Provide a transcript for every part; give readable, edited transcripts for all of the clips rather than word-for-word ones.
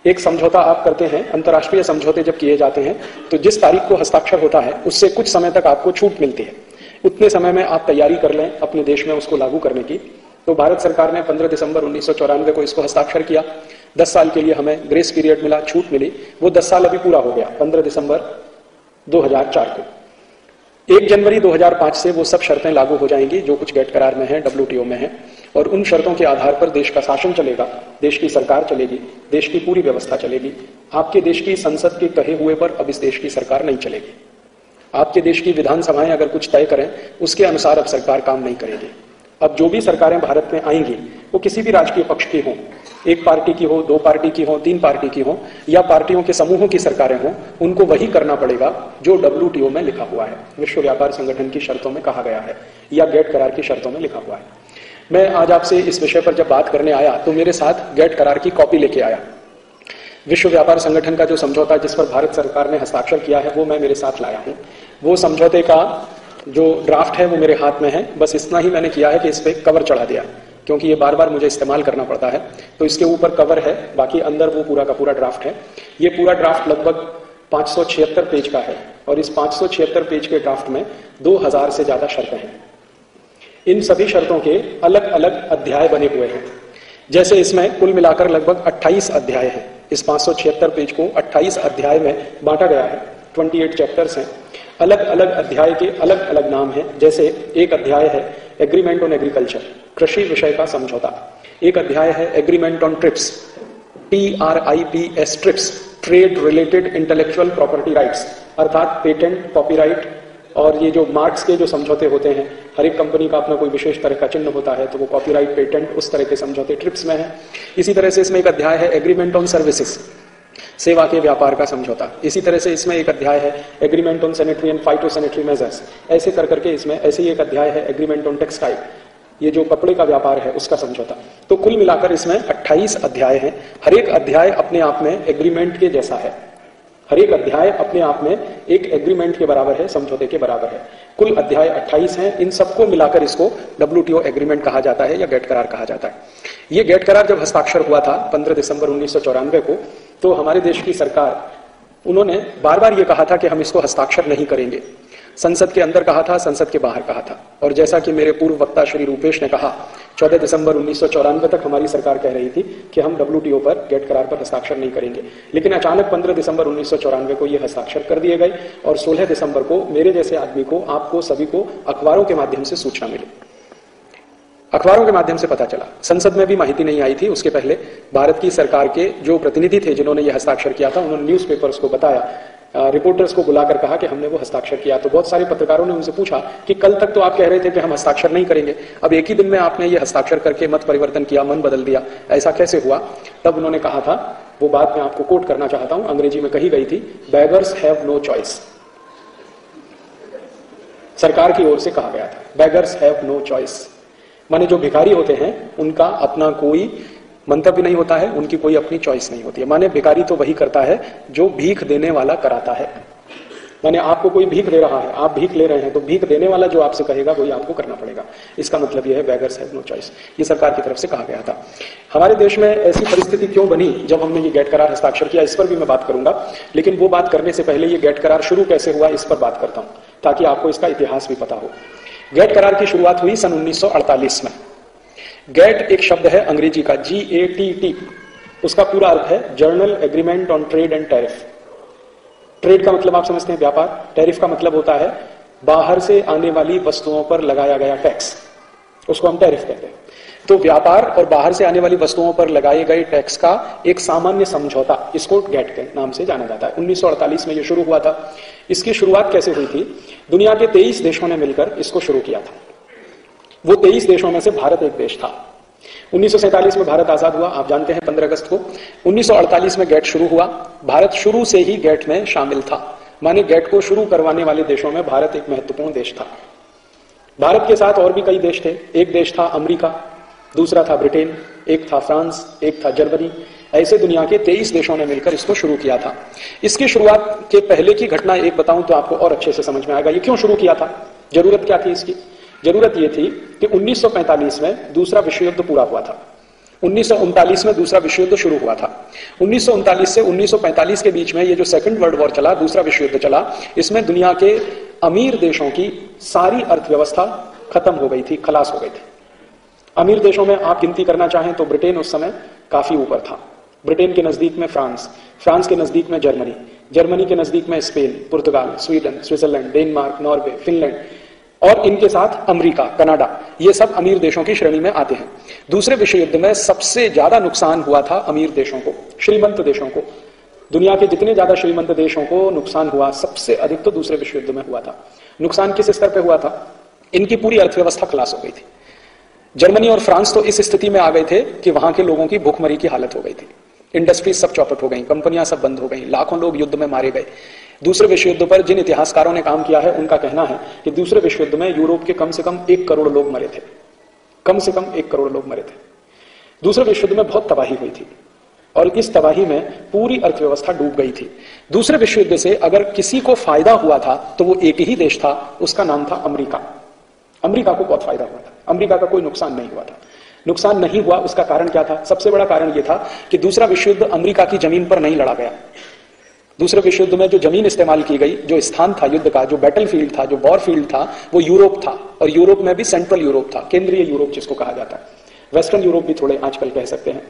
एक समझौता आप करते हैं, अंतर्राष्ट्रीय समझौते जब किए जाते हैं तो जिस तारीख को हस्ताक्षर होता है उससे कुछ समय तक आपको छूट मिलती है। उतने समय में आप तैयारी कर लें अपने देश में उसको लागू करने की। तो भारत सरकार ने 15 दिसंबर 1994 को इसको हस्ताक्षर किया। 10 साल के लिए हमें ग्रेस पीरियड मिला, छूट मिली। वो 10 साल अभी पूरा हो गया 15 दिसंबर 2004 को। 1 जनवरी 2005 से वो सब शर्तें लागू हो जाएंगी जो कुछ गेट करार में है, WTO में है, और उन शर्तों के आधार पर देश का शासन चलेगा, देश की सरकार चलेगी, देश की पूरी व्यवस्था चलेगी। आपके देश की संसद के कहे हुए पर अब इस देश की सरकार नहीं चलेगी। आपके देश की विधानसभाएं अगर कुछ तय करें उसके अनुसार अब सरकार काम नहीं करेगी। अब जो भी सरकारें भारत में आएंगी वो किसी भी राजकीय पक्ष की हो, 1 पार्टी की हो, 2 पार्टी की हो, 3 पार्टी की हो, या पार्टियों के समूहों की सरकारें हों, उनको वही करना पड़ेगा जो WTO में लिखा हुआ है, विश्व व्यापार संगठन की शर्तों में कहा गया है या गेट करार की शर्तों में लिखा हुआ है। मैं आज आपसे इस विषय पर जब बात करने आया तो मेरे साथ गेट करार की कॉपी लेके आया। विश्व व्यापार संगठन का जो समझौता जिस पर भारत सरकार ने हस्ताक्षर किया है वो मैं मेरे साथ लाया हूं। वो समझौते का जो ड्राफ्ट है वो मेरे हाथ में है। बस इतना ही मैंने किया है कि इस पे कवर चढ़ा दिया, क्योंकि ये बार बार मुझे इस्तेमाल करना पड़ता है। तो इसके ऊपर कवर है, बाकी अंदर वो पूरा का पूरा ड्राफ्ट है। ये पूरा ड्राफ्ट लगभग 576 पेज का है और इस 576 पेज के ड्राफ्ट में 2000 से ज्यादा शर्तें हैं। इन सभी शर्तों के अलग अलग अध्याय बने हुए हैं। जैसे इसमें कुल मिलाकर लगभग 28 अध्याय हैं। इस 576 पेज को 28 अध्याय में बांटा गया है। 28 चैप्टर्स हैं। अलग अलग अध्याय के अलग अलग नाम हैं। जैसे एक अध्याय है एग्रीमेंट ऑन एग्रीकल्चर, कृषि विषय का समझौता। एक अध्याय है agreement on trips, TRIPS, trips, trade related intellectual property rights, अर्थात पेटेंट, कॉपीराइट और ये जो मार्क्स के जो समझौते होते हैं, हर एक कंपनी का अपना कोई विशेष तरह का चिन्ह होता है, तो वो कॉपीराइट, पेटेंट, उस तरह के समझौते ट्रिप्स में है। इसी तरह से इसमें एक अध्याय है एग्रीमेंट ऑन सर्विसेज, सेवा के व्यापार का समझौता। इसी तरह से इसमें एक अध्याय है agreement on sanitary and phytosanitary measures. ऐसे कर करके इसमें ऐसे ही एक अध्याय है एग्रीमेंट ऑन टेक्सटाइल, ये जो कपड़े का व्यापार है उसका समझौता। तो कुल मिलाकर इसमें 28 अध्याय हैं। हर एक अध्याय अपने आप में एग्रीमेंट के जैसा है। हर एक अध्याय अपने आप में एक एग्रीमेंट के बराबर है, समझौते के बराबर है। कुल अध्याय 28 हैं। इन सबको मिलाकर इसको WTO एग्रीमेंट कहा जाता है या गेट करार कहा जाता है। ये गेट करार जब हस्ताक्षर हुआ था 15 दिसंबर 1994 को, तो हमारे देश की सरकार, उन्होंने बार बार ये कहा था कि हम इसको हस्ताक्षर नहीं करेंगे। संसद के अंदर कहा था, संसद के बाहर कहा था। और जैसा कि मेरे पूर्व वक्ता श्री रूपेश ने कहा, 14 दिसंबर 1994 तक हमारी सरकार कह रही थी कि हम WTO पर गेट करार पर हस्ताक्षर नहीं करेंगे। लेकिन अचानक 15 दिसंबर 1994 को ये हस्ताक्षर कर दिए गए और 16 दिसंबर को मेरे जैसे आदमी को, आपको सभी को अखबारों के माध्यम से सूचना मिली। अखबारों के माध्यम से पता चला। संसद में भी माहिती नहीं आई थी। उसके पहले भारत की सरकार के जो प्रतिनिधि थे जिन्होंने ये हस्ताक्षर किया था, उन्होंने न्यूज़पेपर्स को बताया, रिपोर्टर्स को बुलाकर कहा कि हमने वो हस्ताक्षर किया। तो बहुत सारे पत्रकारों ने उनसे पूछा कि कल तक तो आप कह रहे थे कि हम हस्ताक्षर नहीं करेंगे, अब एक ही दिन में आपने ये हस्ताक्षर करके मत परिवर्तन किया, मन बदल दिया, ऐसा कैसे हुआ? तब उन्होंने कहा था, वो बात मैं आपको कोट करना चाहता हूं, अंग्रेजी में कही गई थी, बेगर्स हैव नो चॉइस। सरकार की ओर से कहा गया था, बेगर्स हैव नो चॉइस, माने जो भिखारी होते हैं उनका अपना कोई मंतव्य नहीं होता है, उनकी कोई अपनी चॉइस नहीं होती है। माने भिखारी तो वही करता है जो भीख देने वाला कराता है। माने आपको कोई भीख दे रहा है, आप भीख ले रहे हैं, तो भीख देने वाला जो आपसे कहेगा वही आपको करना पड़ेगा। इसका मतलब यह है बेगर्स हैव नो चॉइस। ये सरकार की तरफ से कहा गया था। हमारे देश में ऐसी परिस्थिति क्यों बनी जब हमने ये गेट करार हस्ताक्षर किया, इस पर भी मैं बात करूंगा। लेकिन वो बात करने से पहले ये गेट करार शुरू कैसे हुआ इस पर बात करता हूं, ताकि आपको इसका इतिहास भी पता हो। गेट करार की शुरुआत हुई सन 1948 में। गेट एक शब्द है अंग्रेजी का, GATT। उसका पूरा अर्थ है journal agreement on trade and tariff. Trade का मतलब आप समझते हैं व्यापार, टैरिफ का मतलब होता है बाहर से आने वाली वस्तुओं पर लगाया गया टैक्स, उसको हम टैरिफ कहते हैं। तो व्यापार और बाहर से आने वाली वस्तुओं पर लगाए गए टैक्स का एक सामान्य समझौता, इसको गेट के नाम से जाना जाता है। 1948 में यह शुरू हुआ था। इसकी शुरुआत कैसे हुई थी? दुनिया के 23 देशों ने मिलकर इसको शुरू किया था। वो 23 देशों में से भारत एक देश था। 1947 में भारत आजाद हुआ, आप जानते हैं, 15 अगस्त को। 1948 में गेट शुरू हुआ। भारत शुरू से ही गेट में शामिल था, माने गेट को शुरू करवाने वाले देशों में भारत एक महत्वपूर्ण देश था। भारत के साथ और भी कई देश थे। एक देश था अमेरिका, दूसरा था ब्रिटेन, एक था फ्रांस, एक था जर्मनी। ऐसे दुनिया के 23 देशों ने मिलकर इसको शुरू किया था। इसकी शुरुआत के पहले की घटना एक बताऊं तो आपको और अच्छे से समझ में आएगा ये क्यों शुरू किया था, जरूरत क्या थी इसकी। जरूरत यह थी कि 1945 में दूसरा विश्व युद्ध पूरा हुआ था। 1939 में दूसरा विश्व युद्ध शुरू हुआ था। 1939 से 1945 के बीच में ये जो सेकंड वर्ल्ड वॉर चला, दूसरा विश्व युद्ध चला, इसमें दुनिया के अमीर देशों की सारी अर्थव्यवस्था खत्म हो गई थी, खलास हो गई थी। अमीर देशों में आप गिनती करना चाहें तो ब्रिटेन उस समय काफी ऊपर था। ब्रिटेन के नजदीक में फ्रांस, फ्रांस के नजदीक में जर्मनी, जर्मनी के नजदीक में Spain, Portugal, Sweden, Switzerland, Denmark, Norway, Finland और इनके साथ अमेरिका, कनाडा, ये सब अमीर देशों की श्रेणी में आते हैं। दूसरे विश्व युद्ध में सबसे ज्यादा नुकसान हुआ था अमीर देशों को, श्रीमंत देशों को। दुनिया के जितने ज्यादा श्रीमंत देशों को नुकसान हुआ, सबसे अधिक तो दूसरे विश्व युद्ध में हुआ था। नुकसान किस स्तर पर हुआ था? इनकी पूरी अर्थव्यवस्था खलास हो गई थी। जर्मनी और फ्रांस तो इस स्थिति में आ गए थे कि वहां के लोगों की भूखमरी की हालत हो गई थी। इंडस्ट्रीज सब चौपट हो गई, कंपनियां सब बंद हो गई, लाखों लोग युद्ध में मारे गए। दूसरे विश्व युद्ध पर जिन इतिहासकारों ने काम किया है, उनका कहना है कि दूसरे विश्व युद्ध में यूरोप के कम से कम 1 करोड़ लोग मरे थे। कम से कम 1 करोड़ लोग मरे थे। दूसरे विश्व युद्ध में बहुत तबाही हुई थी और इस तबाही में पूरी अर्थव्यवस्था डूब गई थी। दूसरे विश्व युद्ध से अगर किसी को फायदा हुआ था तो वो एक ही देश था, उसका नाम था अमेरिका। अमेरिका को बहुत फायदा हुआ था, अमेरिका का कोई नुकसान नहीं हुआ था। नुकसान नहीं हुआ, उसका कारण क्या था? सबसे बड़ा कारण यह था कि दूसरा विश्व युद्ध अमेरिका की जमीन पर नहीं लड़ा गया। दूसरे विश्व युद्ध में जो जमीन इस्तेमाल की गई, जो स्थान था युद्ध का, जो बैटलफील्ड था, जो वॉर फील्ड था, वो यूरोप था। और यूरोप में भी सेंट्रल यूरोप था, केंद्रीय यूरोप जिसको कहा जाता है। वेस्टर्न यूरोप भी थोड़े आजकल कह सकते हैं।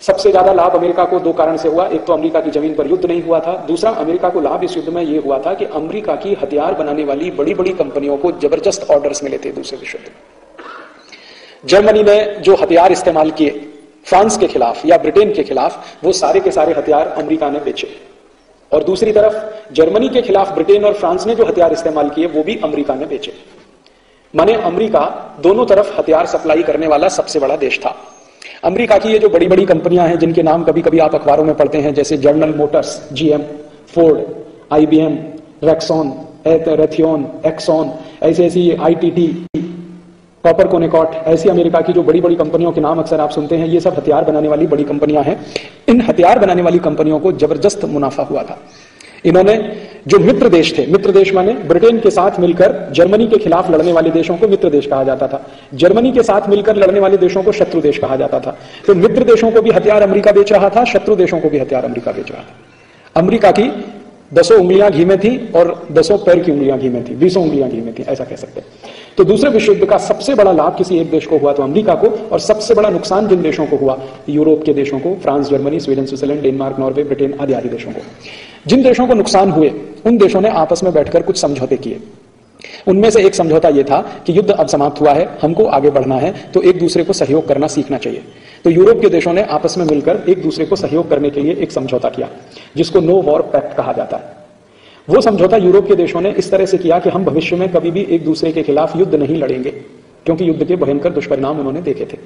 सबसे ज्यादा लाभ अमेरिका को 2 कारण से हुआ। एक तो अमेरिका की जमीन पर युद्ध नहीं हुआ था, दूसरा अमेरिका को लाभ इस युद्ध में यह हुआ था कि अमेरिका की हथियार बनाने वाली बड़ी बड़ी कंपनियों को जबरदस्त ऑर्डर्स मिले थे दूसरे विश्व युद्ध में। जर्मनी ने जो हथियार इस्तेमाल किए फ्रांस के खिलाफ या ब्रिटेन के खिलाफ, वो सारे के सारे हथियार अमेरिका ने बेचे। और दूसरी तरफ जर्मनी के खिलाफ ब्रिटेन और फ्रांस ने जो हथियार इस्तेमाल किए, वो भी अमेरिका ने बेचे। माने अमेरिका दोनों तरफ हथियार सप्लाई करने वाला सबसे बड़ा देश था। अमेरिका की ये जो बड़ी बड़ी कंपनियां हैं, जिनके नाम कभी कभी आप अखबारों में पढ़ते हैं, जैसे General Motors, GM, Ford, IBM, Rexon, Raytheon, Exxon, ऐसी आईटीटी, कॉपर कोनेकॉट, ऐसी अमेरिका की जो बड़ी बड़ी कंपनियों के नाम अक्सर आप सुनते हैं, ये सब हथियार बनाने वाली बड़ी कंपनियां हैं। इन हथियार बनाने वाली कंपनियों को जबरदस्त मुनाफा हुआ था। इन्होंने जो मित्र देश थे, मित्र देश माने ब्रिटेन के साथ मिलकर जर्मनी के खिलाफ लड़ने वाले देशों को मित्र देश कहा जाता था, जर्मनी के साथ मिलकर लड़ने वाले देशों को शत्रु देश कहा जाता था। तो मित्र देशों को भी हथियार अमेरिका बेच रहा था, शत्रु देशों को भी हथियार अमेरिका बेच रहा था। अमेरिका की 10 उंगलियां घी में थी और 10 पैर की उंगलियां घी में थी, 20 उंगलियां घी में थी, ऐसा कह सकते हैं। तो दूसरे विश्व युद्ध का सबसे बड़ा लाभ किसी एक देश को हुआ तो अमेरिका को, और सबसे बड़ा नुकसान जिन देशों को हुआ, यूरोप के देशों को, France, Germany, Sweden, Switzerland, Denmark, Norway, Britain आदि आदि देशों को। जिन देशों को नुकसान हुए, उन देशों ने आपस में बैठकर कुछ समझौते किए। उनमें से एक समझौता यह था कि युद्ध अब समाप्त हुआ है, हमको आगे बढ़ना है, तो एक दूसरे को सहयोग करना सीखना चाहिए। तो यूरोप के देशों ने आपस में मिलकर एक दूसरे को सहयोग करने के लिए एक समझौता किया, जिसको नो वॉर पैक्ट कहा जाता है। वो समझौता यूरोप के देशों ने इस तरह से किया कि हम भविष्य में कभी भी एक दूसरे के खिलाफ युद्ध नहीं लड़ेंगे, क्योंकि युद्ध के भयंकर दुष्परिणाम उन्होंने देखे थे।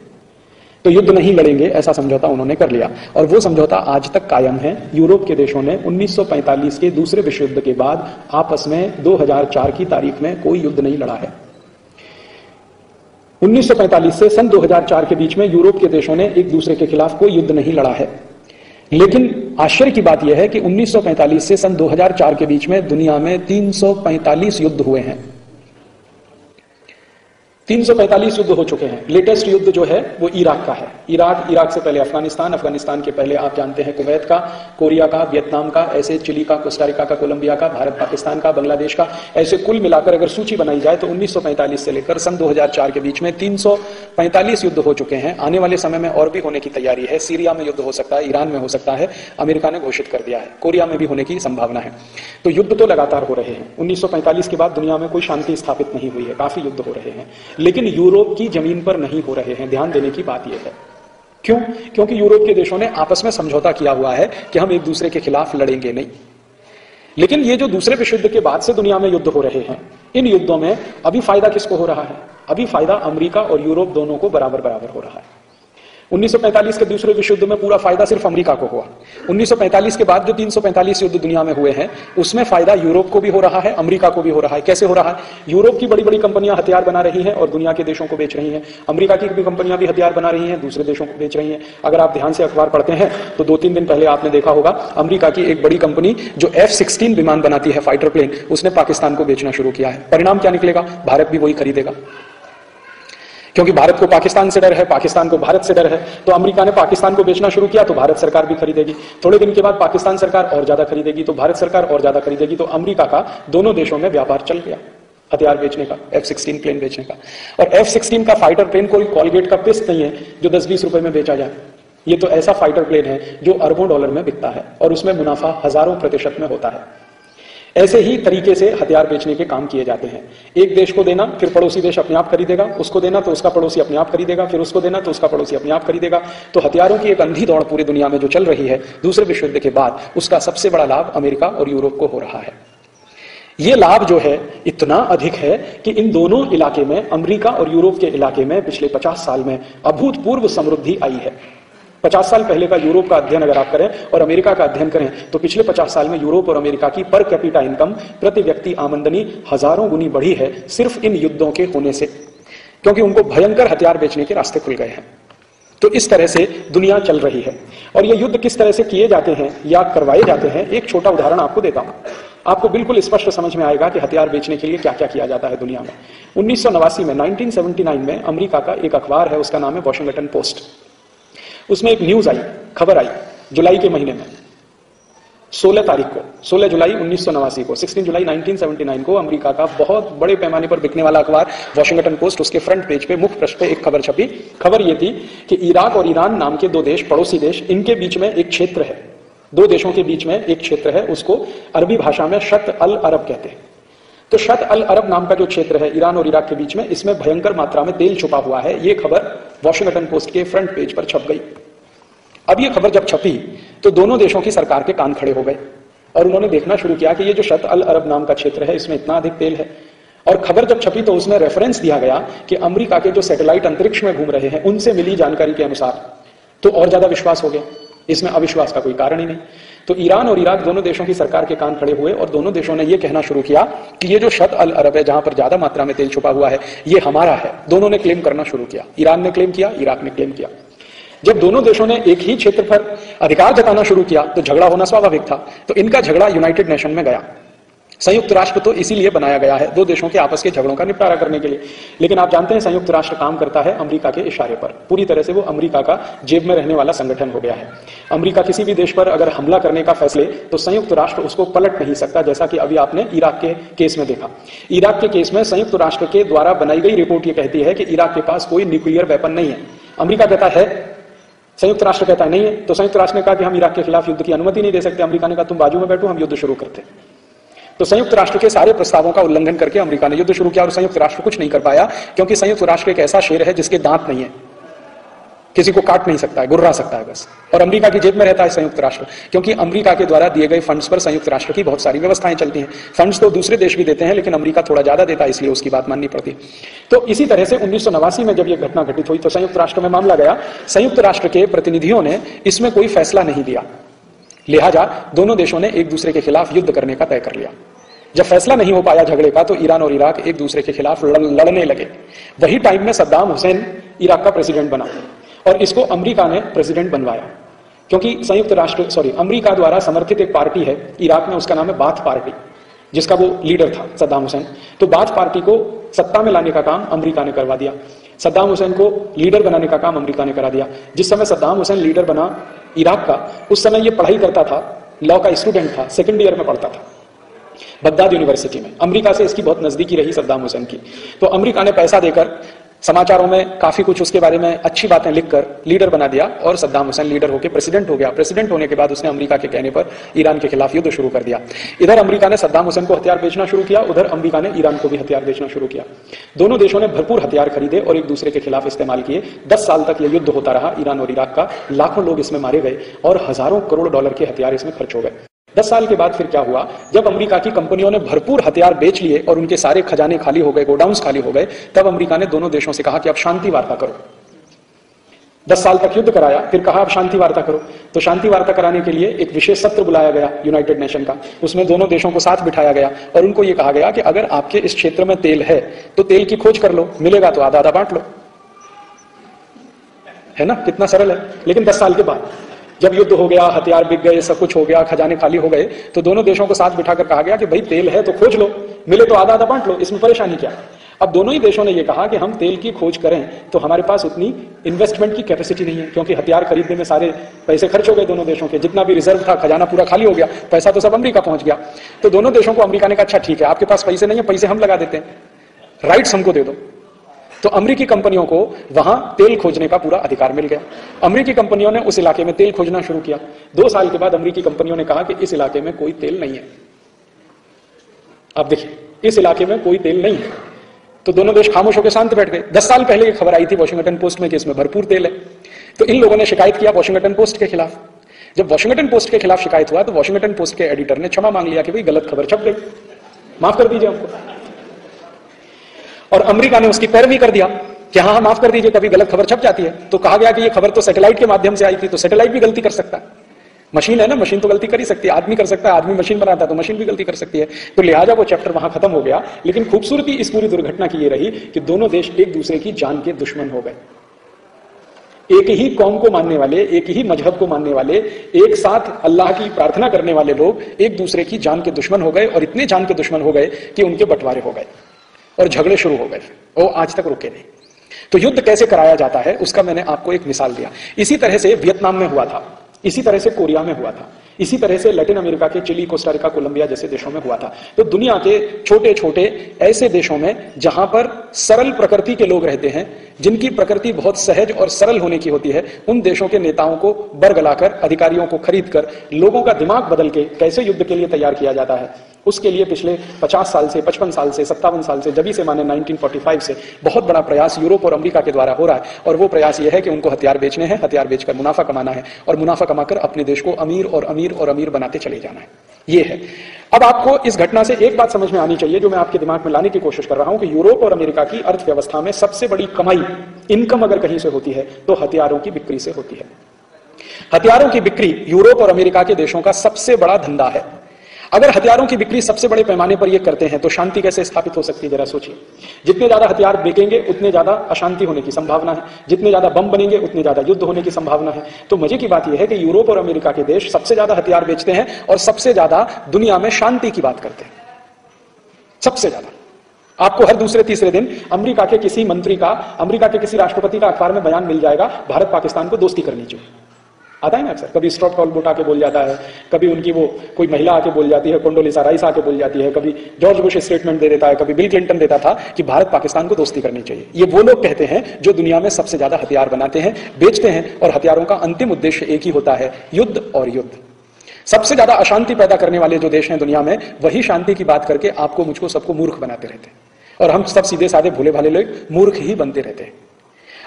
तो युद्ध नहीं लड़ेंगे, ऐसा समझौता उन्होंने कर लिया, और वो समझौता आज तक कायम है। यूरोप के देशों ने 1945 के दूसरे विश्व युद्ध के बाद आपस में 2004 की तारीख में कोई युद्ध नहीं लड़ा है। 1945 से सन 2004 के बीच में यूरोप के देशों ने एक दूसरे के खिलाफ कोई युद्ध नहीं लड़ा है। लेकिन आश्चर्य की बात यह है कि 1945 से सन 2004 के बीच में दुनिया में 345 युद्ध हुए हैं। 345 युद्ध हो चुके हैं। लेटेस्ट युद्ध जो है वो इराक का है। इराक से पहले अफगानिस्तान, अफगानिस्तान के पहले आप जानते हैं कुवैत का, कोरिया का, वियतनाम का, ऐसे चिली का, कोस्टारिका का, कोलंबिया का, भारत पाकिस्तान का, बांग्लादेश का, ऐसे कुल मिलाकर अगर सूची बनाई जाए तो 1945 से लेकर सन 2004 के बीच में 345 युद्ध हो चुके हैं। आने वाले समय में और भी होने की तैयारी है। सीरिया में युद्ध हो सकता है, ईरान में हो सकता है, अमेरिका ने घोषित कर दिया है, कोरिया में भी होने की संभावना है। तो युद्ध तो लगातार हो रहे हैं। 1945 के बाद दुनिया में कोई शांति स्थापित नहीं हुई है, काफी युद्ध हो रहे हैं, लेकिन यूरोप की जमीन पर नहीं हो रहे हैं। ध्यान देने की बात यह है। क्यों? क्योंकि यूरोप के देशों ने आपस में समझौता किया हुआ है कि हम एक दूसरे के खिलाफ लड़ेंगे नहीं। लेकिन ये जो दूसरे विश्व युद्ध के बाद से दुनिया में युद्ध हो रहे हैं, इन युद्धों में अभी फायदा किसको हो रहा है? अभी फायदा अमेरिका और यूरोप दोनों को बराबर बराबर हो रहा है। 1945 के दूसरे विश्व युद्ध में पूरा फायदा सिर्फ अमेरिका को हुआ। 1945 के बाद जो 345 युद्ध दुनिया में हुए हैं, उसमें फायदा यूरोप को भी हो रहा है, अमेरिका को भी हो रहा है। कैसे हो रहा है? यूरोप की बड़ी बड़ी कंपनियां हथियार बना रही हैं और दुनिया के देशों को बेच रही हैं। अमेरिका की भी कंपनियां भी हथियार बना रही हैं, दूसरे देशों को बेच रही हैं। अगर आप ध्यान से अखबार पढ़ते हैं तो 2-3 दिन पहले आपने देखा होगा, अमेरिका की एक बड़ी कंपनी जो F-16 विमान बनाती है, फाइटर प्लेन, उसने पाकिस्तान को बेचना शुरू किया है। परिणाम क्या निकलेगा? भारत भी वही खरीदेगा। क्योंकि भारत को पाकिस्तान से डर है, पाकिस्तान को भारत से डर है, तो अमेरिका ने पाकिस्तान को बेचना शुरू किया तो भारत सरकार भी खरीदेगी। थोड़े दिन के बाद पाकिस्तान सरकार और ज्यादा खरीदेगी तो भारत सरकार और ज्यादा खरीदेगी, तो अमेरिका का दोनों देशों में व्यापार चल गया हथियार बेचने का, F-16 प्लेन बेचने का। और F-16 का फाइटर प्लेन कोई कॉलगेट का पिस्त नहीं है जो 10-20 रुपए में बेचा जाए। ये तो ऐसा फाइटर प्लेन है जो अरबों डॉलर में बिकता है और उसमें मुनाफा हजारों प्रतिशत में होता है। ऐसे ही तरीके से हथियार बेचने के काम किए जाते हैं। एक देश को देना, फिर पड़ोसी देश अपने आप खरीदेगा, उसको देना तो उसका पड़ोसी अपने आप खरीदेगा, फिर उसको देना तो उसका पड़ोसी अपने आप खरीदेगा। तो हथियारों की एक अंधी दौड़ पूरी दुनिया में जो चल रही है दूसरे विश्व युद्ध के बाद, उसका सबसे बड़ा लाभ अमेरिका और यूरोप को हो रहा है। यह लाभ जो है इतना अधिक है कि इन दोनों इलाके में, अमेरिका और यूरोप के इलाके में पिछले 50 साल में अभूतपूर्व समृद्धि आई है। 50 साल पहले का यूरोप का अध्ययन अगर आप करें और अमेरिका का अध्ययन करें तो पिछले 50 साल में यूरोप और अमेरिका की पर कैपिटा इनकम, प्रति व्यक्ति आमदनी हजारों गुनी बढ़ी है सिर्फ इन युद्धों के होने से, क्योंकि उनको भयंकर हथियार बेचने के रास्ते खुल गए हैं। तो इस तरह से दुनिया चल रही है। और ये युद्ध किस तरह से किए जाते हैं या करवाए जाते हैं, एक छोटा उदाहरण आपको देता हूं, आपको बिल्कुल स्पष्ट समझ में आएगा कि हथियार बेचने के लिए क्या क्या किया जाता है दुनिया में। 1989 में 1979 में अमेरिका का एक अखबार है, उसका नाम है वॉशिंगटन पोस्ट। उसमें एक न्यूज आई, खबर आई जुलाई के महीने में, 16 तारीख को, 16 जुलाई 1989 को, 16 जुलाई 1979 को अमेरिका का बहुत बड़े पैमाने पर बिकने वाला अखबार वॉशिंगटन पोस्ट, उसके फ्रंट पेज पे मुख्य पृष्ठ पे एक खबर छपी। खबर यह थी कि इराक और ईरान नाम के दो देश, पड़ोसी देश, इनके बीच में एक क्षेत्र है, दो देशों के बीच में एक क्षेत्र है, उसको अरबी भाषा में शत अल अरब कहते हैं। तो शत अल अरब नाम का जो क्षेत्र है ईरान और इराक के बीच में, इसमें भयंकर मात्रा में तेल छुपा हुआ है। यह खबर वॉशिंगटन पोस्ट के फ्रंट पेज पर छप गई। अब यह खबर जब छपी तो दोनों देशों की सरकार के कान खड़े हो गए और उन्होंने देखना शुरू किया कि ये जो शत अल अरब नाम का क्षेत्र है इसमें इतना अधिक तेल है। और खबर जब छपी तो उसमें रेफरेंस दिया गया कि अमेरिका के जो सैटेलाइट अंतरिक्ष में घूम रहे हैं उनसे मिली जानकारी के अनुसार, तो और ज्यादा विश्वास हो गया। इसमें अविश्वास का कोई कारण ही नहीं। तो ईरान और इराक दोनों देशों की सरकार के कान खड़े हुए और दोनों देशों ने यह कहना शुरू किया कि ये जो शत अल अरब है जहां पर ज्यादा मात्रा में तेल छुपा हुआ है ये हमारा है। दोनों ने क्लेम करना शुरू किया, ईरान ने क्लेम किया, इराक ने क्लेम किया। जब दोनों देशों ने एक ही क्षेत्र पर अधिकार जताना शुरू किया तो झगड़ा होना स्वाभाविक था। तो इनका झगड़ा यूनाइटेड नेशन में गया। संयुक्त राष्ट्र तो इसीलिए बनाया गया है, दो देशों के आपस के झगड़ों का निपटारा करने के लिए। लेकिन आप जानते हैं संयुक्त राष्ट्र काम करता है अमेरिका के इशारे पर, पूरी तरह से वो अमेरिका का जेब में रहने वाला संगठन हो गया है। अमेरिका किसी भी देश पर अगर हमला करने का फैसले तो संयुक्त राष्ट्र उसको पलट नहीं सकता, जैसा कि अभी आपने इराक के केस में देखा। इराक के केस में संयुक्त राष्ट्र के द्वारा बनाई गई रिपोर्ट ये कहती है कि इराक के पास कोई न्यूक्लियर वेपन नहीं है। अमेरिका कहता है, संयुक्त राष्ट्र कहता है नहीं है। तो संयुक्त राष्ट्र ने कहा कि हम इराक के खिलाफ युद्ध की अनुमति नहीं दे सकते। अमेरिका ने कहा तुम बाजू में बैठो, हम युद्ध शुरू करते। तो संयुक्त राष्ट्र के सारे प्रस्तावों का उल्लंघन करके अमेरिका ने युद्ध शुरू किया और संयुक्त राष्ट्र कुछ नहीं कर पाया, क्योंकि संयुक्त राष्ट्र एक ऐसा शेर है जिसके दांत नहीं है, किसी को काट नहीं सकता है, गुर्रा सकता है बस। और अमेरिका की जेब में रहता है संयुक्त राष्ट्र, क्योंकि अमेरिका के द्वारा दिए गए फंड्स पर संयुक्त राष्ट्र की बहुत सारी व्यवस्थाएं चलती हैं। फंड्स तो दूसरे देश भी देते हैं लेकिन अमेरिका थोड़ा ज्यादा देता है, इसलिए उसकी बात माननी पड़ती। तो इसी तरह से 1989 में जब यह घटना घटित हुई तो संयुक्त राष्ट्र में मामला गया। संयुक्त राष्ट्र के प्रतिनिधियों ने इसमें कोई फैसला नहीं दिया, लिहाजा दोनों देशों ने एक दूसरे के खिलाफ युद्ध करने का तय कर लिया। जब फैसला नहीं हो पाया झगड़े का तो ईरान और इराक एक दूसरे के खिलाफ लड़ने लगे। वही टाइम में सद्दाम हुसैन इराक का प्रेसिडेंट बना और इसको अमेरिका ने प्रेसिडेंट बनवाया, क्योंकि अमेरिका द्वारा समर्थित एक पार्टी है इराक में, उसका नाम है बाथ पार्टी, जिसका वो लीडर था सद्दाम हुसैन। तो बाथ पार्टी को सत्ता में लाने का काम अमेरिका ने करवा दिया, सद्दाम हुसैन को लीडर बनाने का काम अमेरिका ने करा दिया। जिस समय सद्दाम हुसैन लीडर बना इराक का, उस समय ये पढ़ाई करता था, लॉ का स्टूडेंट था, सेकेंड ईयर में पढ़ता था बगदाद यूनिवर्सिटी में। अमेरिका से इसकी बहुत नजदीकी रही सद्दाम हुसैन की। तो अमेरिका ने पैसा देकर, समाचारों में काफी कुछ उसके बारे में अच्छी बातें लिखकर लीडर बना दिया और सद्दाम हुसैन लीडर होकर प्रेसिडेंट हो गया। प्रेसिडेंट होने के बाद उसने अमेरिका के कहने पर ईरान के खिलाफ युद्ध शुरू कर दिया। इधर अमेरिका ने सद्दाम हुसैन को हथियार बेचना शुरू किया, उधर अमेरिका ने ईरान को भी हथियार बेचना शुरू किया। दोनों देशों ने भरपूर हथियार खरीदे और एक दूसरे के खिलाफ इस्तेमाल किए। 10 साल तक यह युद्ध होता रहा ईरान और इराक का। लाखों लोग इसमें मारे गए और हजारों करोड़ डॉलर के हथियार इसमें खर्च हो गए। 10 साल के बाद फिर क्या हुआ, जब अमेरिका की कंपनियों ने भरपूर हथियार बेच लिए और उनके सारे खजाने खाली हो गए, गोडाउन्स खाली हो गए, तब अमेरिका ने दोनों देशों से कहा कि अब शांति वार्ता करो। 10 साल तक युद्ध कराया, फिर कहा अब शांति वार्ता करो। तो शांति वार्ता कराने के लिए एक विशेष सत्र बुलाया गया यूनाइटेड नेशन का। उसमें दोनों देशों को साथ बिठाया गया और उनको यह कहा गया कि अगर आपके इस क्षेत्र में तेल है तो तेल की खोज कर लो, मिलेगा तो आधा आधा बांट लो। है ना, कितना सरल है। लेकिन 10 साल के बाद जब युद्ध हो गया, हथियार बिक गए, सब कुछ हो गया, खजाने खाली हो गए, तो दोनों देशों को साथ बिठाकर कहा गया कि भाई तेल है तो खोज लो, मिले तो आधा आधा बांट लो, इसमें परेशानी क्या। अब दोनों ही देशों ने यह कहा कि हम तेल की खोज करें तो हमारे पास उतनी इन्वेस्टमेंट की कैपेसिटी नहीं है, क्योंकि हथियार खरीदने में सारे पैसे खर्च हो गए दोनों देशों के, जितना भी रिजर्व था खजाना पूरा खाली हो गया, पैसा तो सब अमेरिका पहुंच गया। तो दोनों देशों को अमेरिका ने कहा अच्छा ठीक है, आपके पास पैसे नहीं है, पैसे हम लगा देते हैं, राइट्स हमको दे दो। तो अमेरिकी कंपनियों को वहां तेल खोजने का पूरा अधिकार मिल गया। अमेरिकी कंपनियों ने उस इलाके में तेल खोजना शुरू किया। 2 साल के बाद अमेरिकी कंपनियों ने कहा कि इस इलाके में कोई तेल नहीं है। अब देखिए, इस इलाके में कोई तेल नहीं है, तो दोनों देश खामोश होकर शांत बैठ गए। 10 साल पहले ये खबर आई थी वॉशिंगटन पोस्ट में कि इसमें भरपूर तेल है। तो इन लोगों ने शिकायत किया वॉशिंगटन पोस्ट के खिलाफ। जब वॉशिंगटन पोस्ट के खिलाफ शिकायत हुआ तो वॉशिंगटन पोस्ट के एडिटर ने क्षमा मांग लिया कि भाई गलत खबर छप गई, माफ कर दीजिए हमको। और अमेरिका ने उसकी पैरवी कर दिया कि हाँ माफ कर दीजिए, कभी गलत खबर छप जाती है। तो कहा गया कि ये खबर तो सैटेलाइट के माध्यम से आई थी, तो सैटेलाइट भी गलती कर सकता है, मशीन है ना, मशीन तो गलती कर ही सकती है, आदमी कर सकता है, आदमी मशीन बनाता है तो मशीन भी गलती कर सकती है। तो लिहाजा वो चैप्टर वहां खत्म हो गया। लेकिन खूबसूरती इस पूरी दुर्घटना की ये रही कि दोनों देश एक दूसरे की जान के दुश्मन हो गए। एक ही कौम को मानने वाले, एक ही मजहब को मानने वाले, एक साथ अल्लाह की प्रार्थना करने वाले लोग एक दूसरे की जान के दुश्मन हो गए, और इतने जान के दुश्मन हो गए कि उनके बंटवारे हो गए और झगड़े शुरू हो गए, वो आज तक रुके नहीं। तो युद्ध कैसे कराया जाता है उसका मैंने आपको एक मिसाल दिया। इसी तरह से वियतनाम में हुआ था, इसी तरह से कोरिया में हुआ था, इसी तरह से लैटिन अमेरिका के चिली, कोस्टा रिका, कोलंबिया जैसे देशों में हुआ था। तो दुनिया के छोटे छोटे ऐसे देशों में जहां पर सरल प्रकृति के लोग रहते हैं, जिनकी प्रकृति बहुत सहज और सरल होने की होती है, उन देशों के नेताओं को बरगलाकर, अधिकारियों को खरीदकर, लोगों का दिमाग बदल के कैसे युद्ध के लिए तैयार किया जाता है, उसके लिए पिछले 50 साल से, 55 साल से, 57 साल से, जब से माने 1945 से बहुत बड़ा प्रयास यूरोप और अमेरिका के द्वारा हो रहा है। और वो प्रयास यह है कि उनको हथियार बेचने हैं, हथियार बेचकर मुनाफा कमाना है, और मुनाफा कमाकर अपने देश को अमीर और अमीर और अमीर बनाते चले जाना है। ये है। अब आपको इस घटना से एक बात समझ में आनी चाहिए, जो मैं आपके दिमाग में लाने की कोशिश कर रहा हूं, कि यूरोप और अमेरिका की अर्थव्यवस्था में सबसे बड़ी कमाई, इनकम अगर कहीं से होती है तो हथियारों की बिक्री से होती है। हथियारों की बिक्री यूरोप और अमेरिका के देशों का सबसे बड़ा धंधा है। अगर हथियारों की बिक्री सबसे बड़े पैमाने पर ये करते हैं तो शांति कैसे स्थापित हो सकती है, जरा सोचिए। जितने ज्यादा हथियार बिकेंगे उतने ज्यादा अशांति होने की संभावना है, जितने ज्यादा बम बनेंगे उतने ज्यादा युद्ध होने की संभावना है। तो मजे की बात यह है कि यूरोप और अमेरिका के देश सबसे ज्यादा हथियार बेचते हैं और सबसे ज्यादा दुनिया में शांति की बात करते हैं, सबसे ज्यादा। आपको हर दूसरे तीसरे दिन अमेरिका के किसी मंत्री का, अमेरिका के किसी राष्ट्रपति का अखबार में बयान मिल जाएगा, भारत पाकिस्तान को दोस्ती करनी चाहिए। आता है ना अक्सर, कभी स्टॉप टॉलबोट आके बोल जाता है, कभी उनकी वो कोई महिला आके बोल जाती है, कोंडोलिसा राइस आके बोल जाती है, कभी जॉर्ज बुश स्टेटमेंट दे देता है, कभी बिल क्लिंटन देता था कि भारत पाकिस्तान को दोस्ती करनी चाहिए। ये वो लोग कहते हैं जो दुनिया में सबसे ज्यादा हथियार बनाते हैं, बेचते हैं, और हथियारों का अंतिम उद्देश्य एक ही होता है, युद्ध और युद्ध। सबसे ज्यादा अशांति पैदा करने वाले जो देश हैं दुनिया में, वही शांति की बात करके आपको, मुझको, सबको मूर्ख बनाते रहते हैं, और हम सब सीधे साधे भोले भाले लोग मूर्ख ही बनते रहते हैं।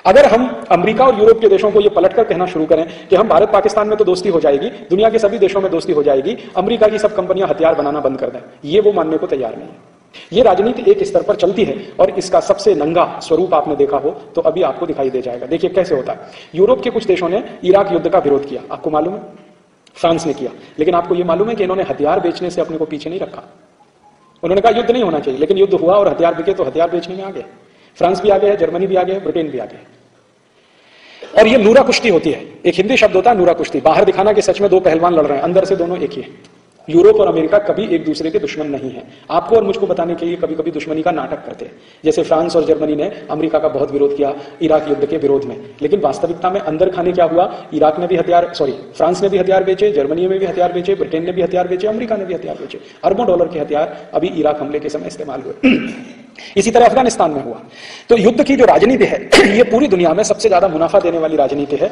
अगर हम अमेरिका और यूरोप के देशों को यह पलटकर कहना शुरू करें कि हम भारत पाकिस्तान में तो दोस्ती हो जाएगी, दुनिया के सभी देशों में दोस्ती हो जाएगी, अमेरिका की सब कंपनियां हथियार बनाना बंद कर दें, ये वो मानने को तैयार नहीं है। ये राजनीति एक स्तर पर चलती है, और इसका सबसे नंगा स्वरूप आपने देखा हो तो अभी आपको दिखाई दे जाएगा। देखिए कैसे होता है। यूरोप के कुछ देशों ने इराक युद्ध का विरोध किया, आपको मालूम है, फ्रांस ने किया। लेकिन आपको यह मालूम है कि इन्होंने हथियार बेचने से अपने को पीछे नहीं रखा। उन्होंने कहा युद्ध नहीं होना चाहिए, लेकिन युद्ध हुआ और हथियार बिके तो हथियार बेचने में आ गए। फ्रांस भी आ गया, जर्मनी भी आ गया, ब्रिटेन भी आ गया। और ये नूरा कुश्ती होती है। एक हिंदी शब्द होता है नूरा कुश्ती, बाहर दिखाना कि सच में दो पहलवान लड़ रहे हैं, अंदर से दोनों एक ही है। यूरोप और अमेरिका कभी एक दूसरे के दुश्मन नहीं है। आपको और मुझको बताने के लिए कभी कभी दुश्मनी का नाटक करते हैं, जैसे फ्रांस और जर्मनी ने अमेरिका का बहुत विरोध किया इराक युद्ध के विरोध में। लेकिन वास्तविकता में अंदर खाने क्या हुआ, इराक ने भी हथियार, फ्रांस ने भी हथियार बेचे, जर्मनी में भी हथियार बेचे, ब्रिटेन ने भी हथियार बेचे, अमेरिका ने भी हथियार बेचे। अरबों डॉलर के हथियार अभी इराक हमले के समय इस्तेमाल हुए। इसी तरह अफगानिस्तान में हुआ। तो युद्ध की जो राजनीति है, ये पूरी दुनिया में सबसे ज्यादा मुनाफा देने वाली राजनीति है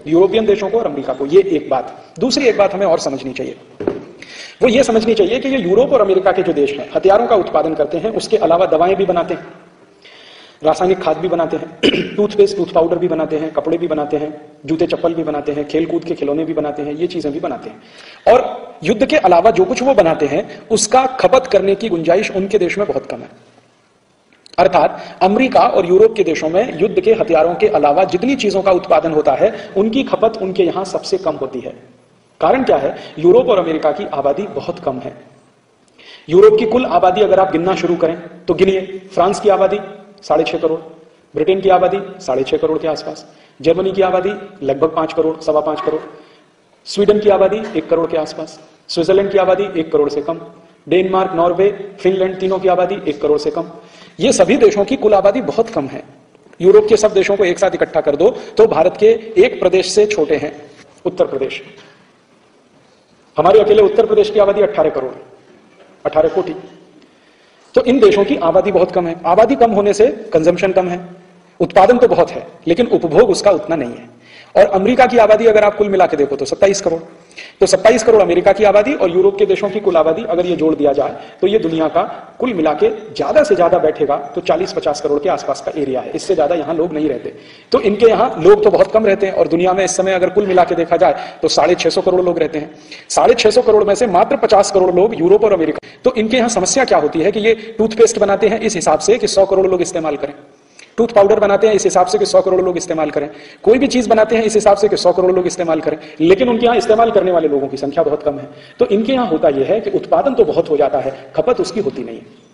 यूरोपियन देशों को और अमेरिका को। ये एक बात। दूसरी एक बात हमें और समझनी चाहिए, वो ये समझनी चाहिए कि ये यूरोप और अमेरिका के जो देश हैं हथियारों का उत्पादन करते हैं, उसके अलावा दवाएं भी बनाते हैं, रासायनिक खाद भी बनाते हैं, टूथपेस्ट, टूथ पाउडर भी बनाते हैं, कपड़े भी बनाते हैं, जूते चप्पल भी बनाते हैं, खेलकूद के खिलौने भी बनाते हैं, ये चीजें भी बनाते हैं। और युद्ध के अलावा जो कुछ वो बनाते हैं उसका खपत करने की गुंजाइश उनके देश में बहुत कम है। अर्थात अमेरिका और यूरोप के देशों में युद्ध के हथियारों के अलावा जितनी चीजों का उत्पादन होता है उनकी खपत उनके यहां सबसे कम होती है। कारण क्या है, यूरोप और अमेरिका की आबादी बहुत कम है। यूरोप की कुल आबादी अगर आप गिनना शुरू करें तो गिनिए, फ्रांस की आबादी 6.5 करोड़, ब्रिटेन की आबादी 6.5 करोड़ के आसपास, जर्मनी की आबादी लगभग 5 करोड़, 5.25 करोड़, स्वीडन की आबादी 1 करोड़ के आसपास, स्विट्जरलैंड की आबादी 1 करोड़ से कम, डेनमार्क, नॉर्वे, फिनलैंड, तीनों की आबादी 1 करोड़ से कम। ये सभी देशों की कुल आबादी बहुत कम है। यूरोप के सब देशों को एक साथ इकट्ठा कर दो तो भारत के एक प्रदेश से छोटे हैं, उत्तर प्रदेश। हमारे अकेले उत्तर प्रदेश की आबादी 18 करोड़, 18 कोटि। तो इन देशों की आबादी बहुत कम है। आबादी कम होने से कंजम्पशन कम है, उत्पादन तो बहुत है लेकिन उपभोग उसका उतना नहीं है। और अमेरिका की आबादी अगर आप कुल मिला के देखो तो 27 करोड़। तो 27 करोड़ अमेरिका की आबादी और यूरोप के देशों की कुल आबादी अगर ये जोड़ दिया जाए तो ये दुनिया का कुल मिला के ज्यादा से ज्यादा बैठेगा तो 40-50 करोड़ के आसपास का एरिया है। इससे ज्यादा यहां लोग नहीं रहते। तो इनके यहां लोग तो बहुत कम रहते हैं और दुनिया में इस समय अगर कुल मिला के देखा जाए तो 650 करोड़ लोग रहते हैं। 650 करोड़ में से मात्र 50 करोड़ लोग यूरोप और अमेरिका। तो इनके यहां समस्या क्या होती है कि ये टूथपेस्ट बनाते हैं इस हिसाब से कि 100 करोड़ लोग इस्तेमाल करें, टूथ पाउडर बनाते हैं इस हिसाब से कि 100 करोड़ लोग इस्तेमाल करें, कोई भी चीज बनाते हैं इस हिसाब से कि 100 करोड़ लोग इस्तेमाल करें, लेकिन उनके यहां इस्तेमाल करने वाले लोगों की संख्या बहुत कम है। तो इनके यहां होता यह है कि उत्पादन तो बहुत हो जाता है, खपत उसकी होती नहीं है।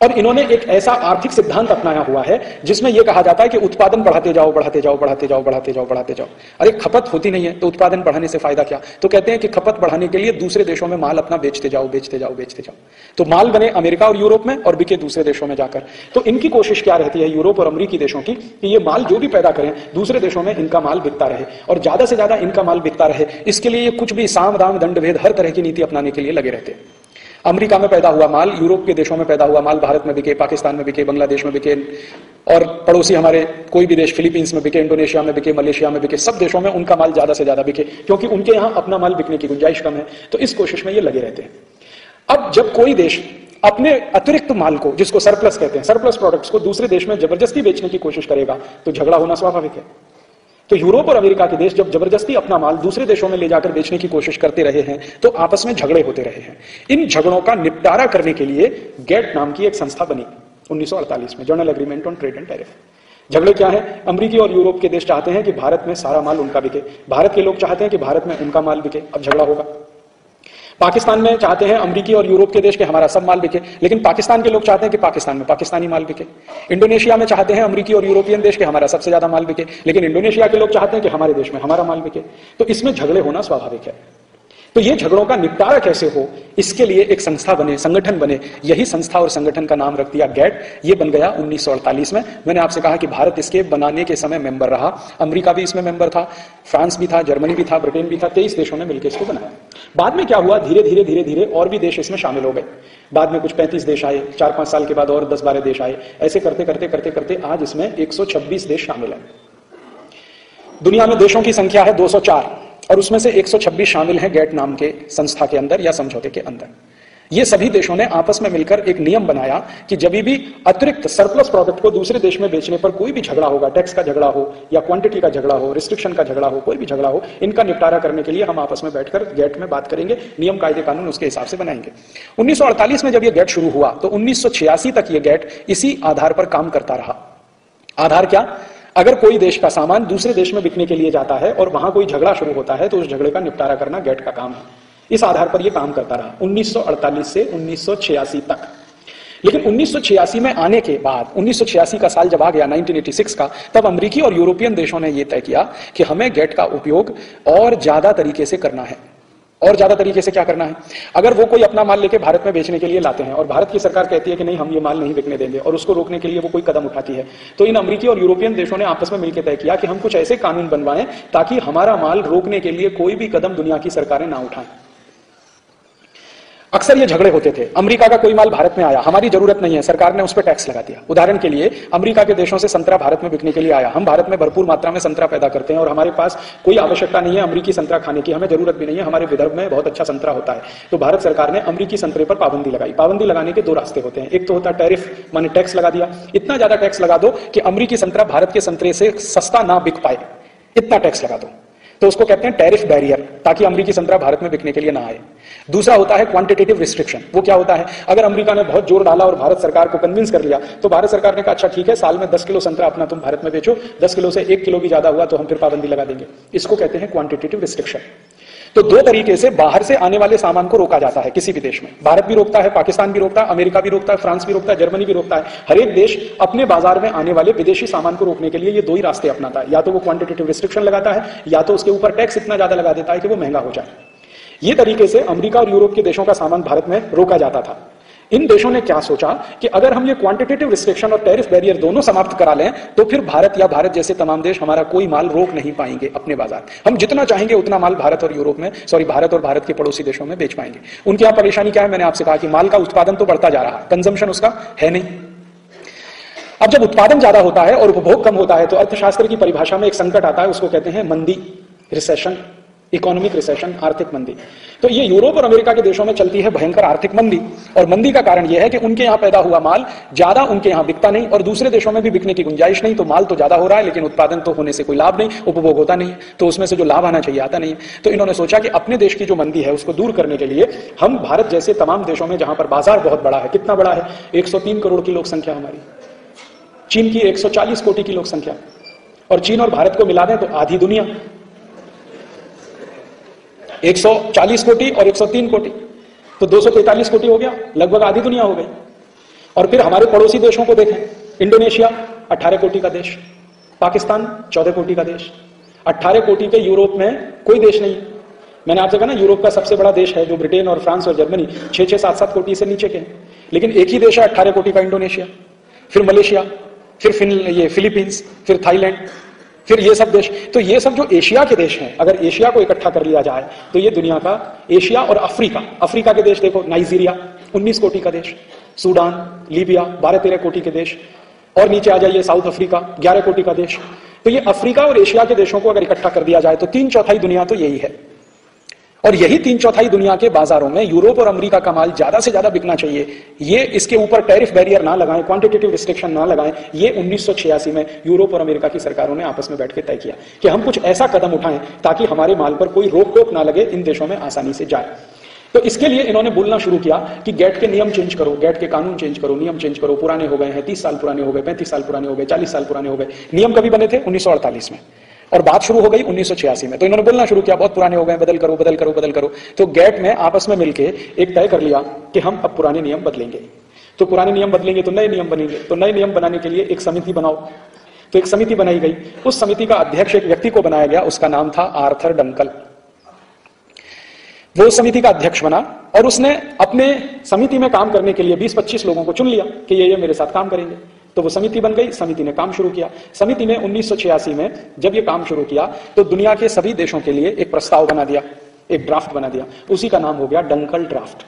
और इन्होंने एक ऐसा आर्थिक सिद्धांत अपनाया हुआ है जिसमें यह कहा जाता है कि उत्पादन बढ़ाते जाओ, बढ़ाते जाओ, बढ़ाते जाओ, बढ़ाते जाओ, बढ़ाते जाओ। अरे खपत होती नहीं है तो उत्पादन बढ़ाने से फायदा क्या? तो कहते हैं कि खपत बढ़ाने के लिए दूसरे देशों में माल अपना बेचते जाओ, बेचते जाओ, बेचते जाओ। तो माल बने अमेरिका और यूरोप में और बिके दूसरे देशों में जाकर। तो इनकी कोशिश क्या रहती है यूरोप और अमेरिकी देशों की कि ये माल जो भी पैदा करें दूसरे देशों में इनका माल बिकता रहे और ज्यादा से ज्यादा इनका माल बिकता रहे। इसके लिए कुछ भी साम दाम दंड भेद हर तरह की नीति अपनाने के लिए लगे रहते हैं। अमेरिका में पैदा हुआ माल यूरोप के देशों में पैदा हुआ माल भारत में बिके, पाकिस्तान में बिके, बांग्लादेश में बिके और पड़ोसी हमारे कोई भी देश फिलीपींस में बिके, इंडोनेशिया में बिके, मलेशिया में बिके, सब देशों में उनका माल ज्यादा से ज्यादा बिके क्योंकि उनके यहां अपना माल बिकने की गुंजाइश कम है। तो इस कोशिश में ये लगे रहते हैं। अब जब कोई देश अपने अतिरिक्त माल को, जिसको सरप्लस कहते हैं, सरप्लस प्रोडक्ट्स को दूसरे देश में जबरदस्ती बेचने की कोशिश करेगा तो झगड़ा होना स्वाभाविक है। तो यूरोप और अमेरिका के देश जब जबरदस्ती अपना माल दूसरे देशों में ले जाकर बेचने की कोशिश करते रहे हैं तो आपस में झगड़े होते रहे हैं। इन झगड़ों का निपटारा करने के लिए गेट नाम की एक संस्था बनी 1948 में, journal agreement on trade and tariff. झगड़े क्या है? अमेरिकी और यूरोप के देश चाहते हैं कि भारत में सारा माल उनका बिके, भारत के लोग चाहते हैं कि भारत में उनका माल बिके। अब झगड़ा होगा। पाकिस्तान में चाहते हैं अमेरिकी और यूरोप के देश के हमारा सब माल बिके, लेकिन पाकिस्तान के लोग चाहते हैं कि पाकिस्तान में पाकिस्तानी माल बिके। इंडोनेशिया में चाहते हैं अमेरिकी और यूरोपियन देश के हमारा सबसे ज्यादा माल बिके, लेकिन इंडोनेशिया के लोग चाहते हैं कि हमारे देश में हमारा माल बिके। तो इसमें झगड़े होना स्वाभाविक है। तो ये झगड़ों का निपटारा कैसे हो, इसके लिए एक संस्था बने, संगठन बने। यही संस्था और संगठन का नाम रख दिया गेट। ये बन गया 1948 में। मैंने आपसे कहा कि भारत इसके बनाने के समय मेंबर रहा, अमेरिका भी इसमें मेंबर था, फ्रांस भी था, जर्मनी भी था, ब्रिटेन भी था। 23 देशों ने मिलकर इसको बनाया। बाद में क्या हुआ, धीरे धीरे धीरे धीरे और भी देश इसमें शामिल हो गए। बाद में कुछ 35 देश आए, 4-5 साल के बाद और 10-12 देश आए। ऐसे करते करते करते करते आज इसमें 126 देश शामिल हैं। दुनिया में देशों की संख्या है 204 और उसमें से 126 शामिल हैं गेट नाम के संस्था के अंदर या समझौते के अंदर। ये सभी देशों ने आपस में मिलकर एक नियम बनाया कि जब भी अतिरिक्त सरप्लस प्रोडक्ट को दूसरे देश में बेचने पर कोई भी झगड़ा होगा, टैक्स का झगड़ा हो या क्वांटिटी का झगड़ा हो, रिस्ट्रिक्शन का झगड़ा हो, कोई भी झगड़ा हो, इनका निपटारा करने के लिए हम आपस में बैठकर गेट में बात करेंगे, नियम कायदे कानून उसके हिसाब से बनाएंगे। 1948 में जब यह गेट शुरू हुआ तो 1986 तक यह गेट इसी आधार पर काम करता रहा। आधार क्या? अगर कोई देश का सामान दूसरे देश में बिकने के लिए जाता है और वहां कोई झगड़ा शुरू होता है तो उस झगड़े का निपटारा करना गेट का काम है। इस आधार पर यह काम करता रहा 1948 से 1986 तक। लेकिन 1986 में आने के बाद, 1986 का साल जब आ गया 1986 का, तब अमेरिकी और यूरोपियन देशों ने यह तय किया कि हमें गेट का उपयोग और ज्यादा तरीके से करना है। और ज्यादा तरीके से क्या करना है? अगर वो कोई अपना माल लेके भारत में बेचने के लिए लाते हैं और भारत की सरकार कहती है कि नहीं हम ये माल नहीं बिकने देंगे और उसको रोकने के लिए वो कोई कदम उठाती है, तो इन अमेरिकी और यूरोपियन देशों ने आपस में मिलकर तय किया कि हम कुछ ऐसे कानून बनवाएं ताकि हमारा माल रोकने के लिए कोई भी कदम दुनिया की सरकारें ना उठाएं। अक्सर ये झगड़े होते थे। अमेरिका का कोई माल भारत में आया, हमारी जरूरत नहीं है, सरकार ने उस पर टैक्स लगा दिया। उदाहरण के लिए अमेरिका के देशों से संतरा भारत में बिकने के लिए आया। हम भारत में भरपूर मात्रा में संतरा पैदा करते हैं और हमारे पास कोई आवश्यकता नहीं है अमेरिकी संतरा खाने की, हमें जरूरत भी नहीं है, हमारे विदर्भ में बहुत अच्छा संतरा होता है। तो भारत सरकार ने अमेरिकी संतरे पर पाबंदी लगाई। पाबंदी लगाने के 2 रास्ते होते हैं। एक तो होता है टैरिफ, माने टैक्स लगा दिया। इतना ज्यादा टैक्स लगा दो कि अमेरिकी संतरा भारत के संतरे से सस्ता ना बिक पाए, इतना टैक्स लगा दो, तो उसको कहते हैं टैरिफ बैरियर, ताकि अमेरिकी संतरा भारत में बिकने के लिए ना आए। दूसरा होता है क्वांटिटेटिव रिस्ट्रिक्शन। वो क्या होता है? अगर अमेरिका ने बहुत जोर डाला और भारत सरकार को कन्विंस कर लिया तो भारत सरकार ने कहा अच्छा ठीक है, साल में 10 किलो संतरा अपना तुम भारत में बेचो, 10 किलो से 1 किलो भी ज्यादा हुआ तो हम फिर पाबंदी लगा देंगे। इसको कहते हैं क्वांटिटेटिव रिस्ट्रिक्शन। तो 2 तरीके से बाहर से आने वाले सामान को रोका जाता है किसी भी देश में। भारत भी रोकता है, पाकिस्तान भी रोकता है, अमेरिका भी रोकता है, फ्रांस भी रोकता है, जर्मनी भी रोकता है। हर एक देश अपने बाजार में आने वाले विदेशी सामान को रोकने के लिए ये 2 ही रास्ते अपनाता है। या तो वो क्वांटिटेटिव रिस्ट्रिक्शन लगाता है या तो उसके ऊपर टैक्स इतना ज्यादा लगा देता है कि वो महंगा हो जाए। ये तरीके से अमेरिका और यूरोप के देशों का सामान भारत में रोका जाता था। इन देशों ने क्या सोचा कि अगर हम ये क्वांटिटेटिव रिस्ट्रिक्शन और टैरिफ बैरियर दोनों समाप्त करा लें तो फिर भारत या भारत जैसे तमाम देश हमारा कोई माल रोक नहीं पाएंगे अपने बाजार। हम जितना चाहेंगे उतना माल भारत और यूरोप में, भारत और भारत के पड़ोसी देशों में बेच पाएंगे। उनके यहां परेशानी क्या है? मैंने आपसे कहा कि माल का उत्पादन तो बढ़ता जा रहा है, कंजम्पशन उसका है नहीं। अब जब उत्पादन ज्यादा होता है और उपभोग कम होता है तो अर्थशास्त्र की परिभाषा में एक संकट आता है, उसको कहते हैं मंदी, रिसेशन, इकोनॉमिक रिसेशन, आर्थिक मंदी। तो ये यूरोप और अमेरिका के देशों में चलती है भयंकर आर्थिक मंदी, और मंदी का कारण यह है कि उनके यहां पैदा हुआ माल ज्यादा उनके यहां बिकता नहीं और दूसरे देशों में भी बिकने की गुंजाइश नहीं। तो माल तो ज्यादा हो रहा है लेकिन उत्पादन तो होने से कोई लाभ नहीं, उपभोग होता नहीं, तो उसमें से जो लाभ आना चाहिए आता नहीं। तो इन्होंने सोचा कि अपने देश की जो मंदी है उसको दूर करने के लिए हम भारत जैसे तमाम देशों में जहां पर बाजार बहुत बड़ा है, कितना बड़ा है? 103 करोड़ की लोक संख्या हमारी, चीन की 140 कोटि की लोक संख्या, और चीन और भारत को मिला दें तो आधी दुनिया, 140 कोटि और 103 कोटि तो 243 कोटि हो गया, लगभग आधी दुनिया हो गई। और फिर हमारे पड़ोसी देशों को देखें, इंडोनेशिया 18 कोटि का देश, पाकिस्तान 14 कोटि का देश, 18 कोटि के यूरोप में कोई देश नहीं। मैंने आपसे कहा ना यूरोप का सबसे बड़ा देश है जो ब्रिटेन और फ्रांस और जर्मनी 6-6, 7-7 कोटि से नीचे के हैं, लेकिन एक ही देश है 18 कोटि का, इंडोनेशिया, फिर मलेशिया, फिर फिलीपींस, फिर थाईलैंड, फिर ये सब देश। तो ये सब जो एशिया के देश हैं, अगर एशिया को इकट्ठा कर लिया जाए तो ये दुनिया का, एशिया और अफ्रीका के देश देखो, नाइजीरिया 19 कोटि का देश, सूडान, लीबिया 12-13 कोटि के देश, और नीचे आ जाइए साउथ अफ्रीका 11 कोटि का देश। तो ये अफ्रीका और एशिया के देशों को अगर इकट्ठा कर दिया जाए तो 3/4 दुनिया तो यही है, और यही 3/4 दुनिया के बाजारों में यूरोप और अमेरिका का माल ज्यादा से ज्यादा बिकना चाहिए। ये इसके ऊपर टैरिफ बैरियर ना लगाएं, क्वांटिटेटिव रिस्ट्रिक्शन ना लगाएं। ये 1986 में यूरोप और अमेरिका की सरकारों ने आपस में बैठ के तय किया कि हम कुछ ऐसा कदम उठाएं ताकि हमारे माल पर कोई रोक टोक ना लगे, इन देशों में आसानी से जाए। तो इसके लिए इन्होंने बोलना शुरू किया कि गेट के नियम चेंज करो, गेट के कानून चेंज करो, नियम चेंज करो, पुराने हो गए हैं, 30 साल पुराने हो गए, 35 साल पुराने हो गए, 40 साल पुराने हो गए। नियम कभी बने थे? 1948 में, और बात शुरू हो गई 1986 में। तो इन्होंने बोलना शुरू किया बहुत पुराने हो गए, बदल करो बदल करो बदल करो। तो गेट में आपस में मिलकर एक तय कर लिया कि हम अब पुराने नियम बदलेंगे। तो पुराने नियम बदलेंगे तो नए नियम बनेंगे, तो नए नियम बनाने के लिए एक समिति बनाओ। तो एक समिति बनाई गई, उस समिति का अध्यक्ष एक व्यक्ति को बनाया गया, उसका नाम था आर्थर डंकल। वो समिति का अध्यक्ष बना और उसने अपने समिति में काम करने के लिए 20-25 लोगों को चुन लिया कि ये मेरे साथ काम करेंगे। तो वो समिति बन गई, समिति ने काम शुरू किया। समिति ने 1986 में जब ये काम शुरू किया तो दुनिया के सभी देशों के लिए एक प्रस्ताव बना दिया, एक ड्राफ्ट बना दिया। उसी का नाम हो गया डंकल ड्राफ्ट।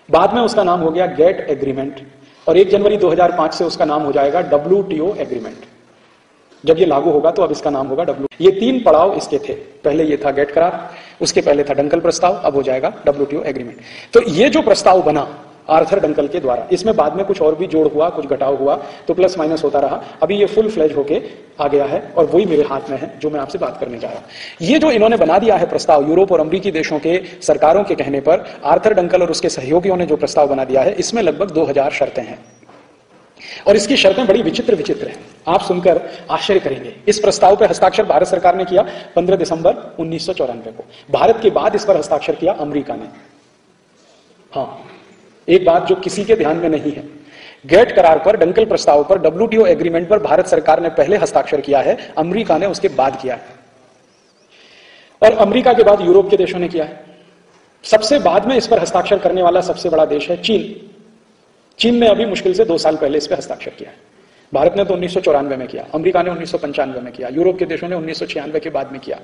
बाद में उसका नाम हो गया गेट एग्रीमेंट, और 1 जनवरी 2005 से उसका नाम हो जाएगा WTO एग्रीमेंट। जब ये लागू होगा तो अब इसका नाम होगा ये 3 पड़ाव इसके थे। पहले ये था गेट करार, उसके पहले था डंकल प्रस्ताव, अब हो जाएगा WTO एग्रीमेंट। तो ये जो प्रस्ताव बना आर्थर डंकल के द्वारा, इसमें बाद में कुछ और भी जोड़ हुआ, कुछ घटाव हुआ, तो प्लस माइनस होता रहा। अभी ये फुल फ्लेज होके आ गया है और वही मेरे हाथ में है जो मैं आपसे बात करने जा रहा हूं। ये जो इन्होंने बना दिया है प्रस्ताव, यूरोप और अमेरिकी देशों के सरकारों के कहने पर आर्थर डंकल और उसके सहयोगियों ने जो प्रस्ताव बना दिया है, इसमें लगभग 2000 शर्तें हैं, और इसकी शर्तें बड़ी विचित्र विचित्र हैं। आप सुनकर आश्चर्य करेंगे। इस प्रस्ताव पर हस्ताक्षर भारत सरकार ने किया 15 दिसंबर 1994 को। भारत के बाद इस पर हस्ताक्षर किया अमेरिका ने। हाँ, एक बात जो किसी के ध्यान में नहीं है, गेट करार पर, डंकल प्रस्ताव पर, WTO एग्रीमेंट पर भारत सरकार ने पहले हस्ताक्षर किया है, अमेरिका ने उसके बाद किया है, और अमेरिका के बाद यूरोप के देशों ने किया है। सबसे बाद में इस पर हस्ताक्षर करने वाला सबसे बड़ा देश है चीन। चीन ने अभी मुश्किल से 2 साल पहले इस पर हस्ताक्षर किया है। भारत ने तो 1994 में किया, अमेरिका ने 1995 में किया, यूरोप के देशों ने 1996 के बाद में किया।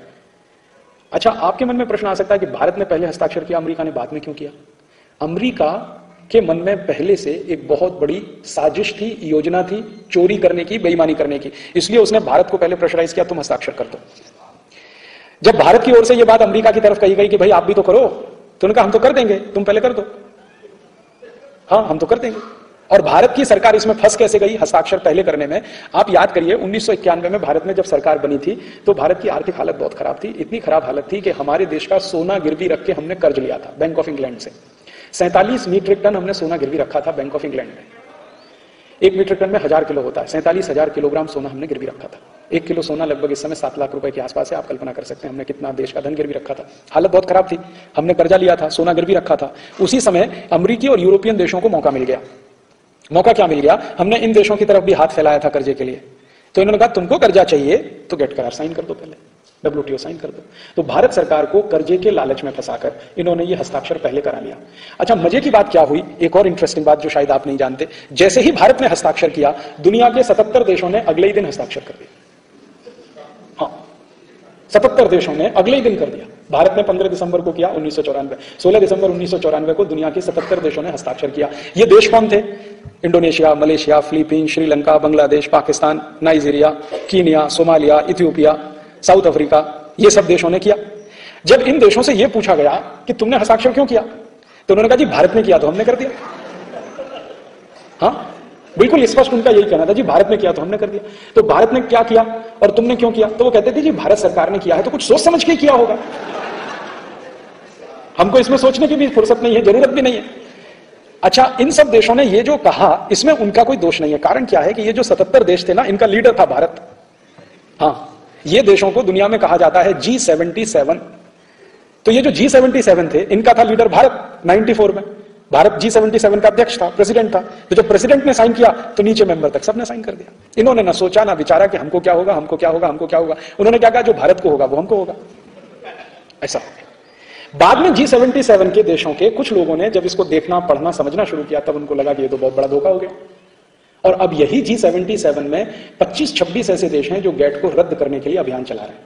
अच्छा, आपके मन में प्रश्न आ सकता है कि भारत ने पहले हस्ताक्षर किया, अमेरिका ने बाद में क्यों किया? अमेरिका के मन में पहले से एक बहुत बड़ी साजिश थी, योजना थी चोरी करने की, बेईमानी करने की, इसलिए उसने भारत को पहले प्रेशराइज किया, तुम हस्ताक्षर कर दो। जब भारत की ओर से यह बात अमेरिका की तरफ कही गई कि भाई आप भी तो करो, तो उन्होंने कहा हम तो कर देंगे, तुम पहले कर दो। हाँ, हम तो कर देंगे। और भारत की सरकार इसमें फंस कैसे गई हस्ताक्षर पहले करने में? आप याद करिए 1991 में भारत में जब सरकार बनी थी तो भारत की आर्थिक हालत बहुत खराब थी। इतनी खराब हालत थी कि हमारे देश का सोना गिरवी रख के हमने कर्ज लिया था बैंक ऑफ इंग्लैंड से। 47 मीट्रिक टन हमने सोना गिरवी रखा था बैंक ऑफ इंग्लैंड में। 1 मीट्रिक टन में 1000 किलो होता है, 47,000 किलोग्राम सोना हमने गिरवी रखा था। 1 किलो सोना लगभग इस समय 7 लाख रुपए के आसपास है। आप कल्पना कर सकते हैं हमने कितना देश का धन गिरवी रखा था। हालत बहुत खराब थी, हमने कर्जा लिया था, सोना गिरवी रखा था। उसी समय अमेरिकी और यूरोपियन देशों को मौका मिल गया। मौका क्या मिल गया? हमने इन देशों की तरफ भी हाथ फैलाया था कर्जे के लिए। तो इन्होंने कहा तुमको कर्जा चाहिए तो गेट करार साइन कर दो पहले। WTO साइन कर दो। तो भारत सरकार को कर्जे के लालच में फंसाकर इन्होंने ये हस्ताक्षर पहले करा लिया। अच्छा, मजे की बात क्या हुई, एक और इंटरेस्टिंग बात जो शायद आप नहीं जानते, जैसे ही भारत ने हस्ताक्षर किया, दुनिया के 77 देशों ने अगले ही दिन हस्ताक्षर कर दिया। हाँ, 77 देशों ने अगले ही दिन कर दिया। भारत ने 15 दिसंबर को किया 1994, 16 दिसंबर 1994 को दुनिया के 77 देशों ने हस्ताक्षर किया। ये देश कौन थे? Indonesia, Malaysia, Philippine, Sri Lanka, Bangladesh, Pakistan, Nigeria, Kenya, Somalia, Ethiopia, south Africa, ये सब देशों ने किया। जब इन देशों से यह पूछा गया कि तुमने हस्ताक्षर क्यों किया, तो उन्होंने कहा जी भारत ने किया तो हमने कर दिया। हाँ, बिल्कुल स्पष्ट उनका यही कहना था, जी भारत ने किया तो हमने कर दिया। तो भारत ने क्या किया और तुमने क्यों किया? तो वो कहते थे जी भारत सरकार ने किया है तो कुछ सोच समझ के किया होगा, हमको इसमें सोचने की भी फुर्सत नहीं है, जरूरत भी नहीं है। अच्छा, इन सब देशों ने ये जो कहा इसमें उनका कोई दोष नहीं है। कारण क्या है कि ये जो 77 देश थे ना, इनका लीडर था भारत। हाँ, ये देशों को दुनिया में कहा जाता है G77। तो ये जो G77 थे, इनका था लीडर भारत। 94 में भारत G77 का अध्यक्ष था, प्रेसिडेंट था। तो जब प्रेसिडेंट ने साइन किया तो नीचे मेंबर तक सबने साइन कर दिया। इन्होंने ना सोचा ना विचारा कि हमको क्या होगा, हमको क्या होगा, हमको क्या होगा। उन्होंने क्या कहा, जो भारत को होगा वो हमको होगा, ऐसा। बाद में G77 के देशों के कुछ लोगों ने जब इसको देखना, पढ़ना, समझना शुरू किया, तब उनको लगा कि ये तो बहुत बड़ा धोखा हो गया। और अब यही G77 में 25-26 ऐसे देश हैं जो गेट को रद्द करने के लिए अभियान चला रहे हैं।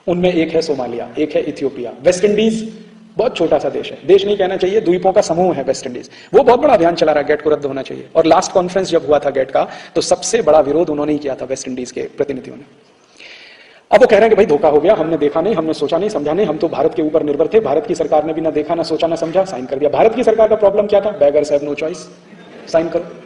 उनमें एक है सोमालिया, एक है इथियोपिया, वेस्ट इंडीज बहुत छोटा सा देश है, देश नहीं कहना चाहिए, द्वीपों का समूह है वेस्ट इंडीज, वो बहुत बड़ा अभियान चला रहा है, गेट को रद्द होना चाहिए। और लास्ट कॉन्फ्रेंस जब हुआ था गेट का, तो सबसे बड़ा विरोध उन्होंने ही किया था, वेस्ट इंडीज के प्रतिनिधियों ने। अब वो कह रहे हैं कि भाई धोखा हो गया, हमने देखा नहीं, हमने सोचा नहीं, समझा नहीं, हम तो भारत के ऊपर निर्भर थे, भारत की सरकार ने भी ना देखा, ना सोचा, ना समझा, साइन कर दिया। भारत की सरकार का प्रॉब्लम क्या था? Beggars have no choice, sign करो।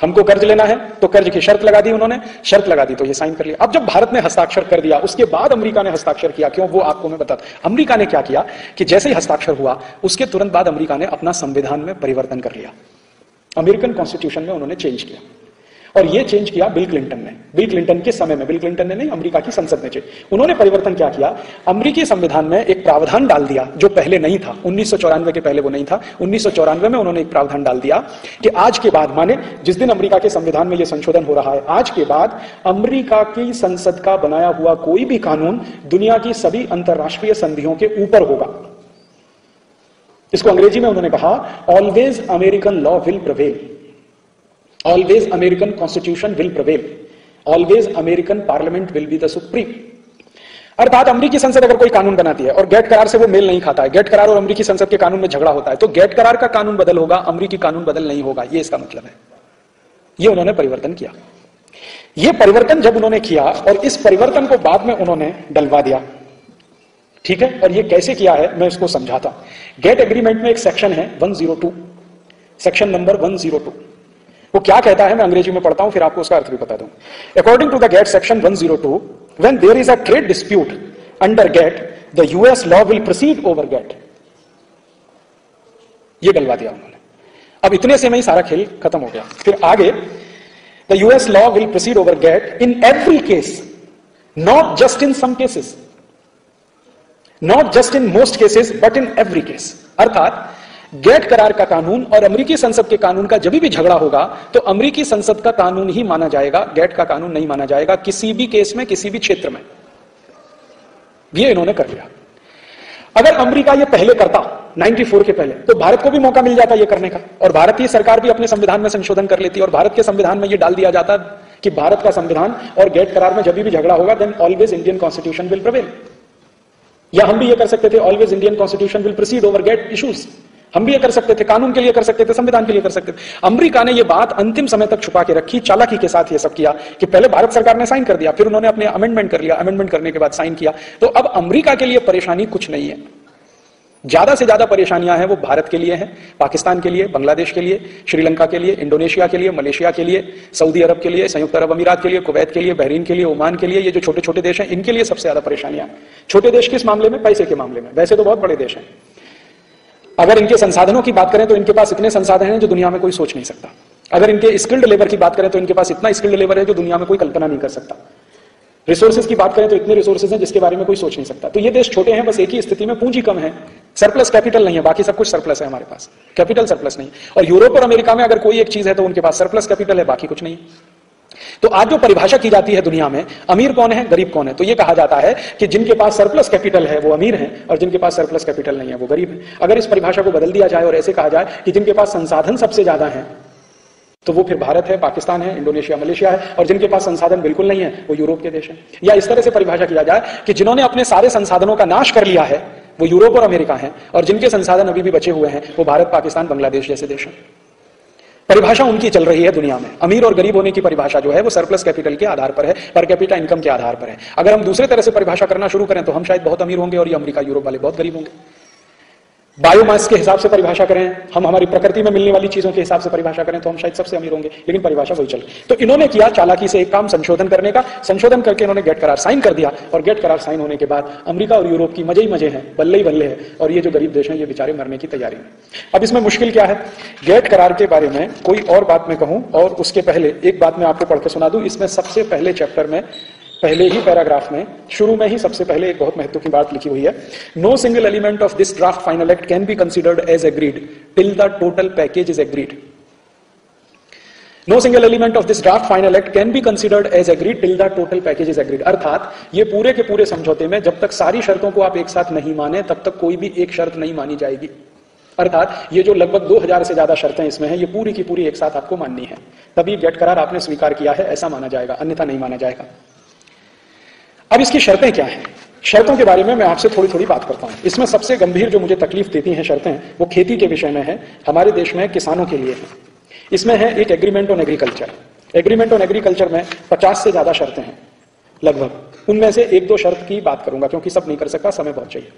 हमको कर्ज लेना है तो कर्ज की शर्त लगा दी उन्होंने, शर्त लगा दी तो ये साइन कर लिया। अब जब भारत ने हस्ताक्षर कर दिया, उसके बाद अमेरिका ने हस्ताक्षर किया। क्यों, वो आपको मैं बताता। अमेरिका ने क्या किया कि जैसे ही हस्ताक्षर हुआ, उसके तुरंत बाद अमेरिका ने अपना संविधान में परिवर्तन कर लिया। अमेरिकन कॉन्स्टिट्यूशन में उन्होंने चेंज किया, और ये चेंज किया बिल क्लिंटन ने। बिल क्लिंटन के समय में, बिल क्लिंटन ने नहीं, अमेरिका की संसद ने चेंज। उन्होंने परिवर्तन क्या किया, अमेरिकी संविधान में एक प्रावधान डाल दिया जो पहले नहीं था। 1994 के पहले वो नहीं था। 1994 में उन्होंने एक प्रावधान डाल दिया कि आज के बाद, माने जिस दिन अमेरिका के संविधान में यह संशोधन हो रहा है, आज के बाद अमेरिका की संसद का बनाया हुआ कोई भी कानून दुनिया की सभी अंतरराष्ट्रीय संधियों के ऊपर होगा। इसको अंग्रेजी में उन्होंने कहा, always American law will prevail, always American constitution will prevail, always American parliament will be the supreme। अर्थात अमेरिकी संसद अगर कोई कानून बनाती है और गेट करार से वो मेल नहीं खाता है, गेट करार और अमेरिकी संसद के कानून में झगड़ा होता है, तो गेट करार का कानून बदल होगा, अमेरिकी कानून बदल नहीं होगा। ये इसका मतलब है। ये उन्होंने परिवर्तन किया। ये परिवर्तन जब उन्होंने किया और इस परिवर्तन को बाद में उन्होंने डलवा दिया, ठीक है। और ये कैसे किया है मैं इसको समझाता। गेट एग्रीमेंट में एक सेक्शन है 102, सेक्शन नंबर 102। वो क्या कहता है मैं अंग्रेजी में पढ़ता हूं, फिर आपको उसका अर्थ भी बता दूं। According to the GATT section 102, when there is a trade dispute under GATT, the US law will proceed over GATT. ये डलवा दिया उन्होंने। अब इतने से में ही सारा खेल खत्म हो गया। फिर आगे, the US law will proceed over GATT in every case, not just in some cases, not just in most cases, but in every case. अर्थात गेट करार का कानून और अमेरिकी संसद के कानून का जब भी झगड़ा होगा तो अमेरिकी संसद का कानून ही माना जाएगा, गेट का कानून नहीं माना जाएगा किसी भी केस में, किसी भी क्षेत्र में। ये इन्होंने कर लिया। अगर अमेरिका ये पहले करता 94 के पहले, तो भारत को भी मौका मिल जाता ये करने का, और भारतीय सरकार भी अपने संविधान में संशोधन कर लेती, और भारत के संविधान में ये डाल दिया जाता कि भारत का संविधान और गेट करार में जब भी झगड़ा होगा, then always Indian constitution will prevail. या हम भी ये कर सकते थे, always Indian constitution will proceed over GATT issues. हम भी ये कर सकते थे, कानून के लिए कर सकते थे, संविधान के लिए कर सकते थे। अमेरिका ने ये बात अंतिम समय तक छुपा के रखी, चालाकी के साथ ये सब किया कि पहले भारत सरकार ने साइन कर दिया, फिर उन्होंने अपने अमेंडमेंट कर लिया, अमेंडमेंट करने के बाद साइन किया। तो अब अमेरिका के लिए परेशानी कुछ नहीं है। ज्यादा से ज्यादा परेशानियां हैं वो भारत के लिए हैं, पाकिस्तान के लिए, बांग्लादेश के लिए, श्रीलंका के लिए, इंडोनेशिया के लिए, मलेशिया के लिए, सऊदी अरब के लिए, संयुक्त अरब अमीरात के लिए, कुवैत के लिए, बहरीन के लिए, ओमान के लिए। ये जो छोटे छोटे देश हैं, इनके लिए सबसे ज्यादा परेशानियां। छोटे देश किस मामले में? पैसे के मामले में। वैसे तो बहुत बड़े देश हैं। अगर इनके संसाधनों की बात करें तो इनके पास इतने संसाधन हैं जो दुनिया में कोई सोच नहीं सकता। अगर इनके स्किल्ड लेबर की बात करें तो इनके पास इतना स्किल्ड लेबर है जो दुनिया में कोई कल्पना नहीं कर सकता। रिसोर्सेज की बात करें तो इतने रिसोर्सेज हैं जिसके बारे में कोई सोच नहीं सकता। तो ये देश छोटे हैं, बस एक ही स्थिति में, पूंजी कम है, सरप्लस कैपिटल नहीं है, बाकी सब कुछ सरप्लस है हमारे पास, कैपिटल सरप्लस नहीं। और यूरोप और अमेरिका में अगर कोई एक चीज है तो उनके पास सरप्लस कैपिटल है, बाकी कुछ नहीं है। तो आज जो परिभाषा की जाती है दुनिया में, अमीर कौन है, गरीब कौन है, तो ये कहा जाता है कि जिनके पास सरप्लस कैपिटल है वो अमीर हैं और जिनके पास सरप्लस कैपिटल नहीं है वो गरीब है। अगर इस परिभाषा को बदल दिया जाए और ऐसे कहा जाए कि जिनके पास संसाधन सबसे ज्यादा है, तो वो फिर भारत है, पाकिस्तान है, इंडोनेशिया, मलेशिया है, और जिनके पास संसाधन बिल्कुल नहीं है वो यूरोप के देश हैं। या इस तरह से परिभाषा किया जाए कि जिन्होंने अपने सारे संसाधनों का नाश कर लिया है वो यूरोप और अमेरिका हैं, और जिनके संसाधन अभी भी बचे हुए हैं वो भारत, पाकिस्तान, बांग्लादेश जैसे देश हैं। परिभाषा उनकी चल रही है दुनिया में। अमीर और गरीब होने की परिभाषा जो है वो सरप्लस कैपिटल के आधार पर है, पर कैपिटा इनकम के आधार पर है। अगर हम दूसरे तरह से परिभाषा करना शुरू करें तो हम शायद बहुत अमीर होंगे और ये अमेरिका, यूरोप वाले बहुत गरीब होंगे। बायोमास के हिसाब से परिभाषा करें, हम हमारी प्रकृति में मिलने वाली चीजों के हिसाब से परिभाषा करें तो हम शायद सबसे अमीर होंगे, लेकिन परिभाषा वही चल। तो इन्होंने किया चालाकी से एक काम संशोधन करने का, संशोधन करके इन्होंने गेट करार साइन कर दिया, और गेट करार साइन होने के बाद अमेरिका और यूरोप की मजे ही मजे हैं, बल्ले ही बल्ले हैं, और ये जो गरीब देश हैं ये बेचारे मरने की तैयारी में। अब इसमें मुश्किल क्या है, गेट करार के बारे में कोई और बात मैं कहूं और उसके पहले एक बात मैं आपको पढ़ के सुना दूं। इसमें सबसे पहले चैप्टर में, पहले ही पैराग्राफ में, शुरू में ही सबसे पहले एक बहुत महत्व की बात लिखी हुई है। No single element of this draft final act can be considered as agreed till the total package is agreed. No single element of this draft final act can be considered as agreed till the total package is agreed. अर्थात ये पूरे के पूरे समझौते में जब तक सारी शर्तों को आप एक साथ नहीं माने तब तक कोई भी एक शर्त नहीं मानी जाएगी। अर्थात ये जो लगभग 2000 से ज्यादा शर्तें इसमें हैं, ये पूरी की पूरी एक साथ आपको माननी है, तभी गेट करार आपने स्वीकार किया है ऐसा माना जाएगा, अन्यथा नहीं माना जाएगा। अब इसकी शर्तें क्या हैं? शर्तों के बारे में मैं आपसे थोड़ी थोड़ी बात करता हूं। इसमें सबसे गंभीर जो मुझे तकलीफ देती हैं शर्तें, वो खेती के विषय में है, हमारे देश में किसानों के लिए है। इसमें है एक agreement on agriculture. Agreement on agriculture में 50 से ज्यादा शर्तें हैं लगभग। उनमें से एक दो शर्त की बात करूंगा क्योंकि सब नहीं कर सकता, समय बहुत चाहिए।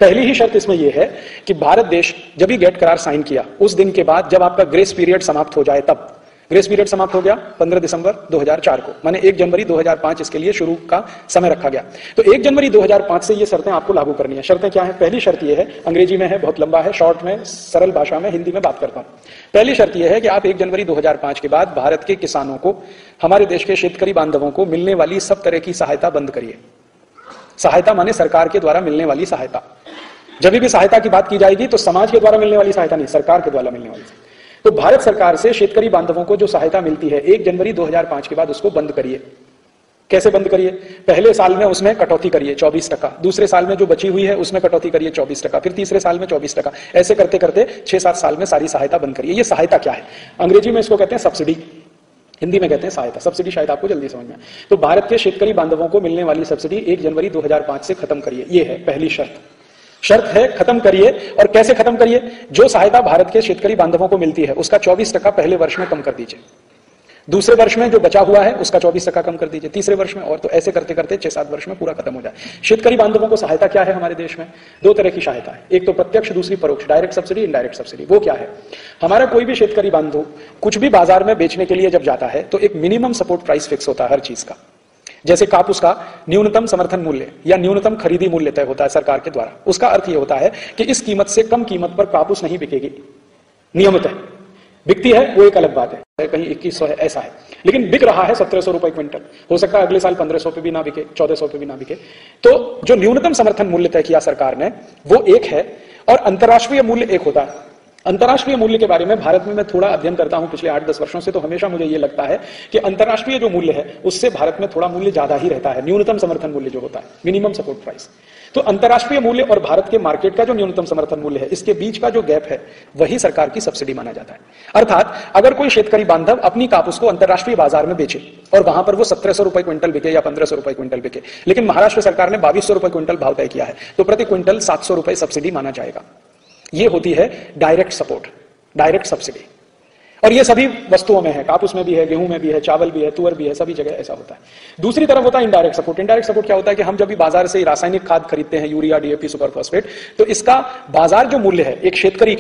पहली ही शर्त इसमें यह है कि भारत देश जब भी गेट करार साइन किया उस दिन के बाद जब आपका ग्रेस पीरियड समाप्त हो जाए, तब ग्रेस पीरियड समाप्त हो गया 15 दिसंबर 2004 को, माने 1 जनवरी 2005 इसके लिए शुरू का समय रखा गया। तो 1 जनवरी 2005 से ये शर्तें आपको लागू करनी है। शर्तें क्या है? पहली शर्त ये है, अंग्रेजी में है, बहुत लंबा है, शॉर्ट में, सरल भाषा में, हिंदी में बात करता हूं। पहली शर्त यह है कि आप 1 जनवरी 2005 के बाद भारत के किसानों को, हमारे देश के शेतकरी बांधवों को मिलने वाली सब तरह की सहायता बंद करिए। सहायता माने सरकार के द्वारा मिलने वाली सहायता। जब भी सहायता की बात की जाएगी तो समाज के द्वारा मिलने वाली सहायता नहीं, सरकार के द्वारा मिलने वाली। तो भारत सरकार से शेतकरी बांधवों को जो सहायता मिलती है 1 जनवरी 2005 के बाद उसको बंद करिए। कैसे बंद करिए? पहले साल में उसमें कटौती करिए 24%, दूसरे साल में जो बची हुई है उसमें कटौती करिए 24%, फिर तीसरे साल में 24%, ऐसे करते करते 6-7 साल में सारी सहायता बंद करिए। ये सहायता क्या है? अंग्रेजी में इसको कहते हैं सब्सिडी, हिंदी में कहते हैं सहायता। सब्सिडी शायद आपको जल्दी समझ में। तो भारत के शेतकरी बांधवों को मिलने वाली सब्सिडी 1 जनवरी 2005 से खत्म करिए, ये है पहली शर्त। शर्त है खत्म करिए। और कैसे खत्म करिए? जो सहायता भारत के शेतकरी बांधवों को मिलती है उसका 24% पहले वर्ष में कम कर दीजिए, दूसरे वर्ष में जो बचा हुआ है उसका 24% कम कर दीजिए, तीसरे वर्ष में, और तो ऐसे करते करते 6-7 वर्ष में पूरा खत्म हो जाए। शेतकरी बांधवों को सहायता क्या है हमारे देश में? 2 तरह की सहायता है, एक तो प्रत्यक्ष, दूसरी परोक्ष, डायरेक्ट सब्सिडी, इनडायरेक्ट सब्सिडी। वो क्या है? हमारा कोई भी शेतकरी बांधव कुछ भी बाजार में बेचने के लिए जब जाता है तो एक मिनिमम सपोर्ट प्राइस फिक्स होता है हर चीज का। जैसे कापूस का न्यूनतम समर्थन मूल्य या न्यूनतम खरीदी मूल्य तय होता है सरकार के द्वारा। उसका अर्थ यह होता है कि इस कीमत से कम कीमत पर कापूस नहीं बिकेगी, नियमित है। बिकती है वो एक अलग बात है, कहीं 2100 है, ऐसा है, लेकिन बिक रहा है 1700 रुपए क्विंटल। हो सकता है अगले साल 1500 पे भी ना बिके, 1400 पे भी ना बिके। तो जो न्यूनतम समर्थन मूल्य तय किया सरकार ने वो एक है, और अंतर्राष्ट्रीय मूल्य एक होता है। अंतर्राष्ट्रीय मूल्य के बारे में भारत में मैं थोड़ा अध्ययन करता हूं पिछले 8-10 वर्षों से, तो हमेशा मुझे यह लगता है कि अंतर्राष्ट्रीय जो मूल्य है उससे भारत में थोड़ा मूल्य ज्यादा ही रहता है, न्यूनतम समर्थन मूल्य जो होता है, मिनिमम सपोर्ट प्राइस। तो अंतर्राष्ट्रीय मूल्य और भारत के मार्केट का जो न्यूनतम समर्थन मूल्य है, इसके बीच का जो गैप है वही सरकार की सब्सिडी माना जाता है। अर्थात अगर कोई शेतकरी बांधव अपनी कापूस को अंतर्राष्ट्रीय बाजार में बेचे और वहां पर वो 1700 रुपए क्विंटल बिके या 1500 रुपए क्विंटल बिके, लेकिन महाराष्ट्र सरकार ने 2200 रुपए क्विंटल भाव तय किया है, तो प्रति क्विंटल 700 रुपए सब्सिडी माना जाएगा। ये होती है डायरेक्ट सपोर्ट, डायरेक्ट सब्सिडी। और ये सभी वस्तुओं में है, कापूस में भी है, गेहूं में भी है, चावल भी है, तुअर भी है, सभी जगह ऐसा होता है। दूसरी तरफ होता है इनडायरेक्ट सपोर्ट। इनडायरेक्ट सपोर्ट क्या होता है कि हम जब भी बाजार से रासायनिक खाद खरीदते हैं, यूरिया, डीएपी, सुपर फॉस्फेट, तो इसका बाजार जो मूल्य है एक शेतकरी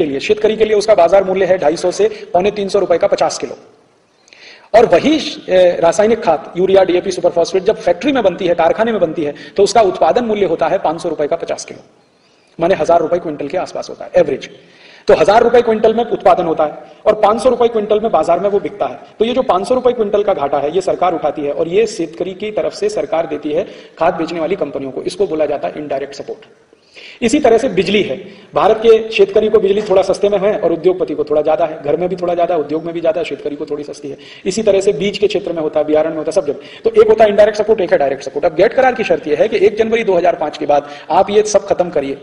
के लिए उसका बाजार मूल्य है 250 से 350 रुपए का 50 किलो। और वही रासायनिक खाद यूरिया, डीएपी, सुपर फॉस्फेट जब फैक्ट्री में बनती है, कारखाने में बनती है, तो उसका उत्पादन मूल्य होता है 500 रुपए का 50 किलो, माने 1000 रुपए क्विंटल के आसपास होता है एवरेज। तो 1000 रुपए क्विंटल में उत्पादन होता है और 500 रुपए क्विंटल में बाजार में वो बिकता है। तो ये जो 500 रुपए क्विंटल का घाटा है ये सरकार उठाती है, और ये शेतकरी की तरफ से सरकार देती है खाद बेचने वाली कंपनियों को। इसको बोला जाता है इनडायरेक्ट सपोर्ट। इसी तरह से बिजली है, भारत के शेतकरी को बिजली थोड़ा सस्ते में है और उद्योगपति को थोड़ा ज्यादा है, घर में भी थोड़ा ज्यादा है, उद्योग में भी ज्यादा है, शेतकरी को थोड़ी सस्ती है। इसी तरह से बीज के क्षेत्र में होता है, बियारण में होता है, सब जगह। तो एक होता है इनडायरेक्ट सपोर्ट, एक है डायरेक्ट सपोर्ट। अब गेट करार की शर्त यह है कि 1 जनवरी 2005 के बाद आप ये सब खत्म करिए,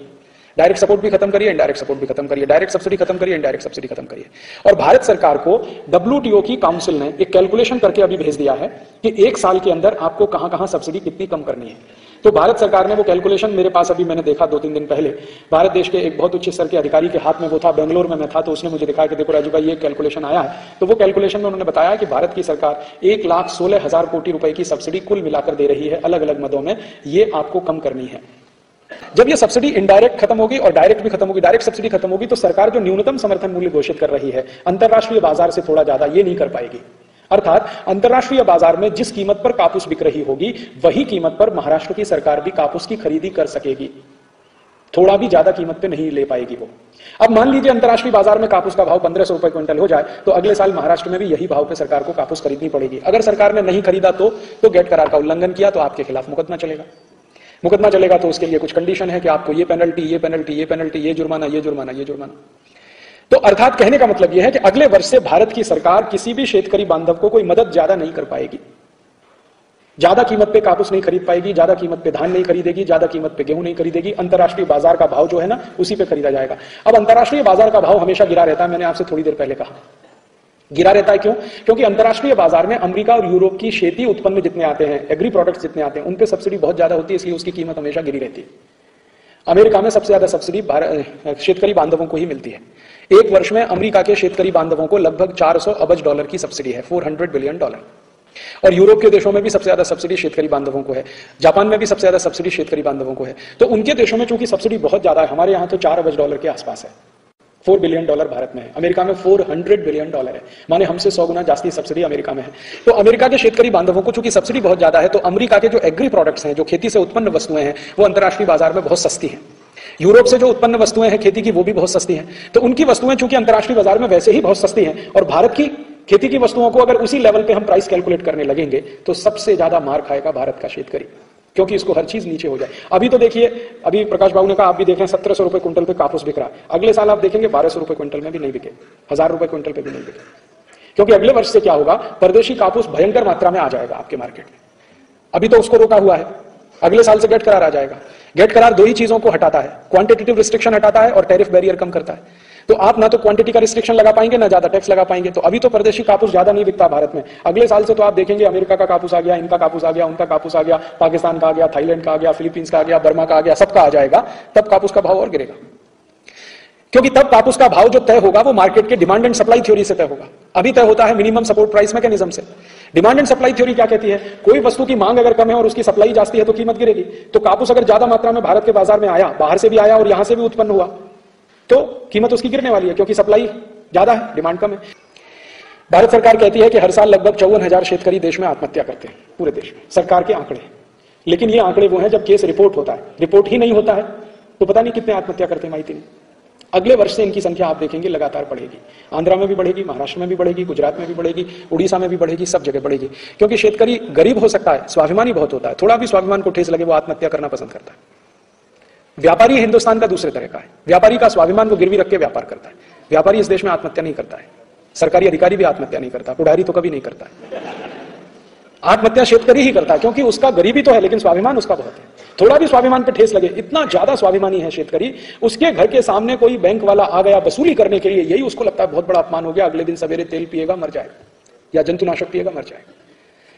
डायरेक्ट सपोर्ट भी खत्म करिए, इनडायरेक्ट सपोर्ट भी खत्म करिए, डायरेक्ट सब्सिडी खत्म करिए, इनडायरेक्ट सब्सिडी खत्म करिए। और भारत सरकार को WTO की काउंसिल ने एक कैलकुलेशन करके अभी भेज दिया है कि 1 साल के अंदर आपको कहां कहां सब्सिडी कितनी कम करनी है। तो भारत सरकार ने वो कैलकुलेशन, मेरे पास अभी मैंने देखा 2-3 दिन पहले, भारत देश के एक बहुत उच्च स्तर के अधिकारी के हाथ में वो था, बेंगलोर में मैं था, तो उसने मुझे दिखाया कि देखो राजू भाई ये कैलकुलेशन आया है। तो वो कैलकुलेशन में उन्होंने बताया कि भारत की सरकार 1,16,000 कोटी रुपए की सब्सिडी कुल मिलाकर दे रही है अलग अलग मदों में, ये आपको कम करनी है। जब ये सब्सिडी इनडायरेक्ट खत्म होगी और डायरेक्ट भी खत्म होगी, डायरेक्ट सब्सिडी खत्म होगी, तो सरकार जो न्यूनतम समर्थन मूल्य घोषित कर रही है अंतरराष्ट्रीय बाजार से थोड़ा ज्यादा, ये नहीं कर पाएगी। अर्थात अंतरराष्ट्रीय बाजार में जिस कीमत पर कापूस बिक रही होगी वही कीमत पर महाराष्ट्र की सरकार भी कापूस की खरीदी कर सकेगी, थोड़ा भी ज्यादा कीमत पे नहीं ले पाएगी वो। अब मान लीजिए अंतरराष्ट्रीय बाजार में कापूस का भाव 1500 रुपए क्विंटल हो जाए, तो अगले साल महाराष्ट्र में भी यही भाव पे सरकार को कापूस खरीदनी पड़ेगी। अगर सरकार ने नहीं खरीदा तो गेट करार का उल्लंघन किया तो आपके खिलाफ मुकदमा चलेगा। मुकदमा चलेगा तो उसके लिए कुछ कंडीशन है कि आपको ये पेनल्टी, ये पेनल्टी, ये पेनल्टी, ये जुर्माना, ये जुर्माना, ये जुर्माना। तो अर्थात कहने का मतलब यह है कि अगले वर्ष से भारत की सरकार किसी भी शेतकरी बांधव को कोई मदद ज्यादा नहीं कर पाएगी, ज्यादा कीमत पे कापूस नहीं खरीद पाएगी, ज्यादा कीमत पे धान नहीं खरीदेगी, ज्यादा कीमत पे गेहूं नहीं खरीदेगी। अंतरराष्ट्रीय बाजार का भाव जो है ना उसी पे खरीदा जाएगा। अब अंतरराष्ट्रीय बाजार का भाव हमेशा गिरा रहता है, मैंने आपसे थोड़ी देर पहले कहा गिरा रहता है। क्यों? क्योंकि अंतरराष्ट्रीय बाजार में अमेरिका और यूरोप की खेती उत्पन्न जितने आते हैं, एग्री प्रोडक्ट्स जितने आते हैं, उन पे सब्सिडी बहुत ज्यादा होती है, इसलिए उसकी कीमत हमेशा गिरी रहती है। अमेरिका में सबसे ज्यादा सब्सिडी शेतकरी बांधवों को ही मिलती है। एक वर्ष में अमेरिका के शेतकरी बांधवों को लगभग 400 अरब डॉलर की सब्सिडी है, $400 बिलियन। और यूरोप के देशों में भी सबसे ज्यादा सब्सिडी शेतकरी बांधवों को है, जापान में भी सबसे ज्यादा सब्सिडी शेतकरी बांधवों को है। तो उनके देशों में चूंकि सब्सिडी बहुत ज्यादा है, हमारे यहां तो 4 अरब डॉलर के आसपास है, $4 बिलियन भारत में है, अमेरिका में $400 बिलियन है, माने हमसे 100 गुना जास्ती सब्सिडी अमेरिका में है। तो अमेरिका के शेतकरी बांधवों को चूंकि सब्सिडी बहुत ज्यादा है, तो अमेरिका के जो एग्री प्रोडक्ट्स हैं, जो खेती से उत्पन्न वस्तुएं हैं, वो अंतरराष्ट्रीय बाजार में बहुत सस्ती हैं। यूरोप से जो उत्पन्न वस्तुएं हैं खेती की, वो भी बहुत सस्ती हैं। तो उनकी वस्तुएं चूंकि अंतरराष्ट्रीय बाजार में वैसे ही बहुत सस्ती हैं, और भारत की खेती की वस्तुओं को अगर उसी लेवल पे हम प्राइस कैलकुलेट करने लगेंगे तो सबसे ज्यादा मार खाएगा भारत का शेतकरी, क्योंकि इसको हर चीज नीचे हो जाए। अभी तो देखिए, अभी प्रकाश बाबू ने कहा, आप भी देखें 1700 रुपए क्विंटल पे कापूस बिक रहा है, अगले साल आप देखेंगे 1200 रुपए क्विंटल में भी नहीं बिके, 1000 रुपए क्विंटल पे भी नहीं बिके। क्योंकि अगले वर्ष से क्या होगा, परदेशी कापूस भयंकर मात्रा में आ जाएगा आपके मार्केट में। अभी तो उसको रोका हुआ है, अगले साल से गेट करार आ जाएगा। गेट करार दो ही चीजों को हटाता है, क्वांटिटेटिव रिस्ट्रिक्शन हटाता है और टैरिफ बैरियर कम करता है। तो आप ना तो क्वांटिटी का रिस्ट्रिक्शन लगा पाएंगे, ना ज्यादा टैक्स लगा पाएंगे। तो अभी तो परदेशी कापूस ज्यादा नहीं बिकता भारत में, अगले साल से तो आप देखेंगे अमेरिका का कापूस आ गया, इनका कापूस आ गया, उनका कापूस आ गया, पाकिस्तान का आ गया, थाईलैंड का आ गया, फिलीपींस का आ गया, बर्मा का आ गया, सबका आ जाएगा। तब कापूस का भाव और गिरेगा, क्योंकि तब कापूस का भाव जो तय होगा वो मार्केट के डिमांड एंड सप्लाई थ्योरी से तय होगा। अभी तय होता है मिनिमम सपोर्ट प्राइस मैकेनिज्म से। डिमांड एंड सप्लाई थ्योरी क्या कहती है, कोई वस्तु की मांग अगर कम है और उसकी सप्लाई जास्ती है तो कीमत गिरेगी। तो कापूस अगर ज्यादा मात्रा में भारत के बाजार में आया, बाहर से भी आया और यहां से भी उत्पन्न हुआ, तो कीमत उसकी गिरने वाली है, क्योंकि सप्लाई ज्यादा है, डिमांड कम है। भारत सरकार कहती है कि हर साल लगभग 54,000 शेतकरी देश में आत्महत्या करते हैं, पूरे देश में, सरकार के आंकड़े। लेकिन ये आंकड़े वो हैं जब केस रिपोर्ट होता है, रिपोर्ट ही नहीं होता है तो पता नहीं कितने आत्महत्या करते हैं, माहिती नहीं। अगले वर्ष से इनकी संख्या आप देखेंगे लगातार बढ़ेगी, आंध्रा में भी बढ़ेगी, महाराष्ट्र में भी बढ़ेगी, गुजरात में भी बढ़ेगी, उड़ीसा में भी बढ़ेगी, सब जगह बढ़ेगी। क्योंकि शेतकरी गरीब हो सकता है, स्वाभिमानी बहुत होता है, थोड़ा भी स्वाभिमान को ठेस लगे वो आत्महत्या करना पसंद करता है। व्यापारी हिंदुस्तान का दूसरे तरह का है, व्यापारी का स्वाभिमान को गिरवी रख के व्यापार करता है। व्यापारी इस देश में आत्महत्या नहीं करता है, सरकारी अधिकारी भी आत्महत्या नहीं करता, पुढ़ारी तो कभी नहीं करता है। आत्महत्या शेतकरी ही करता है, क्योंकि उसका गरीबी तो है लेकिन स्वाभिमान उसका बहुत है। थोड़ा भी स्वाभिमान पे ठेस लगे, इतना ज्यादा स्वाभिमानी है शेतकरी, उसके घर के सामने कोई बैंक वाला आ गया वसूली करने के लिए, यही उसको लगता है बहुत बड़ा अपमान हो गया, अगले दिन सवेरे तेल पिएगा मर जाएगा, या जंतुनाशक पिएगा मर जाएगा,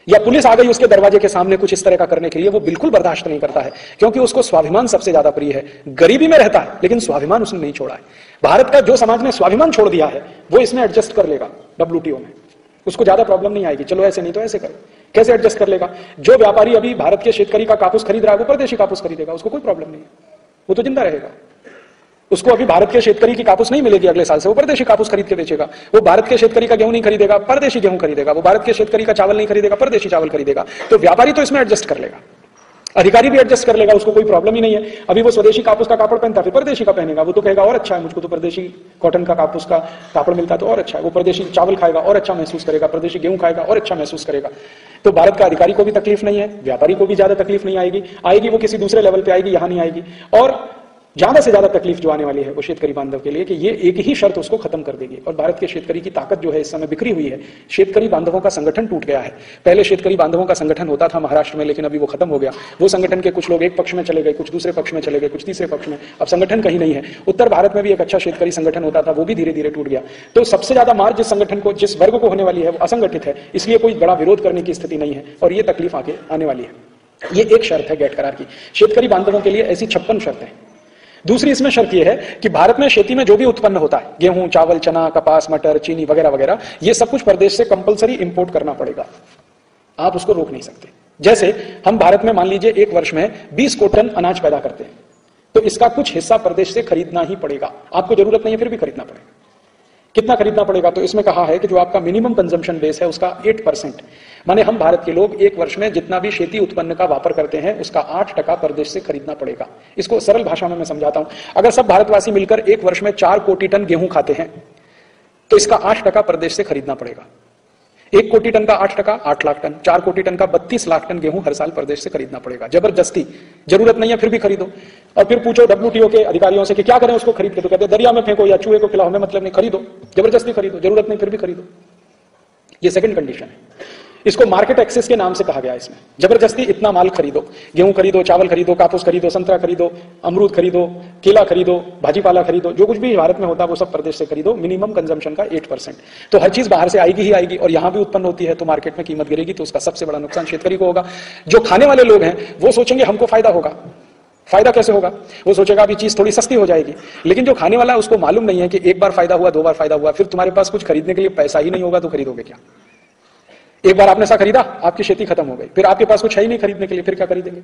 या पुलिस आ गई उसके दरवाजे के सामने कुछ इस तरह का करने के लिए, वो बिल्कुल बर्दाश्त नहीं करता है, क्योंकि उसको स्वाभिमान सबसे ज्यादा प्रिय है। गरीबी में रहता है लेकिन स्वाभिमान उसने नहीं छोड़ा है। भारत का जो समाज ने स्वाभिमान छोड़ दिया है वो इसमें एडजस्ट कर लेगा WTO में, उसको ज्यादा प्रॉब्लम नहीं आएगी। चलो ऐसे नहीं तो ऐसे करो, कैसे एडजस्ट कर लेगा? जो व्यापारी अभी भारत के शेतकरी का कापूस खरीद रहा है वो परदेशी कापूस खरीदेगा, उसको कोई प्रॉब्लम नहीं है, वो तो जिंदा रहेगा। उसको अभी भारत के शेतकरी की कापूस नहीं मिलेगी अगले साल से, वो परदेशी कापूस खरीद के बेचेगा। वो भारत के शेतकरी का गेहूं नहीं खरीदेगा, परदेशी गेहूं खरीदेगा। वो भारत के शेतकरी का चावल नहीं खरीदेगा, परदेशी चावल खरीदेगा। तो व्यापारी तो इसमें एडजस्ट कर लेगा, अधिकारी भी एडजस्ट कर लेगा, उसको कोई प्रॉब्लम ही नहीं है। अभी वो स्वदेशी कापूस का कापड़ पहनता फिर परदेशी का पहनेगा, वो तो कहेगा और अच्छा है, मुझको तो परदेशी कॉटन का कापूस का कापड़ मिलता तो और अच्छा है। वो परदेशी चावल खाएगा और अच्छा महसूस करेगा, परदेशी गेहूं खाएगा और अच्छा महसूस करेगा। तो भारत का अधिकारी को भी तकलीफ नहीं है, व्यापारी को भी ज्यादा तकलीफ नहीं आएगी, आएगी वो किसी दूसरे लेवल पे आएगी, यहां नहीं आएगी। और ज्यादा से ज्यादा तकलीफ जो आने वाली है वो शेतकरी बांधव के लिए कि ये एक ही शर्त उसको खत्म कर देगी। और भारत के शेतकरी की ताकत जो है इस समय बिखरी हुई है। शेतकरी बांधवों का संगठन टूट गया है। पहले शेतकरी बांधवों का संगठन होता था महाराष्ट्र में, लेकिन अभी वो खत्म हो गया। वो संगठन के कुछ लोग एक पक्ष में चले गए, कुछ दूसरे पक्ष में चले गए, कुछ तीसरे पक्ष में। अब संगठन कहीं नहीं है। उत्तर भारत में भी एक अच्छा शेतकरी संगठन होता था, वो भी धीरे धीरे टूट गया। तो सबसे ज्यादा मार जिस संगठन को, जिस वर्ग को होने वाली है वो असंगठित है, इसलिए कोई बड़ा विरोध करने की स्थिति नहीं है और ये तकलीफ आगे आने वाली है। ये एक शर्त है गेट करार की। शेतकरी बांधवों के लिए ऐसी 56 शर्तें हैं। दूसरी इसमें शर्त यह है कि भारत में खेती में जो भी उत्पन्न होता है, गेहूं, चावल, चना, कपास, मटर, चीनी वगैरह वगैरह, ये सब कुछ प्रदेश से कंपलसरी इंपोर्ट करना पड़ेगा। आप उसको रोक नहीं सकते। जैसे हम भारत में मान लीजिए एक वर्ष में 20 को टन अनाज पैदा करते हैं, तो इसका कुछ हिस्सा प्रदेश से खरीदना ही पड़ेगा। आपको जरूरत नहीं है फिर भी खरीदना पड़ेगा। कितना खरीदना पड़ेगा? तो इसमें कहा है कि जो आपका मिनिमम कंजम्पशन बेस है उसका 8%, माने हम भारत के लोग एक वर्ष में जितना भी खेती उत्पन्न का वापर करते हैं उसका 8% प्रदेश से खरीदना पड़ेगा। इसको सरल भाषा में मैं समझाता हूं। अगर सब भारतवासी मिलकर एक वर्ष में 4 कोटि टन गेहूं खाते हैं तो इसका 8% प्रदेश से खरीदना पड़ेगा। 1 कोटि टन का 8%, 8 लाख टन। 4 कोटि टन का 32 लाख टन गेहूं हर साल प्रदेश से खरीदना पड़ेगा। जबरदस्ती, जरूरत नहीं है फिर भी खरीदो। और फिर पूछो WTO के अधिकारियों से कि क्या करें उसको खरीद के, तो कहते हैं दरिया में फेंको या चूहे को खिलाओ, हमें मतलब नहीं, खरीदो, जबरदस्ती खरीदो, जरूरत नहीं फिर भी खरीदो। ये सेकंड कंडीशन है। इसको मार्केट एक्सेस के नाम से कहा गया है। इसमें जबरदस्ती इतना माल खरीदो, गेहूं खरीदो, चावल खरीदो, कापूस खरीदो, संतरा खरीदो, अमरूद खरीदो, केला खरीदो, भाजीपाला खरीदो, जो कुछ भी भारत में होता है वो सब प्रदेश से खरीदो। मिनिमम कंजम्पशन का 8%। तो हर चीज बाहर से आएगी ही आएगी और यहां भी उत्पन्न होती है तो मार्केट में कीमत गिरेगी, तो उसका सबसे बड़ा नुकसान शेतकरी को होगा। जो खाने वाले लोग हैं वो सोचेंगे हमको फायदा होगा। फायदा कैसे होगा? वो सोचेगा अभी चीज थोड़ी सस्ती हो जाएगी, लेकिन जो खाने वाला है उसको मालूम नहीं है कि एक बार फायदा हुआ, 2 बार फायदा हुआ, फिर तुम्हारे पास कुछ खरीदने के लिए पैसा ही नहीं होगा तो खरीदोगे क्या? एक बार आपने ऐसा खरीदा, आपकी खेती खत्म हो गई, फिर आपके पास कुछ है ही नहीं खरीदने के लिए, फिर क्या खरीदेंगे?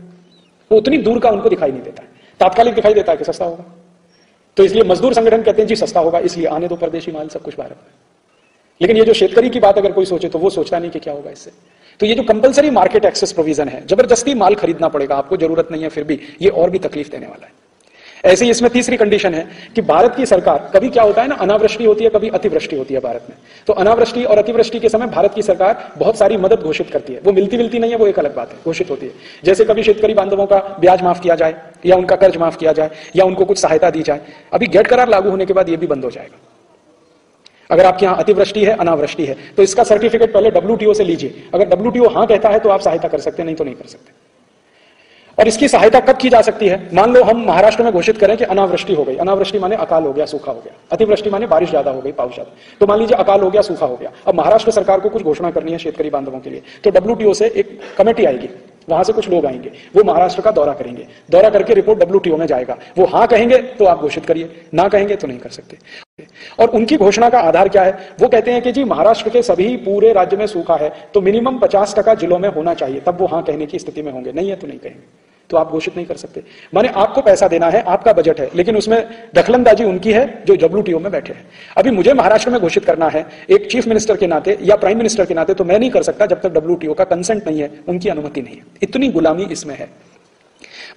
वो उतनी दूर का उनको दिखाई नहीं देता है। तात्कालिक दिखाई देता है कि सस्ता होगा, तो इसलिए मजदूर संगठन कहते हैं जी सस्ता होगा इसलिए आने दो परदेशी माल सब कुछ भारत में। लेकिन ये जो शेतकरी की बात अगर कोई सोचे तो वो सोचता नहीं कि क्या होगा इससे। तो ये जो कंपलसरी मार्केट एक्सेस प्रोविजन है, जबरदस्ती माल खरीदना पड़ेगा आपको, जरूरत नहीं है फिर भी, ये और भी तकलीफ देने वाला है। ऐसे ही इसमें तीसरी कंडीशन है कि भारत की सरकार, कभी क्या होता है ना, अनावृष्टि होती है, कभी अतिवृष्टि होती है भारत में। तो अनावृष्टि और अतिवृष्टि के समय भारत की सरकार बहुत सारी मदद घोषित करती है। वो मिलती नहीं है, वो एक अलग बात है, घोषित होती है। जैसे कभी शेतकरी बांधवों का ब्याज माफ किया जाए या उनका कर्ज माफ किया जाए या उनको कुछ सहायता दी जाए। अभी गेट करार लागू होने के बाद ये भी बंद हो जाएगा। अगर आपके यहां अतिवृष्टि है, अनावृष्टि है, तो इसका सर्टिफिकेट पहले WTO से लीजिए। अगर WTO हां कहता है तो आप सहायता कर सकते हैं, नहीं तो नहीं कर सकते। और इसकी सहायता कब की जा सकती है? मान लो हम महाराष्ट्र में घोषित करें कि अनावृष्टि हो गई। अनावृष्टि माने अकाल हो गया, सूखा हो गया। अतिवृष्टि माने बारिश ज्यादा हो गई, पाउस ज्यादा। तो मान लीजिए अकाल हो गया, सूखा हो गया। अब महाराष्ट्र सरकार को कुछ घोषणा करनी है शेतकरी बांधवों के लिए, तो WTO से एक कमेटी आएगी, वहां से कुछ लोग आएंगे, वो महाराष्ट्र का दौरा करेंगे। दौरा करके रिपोर्ट WTO में जाएगा। वो हां कहेंगे तो आप घोषित करिए, ना कहेंगे तो नहीं कर सकते। और उनकी घोषणा का आधार क्या है? वो कहते हैं कि जी महाराष्ट्र के सभी पूरे राज्य में सूखा है तो मिनिमम 50% जिलों में होना चाहिए, तब वो हां कहने की स्थिति में होंगे, नहीं है तो नहीं कहेंगे। तो आप घोषित नहीं कर सकते। माने आपको पैसा देना है, आपका बजट है, लेकिन उसमें दखलंदाजी उनकी है जो WTO में बैठे हैं। अभी मुझे महाराष्ट्र में घोषित करना है एक चीफ मिनिस्टर के नाते या प्राइम मिनिस्टर के नाते, तो मैं नहीं कर सकता जब तक WTO का कंसेंट नहीं है, उनकी अनुमति नहीं है। इतनी गुलामी इसमें है।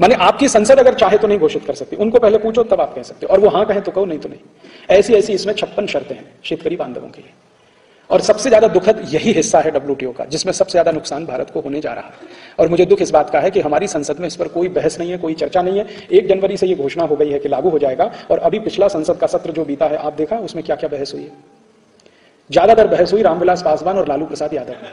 माने आपकी संसद अगर चाहे तो नहीं घोषित कर सकती, उनको पहले पूछो तब आप कह सकते हो, और वो हां कहें तो कहो, नहीं तो नहीं। ऐसी ऐसी इसमें 56 शर्तें हैं शेतकरी बांधवों के लिए। और सबसे ज्यादा दुखद यही हिस्सा है WTO का, जिसमें सबसे ज्यादा नुकसान भारत को होने जा रहा है। और मुझे दुख इस बात का है कि हमारी संसद में इस पर कोई बहस नहीं है, कोई चर्चा नहीं है। 1 जनवरी से ये घोषणा हो गई है कि लागू हो जाएगा, और अभी पिछला संसद का सत्र जो बीता है आप देखा उसमें क्या क्या बहस हुई है। ज्यादातर बहस हुई रामविलास पासवान और लालू प्रसाद यादव में।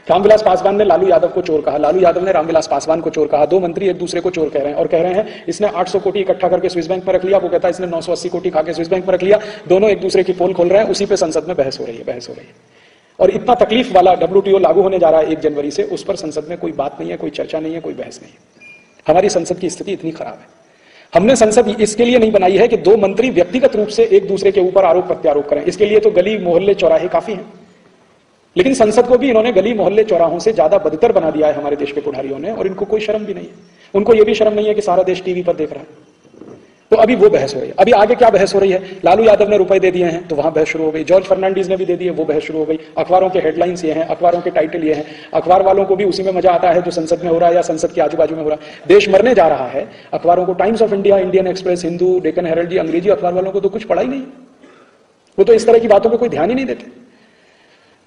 रामविलास पासवान ने लालू यादव को चोर कहा, लालू यादव ने रामविलास पासवान को चोर कहा। 2 मंत्री एक दूसरे को चोर कह रहे हैं और कह रहे हैं इसने 800 कोटी इकट्ठा करके स्विस बैंक में रख लिया, वो कहता है इसने 980 कोटी खा के स्विस बैंक में रख लिया। दोनों एक दूसरे की पोल खोल रहे हैं, उसी पे संसद में बहस हो रही है। और इतना तकलीफ वाला WTO लागू होने जा रहा है 1 जनवरी से, उस पर संसद में कोई बात नहीं है, कोई चर्चा नहीं है, कोई बहस नहीं है। हमारी संसद की स्थिति इतनी खराब है। हमने संसद इसके लिए नहीं बनाई है कि 2 मंत्री व्यक्तिगत रूप से एक दूसरे के ऊपर आरोप प्रत्यारोप करें। इसके लिए तो गली मोहल्ले चौराहे काफी हैं, लेकिन संसद को भी इन्होंने गली मोहल्ले चौराहों से ज्यादा बदतर बना दिया है हमारे देश के पुढ़ारियों ने, और इनको कोई शर्म भी नहीं है। उनको यह भी शर्म नहीं है कि सारा देश टीवी पर देख रहा है। तो अभी वो बहस हो रही है। अभी आगे क्या बहस हो रही है? लालू यादव ने रुपए दे दिए हैं तो वहां बहस शुरू हो गई। जॉर्ज फर्नांडीज ने भी दे दिए, वो बहस शुरू हो गई। अखबारों के हेडलाइंस ये हैं, अखबारों के टाइटल ये हैं। अखबार वालों को भी उसी में मजा आता है जो संसद में हो रहा है या संसद के आजू बाजू में हो रहा है। देश मरने जा रहा है, अखबारों को Times of India, Indian Express, Hindu, Deccan Herald जी, अंग्रेजी अखबार वालों को तो कुछ पढ़ा ही नहीं। वो तो इस तरह की बातों पर कोई ध्यान ही नहीं देते।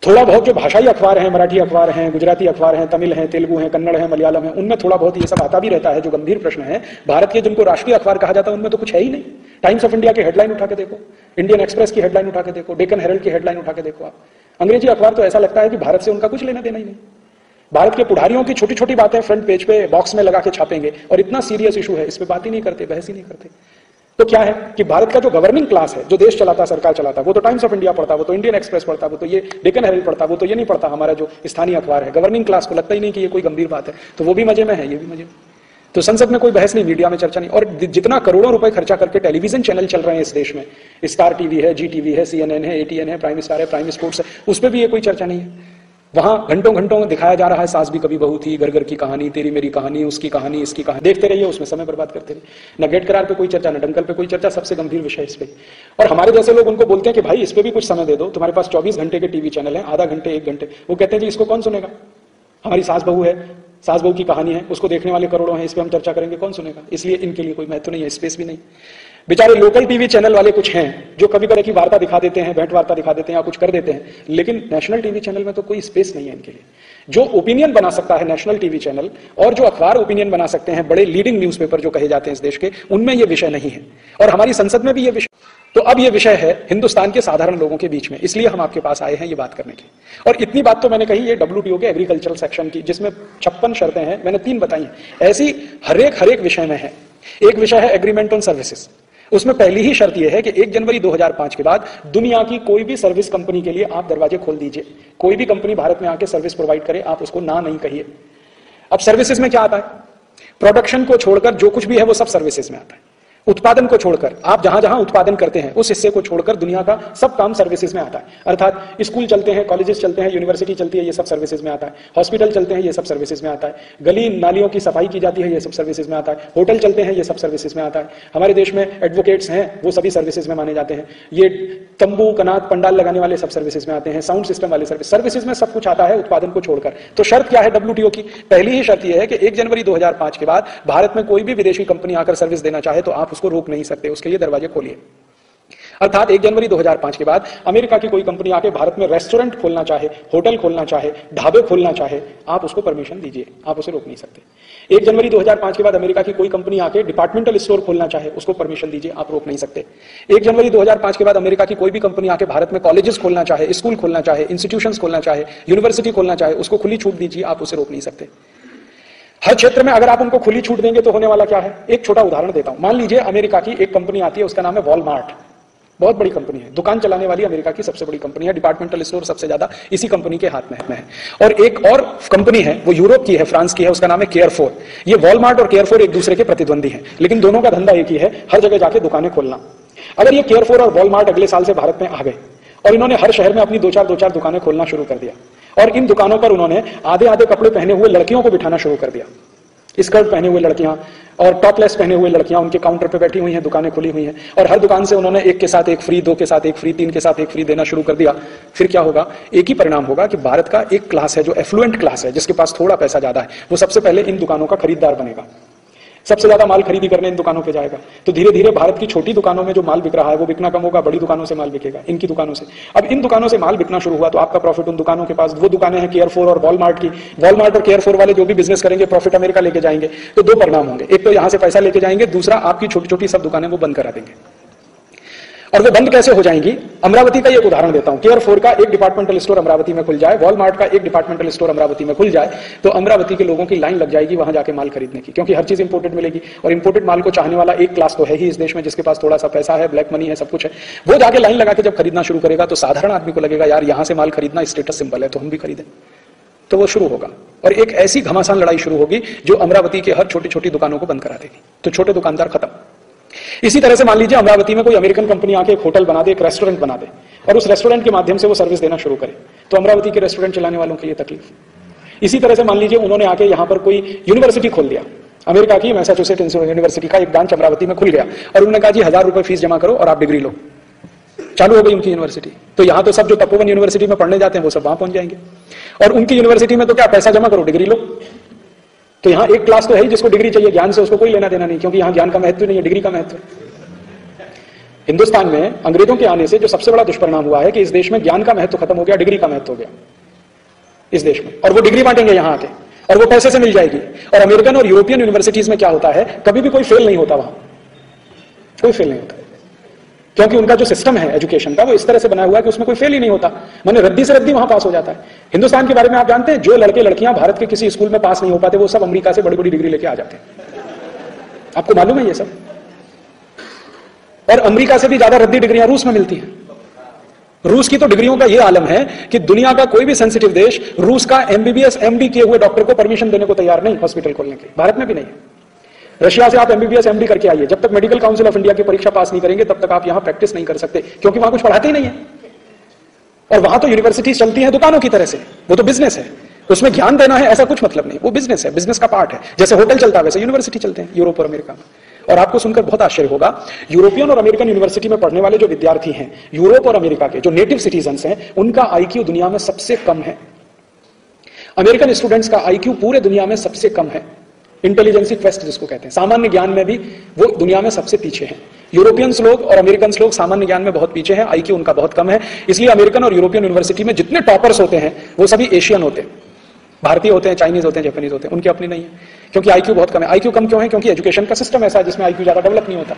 थोड़ा बहुत जो भाषाई अखबार हैं, मराठी अखबार हैं, गुजराती अखबार हैं, तमिल हैं, तेलुगु हैं, कन्नड़ हैं, मलयालम है, उनमें थोड़ा बहुत ये सब आता भी रहता है। जो गंभीर प्रश्न है भारत के, जिनको राष्ट्रीय अखबार कहा जाता है, उनमें तो कुछ है ही नहीं। टाइम्स ऑफ इंडिया की हेडलाइन उठा के देखो, इंडियन एक्सप्रेस की हेडलाइन उठा के देखो, डेक्कन हेरल्ड की हेडलाइन उठा के देखो आप। अंग्रेजी अखबार तो ऐसा लगता है कि भारत से उनका कुछ लेना देना ही नहीं। भारत के पुढ़ारियों की छोटी छोटी बातें फ्रंट पेज पे बॉक्स में लगा के छापेंगे, और इतना सीरियस इशू है, इस पे बात ही नहीं करते, बहस ही नहीं करते। तो क्या है कि भारत का जो गवर्निंग क्लास है, जो देश चलाता, सरकार चलाता, वो तो टाइम्स ऑफ इंडिया पढ़ता, वो तो इंडियन एक्सप्रेस पढ़ता, वो तो ये डेक्कन हेरल्ड पढ़ता, वो तो ये नहीं पढ़ता हमारा जो स्थानीय अखबार है। गवर्निंग क्लास को लगता ही नहीं कि ये कोई गंभीर बात है, तो वो भी मजे में है, ये भी मजे में। तो संसद में कोई बहस नहीं, मीडिया में चर्चा नहीं। और जितना करोड़ों रुपए खर्चा करके टेलीविजन चैनल चल रहे हैं इस देश में, स्टार टीवी है, जी टीवी है, CNN है, ATN है, प्राइम स्टार है, प्राइम स्पोर्ट्स है, उस पर भी ये कोई चर्चा नहीं है। वहां घंटों घंटों दिखाया जा रहा है सास भी कभी बहू थी, घर घर की कहानी, तेरी मेरी कहानी, उसकी कहानी, इसकी कहानी, देखते रहिए, उसमें समय बर्बाद करते रहिए। न गेट करार पे कोई चर्चा, न दंगल पे कोई चर्चा, सबसे गंभीर विषय इस पे। और हमारे जैसे लोग उनको बोलते हैं कि भाई इस पे भी कुछ समय दे दो, तुम्हारे पास 24 घंटे के टीवी चैनल है, आधा घंटे 1 घंटे। वो कहते हैं जी इसको कौन सुनेगा, हमारी सास बहू है, सास बहू की कहानी है, उसको देखने वाले करोड़ों हैं, इस पे हम चर्चा करेंगे, कौन सुनेगा। इसलिए इनके लिए कोई महत्व नहीं है, स्पेस भी नहीं। बेचारे लोकल टीवी चैनल वाले कुछ हैं जो कभी कभी की वार्ता दिखा देते हैं, भेंट वार्ता दिखा देते हैं या कुछ कर देते हैं, लेकिन नेशनल टीवी चैनल में तो कोई स्पेस नहीं है इनके लिए। जो ओपिनियन बना सकता है नेशनल टीवी चैनल, और जो अखबार ओपिनियन बना सकते हैं, बड़े लीडिंग न्यूज़पेपर जो कहे जाते हैं इस देश के, उनमें यह विषय नहीं है। और हमारी संसद में भी यह विषय, तो अब यह विषय है हिंदुस्तान के साधारण लोगों के बीच में, इसलिए हम आपके पास आए हैं ये बात करने की। और इतनी बात तो मैंने कही ये WTO के एग्रीकल्चरल सेक्शन की, जिसमें 56 शर्तें हैं, मैंने 3 बताई हैं। ऐसी हर एक विषय में है। एक विषय है एग्रीमेंट ऑन सर्विसेज, उसमें पहली ही शर्त यह है कि 1 जनवरी 2005 के बाद दुनिया की कोई भी सर्विस कंपनी के लिए आप दरवाजे खोल दीजिए। कोई भी कंपनी भारत में आके सर्विस प्रोवाइड करे, आप उसको ना नहीं कहिए। अब सर्विसेज में क्या आता है, प्रोडक्शन को छोड़कर जो कुछ भी है वो सब सर्विसेज में आता है। उत्पादन को छोड़कर, आप जहां जहां उत्पादन करते हैं उस हिस्से को छोड़कर दुनिया का सब काम सर्विसेज में आता है। अर्थात स्कूल चलते हैं, कॉलेजेस चलते हैं, यूनिवर्सिटी चलती है, ये सब सर्विसेज में आता है। हॉस्पिटल चलते हैं, ये सब सर्विसेज में आता है। गली नालियों की सफाई की जाती है, ये सब सर्विसेज में आता है। होटल चलते हैं, ये सब सर्विसेज में आता है। हमारे देश में एडवोकेट्स हैं, वो सभी सर्विसेज में माने जाते हैं। ये तंबू कनात पंडाल लगाने वाले सब सर्विसेज में आते हैं। साउंड सिस्टम वाले सर्विसेज में सब कुछ आता है उत्पादन को छोड़कर। तो शर्त क्या है WTO की, पहली ही शर्त यह है कि 1 जनवरी 2005 के बाद भारत में कोई भी विदेशी कंपनी आकर सर्विस देना चाहे तो आप उसको रोक नहीं सकते, उसके लिए दरवाजे खोलिए। अर्थात 1 जनवरी 2005 के बाद अमेरिका की कोई कंपनी आके भारत में रेस्टोरेंट खोलना चाहे, होटल खोलना चाहे, ढाबे खोलना चाहे, आप उसको परमिशन दीजिए, आप उसे रोक नहीं सकते। 1 जनवरी 2005 के बाद अमेरिका की कोई कंपनी आके डिपार्टमेंटल स्टोर खोलना चाहे, उसको परमिशन दीजिए, आप रोक नहीं सकते। 1 जनवरी 2005 के बाद अमेरिका की कोई भी कंपनी आके भारत में कॉलेजेस खोलना चाहे, स्कूल खोलना चाहे, इंस्टीट्यूशंस खोलना चाहे, यूनिवर्सिटी खोलना चाहे, उसको खुली छूट दीजिए, आप उसे रोक नहीं सकते। हर क्षेत्र में अगर आप उनको खुली छूट देंगे तो होने वाला क्या है, एक छोटा उदाहरण देता हूं। मान लीजिए अमेरिका की एक कंपनी आती है, उसका नाम है वॉलमार्ट, बहुत बड़ी कंपनी है, दुकान चलाने वाली अमेरिका की सबसे बड़ी कंपनी है, डिपार्टमेंटल स्टोर सबसे ज्यादा इसी कंपनी के हाथ में है। और एक और कंपनी है, वो यूरोप की है, फ्रांस की है, उसका नाम है केयरफोर। ये वॉलमार्ट और केयरफोर एक दूसरे के प्रतिद्वंदी हैं, लेकिन दोनों का धंधा एक ही है, हर जगह जाके दुकानें खोलना। अगर ये केयरफोर और वॉलमार्ट अगले साल से भारत में आ गए और इन्होंने हर शहर में अपनी 2-4 दुकानें खोलना शुरू कर दिया, और इन दुकानों पर उन्होंने आधे कपड़े पहने हुए लड़कियों को बिठाना शुरू कर दिया, स्कर्ट पहने हुए लड़कियां और टॉपलेस पहने हुए लड़कियां उनके काउंटर पे बैठी हुई हैं, दुकानें खुली हुई हैं, और हर दुकान से उन्होंने 1 के साथ 1 फ्री, 2 के साथ 1 फ्री, 3 के साथ 1 फ्री देना शुरू कर दिया। फिर क्या होगा, एक ही परिणाम होगा कि भारत का एक क्लास है जो एफ्लुएंट क्लास है, जिसके पास थोड़ा पैसा ज्यादा है, वो सबसे पहले इन दुकानों का खरीदार बनेगा, सबसे ज्यादा माल खरीदी करने इन दुकानों पे जाएगा। तो धीरे धीरे भारत की छोटी दुकानों में जो माल बिक रहा है वो बिकना कम होगा, बड़ी दुकानों से माल बिकेगा, इनकी दुकानों से। अब इन दुकानों से माल बिकना शुरू हुआ तो आपका प्रॉफिट उन दुकानों के पास, वो दुकानें हैं केयरफोर और वॉलमार्ट की, वॉलमार्ट और केयरफोर वाले जो भी बिजनेस करेंगे प्रॉफिट अमेरिका लेके जाएंगे। तो 2 परिणाम होंगे, एक तो यहां से पैसा लेके जाएंगे, दूसरा आपकी छोटी छोटी सब दुकानें वो बंद करा देंगे। और वो बंद कैसे हो जाएंगी, अमरावती का एक उदाहरण देता हूं। केयरफोर का एक डिपार्टमेंटल स्टोर अमरावती में खुल जाए, वॉलमार्ट का एक डिपार्टमेंटल स्टोर अमरावती में खुल जाए, तो अमरावती के लोगों की लाइन लग जाएगी वहां जाके माल खरीदने की, क्योंकि हर चीज इंपोर्टेड मिलेगी। और इंपोर्टेड माल को चाहने वाला एक क्लास तो है ही इस देश में, जिसके पास थोड़ा सा पैसा है, ब्लैक मनी है, सब कुछ है। वो जाके लाइन लगा के जब खरीदना शुरू करेगा तो साधारण आदमी को लगेगा यार यहां से माल खरीदना स्टेटस सिंबल है, तो हम भी खरीदें। तो वो शुरू होगा और एक ऐसी घमासान लड़ाई शुरू होगी जो अमरावती के हर छोटी छोटी दुकानों को बंद करा देगी, तो छोटे दुकानदार खत्म। इसी तरह से मान लीजिए अमरावती में कोई अमेरिकन कंपनी आके एक होटल बना दे, एक रेस्टोरेंट बना दे, और उस रेस्टोरेंट के माध्यम से वो सर्विस देना शुरू करे, तो अमरावती के रेस्टोरेंट चलाने वालों के लिए तकलीफ। इसी तरह से मान लीजिए उन्होंने आके यहां पर कोई यूनिवर्सिटी खोल दिया, अमेरिका की मैसाचुसेट्स यूनिवर्सिटी का एक ब्रांच अमरावती में खुल गया, और उन्होंने कहा जी 1000 रुपए फीस जमा करो और आप डिग्री लो। चालू हो गई उनकी यूनिवर्सिटी। तो यहां तो सब जो तपोवन यूनिवर्सिटी में पढ़ने जाते हैं वो सब वहां पहुंच जाएंगे, और उनकी यूनिवर्सिटी में तो क्या, पैसा जमा करो डिग्री लो। तो यहां एक क्लास तो है ही जिसको डिग्री चाहिए, ज्ञान से उसको कोई लेना देना नहीं, क्योंकि यहां ज्ञान का महत्व नहीं है, डिग्री का महत्व। हिंदुस्तान में अंग्रेजों के आने से जो सबसे बड़ा दुष्परिणाम हुआ है कि इस देश में ज्ञान का महत्व खत्म हो गया, डिग्री का महत्व हो गया इस देश में। और वो डिग्री बांटेंगे यहां आके, और वो पैसे से मिल जाएगी। और अमेरिकन और यूरोपियन यूनिवर्सिटीज में क्या होता है, कभी भी कोई फेल नहीं होता, वहां कोई फेल नहीं होता, क्योंकि उनका जो सिस्टम है एजुकेशन का वो इस तरह से बना हुआ है कि उसमें कोई फेल ही नहीं होता, माने रद्दी से रद्दी वहां पास हो जाता है। हिंदुस्तान के बारे में आप जानते हैं, जो लड़के लड़कियां भारत के किसी स्कूल में पास नहीं हो पाते, वो सब अमेरिका से बड़ी बड़ी डिग्री लेके आ जाते हैं। आपको मालूम है ये सब? और अमेरिका से भी ज्यादा रद्दी डिग्रियां रूस में मिलती हैं। रूस की तो डिग्रियों का यह आलम है कि दुनिया का कोई भी सेंसिटिव देश रूस का एमबीबीएस एमडी किए हुए डॉक्टर को परमिशन देने को तैयार नहीं हॉस्पिटल खोलने के। भारत में भी नहीं है। रशिया से आप एमबीबीएस एमडी करके आइए, जब तक मेडिकल काउंसिल ऑफ इंडिया की परीक्षा पास नहीं करेंगे तब तक आप यहां प्रैक्टिस नहीं कर सकते, क्योंकि वहां कुछ पढ़ाते ही नहीं है। और वहां तो यूनिवर्सिटी चलती है दुकानों की तरह से, वो तो बिजनेस है, उसमें ज्ञान देना है ऐसा कुछ मतलब नहीं, वो बिजनेस है, बिजनेस का पार्ट है। जैसे होटल चलता है वैसे यूनिवर्सिटी चलते हैं यूरोप और अमेरिका में। और आपको सुनकर बहुत आश्चर्य होगा, यूरोपियन और अमेरिकन यूनिवर्सिटी में पढ़ने वाले जो विद्यार्थी हैं, यूरोप और अमेरिका के जो नेटिव सिटीजन्स हैं, उनका आईक्यू दुनिया में सबसे कम है। अमेरिकन स्टूडेंट्स का आईक्यू पूरे दुनिया में सबसे कम है। इंटेलिजेंसी क्वेस्ट जिसको कहते हैं, सामान्य ज्ञान में भी वो दुनिया में सबसे पीछे हैं। यूरोपियंस लोग और अमेरिकन लोग सामान्य ज्ञान में बहुत पीछे हैं, आईक्यू उनका बहुत कम है। इसलिए अमेरिकन और यूरोपियन यूनिवर्सिटी में जितने टॉपर्स होते हैं वो सभी एशियन होते हैं, भारतीय होते हैं, चाइनीज होते हैं, जापानीज होते हैं, उनकी अपनी नहीं है, क्योंकि आईक्यू बहुत कम है। आईक्यू कम क्यों है? क्योंकि एजुकेशन का सिस्टम ऐसा है जिसमें आईक्यू ज्यादा डेवलप नहीं होता।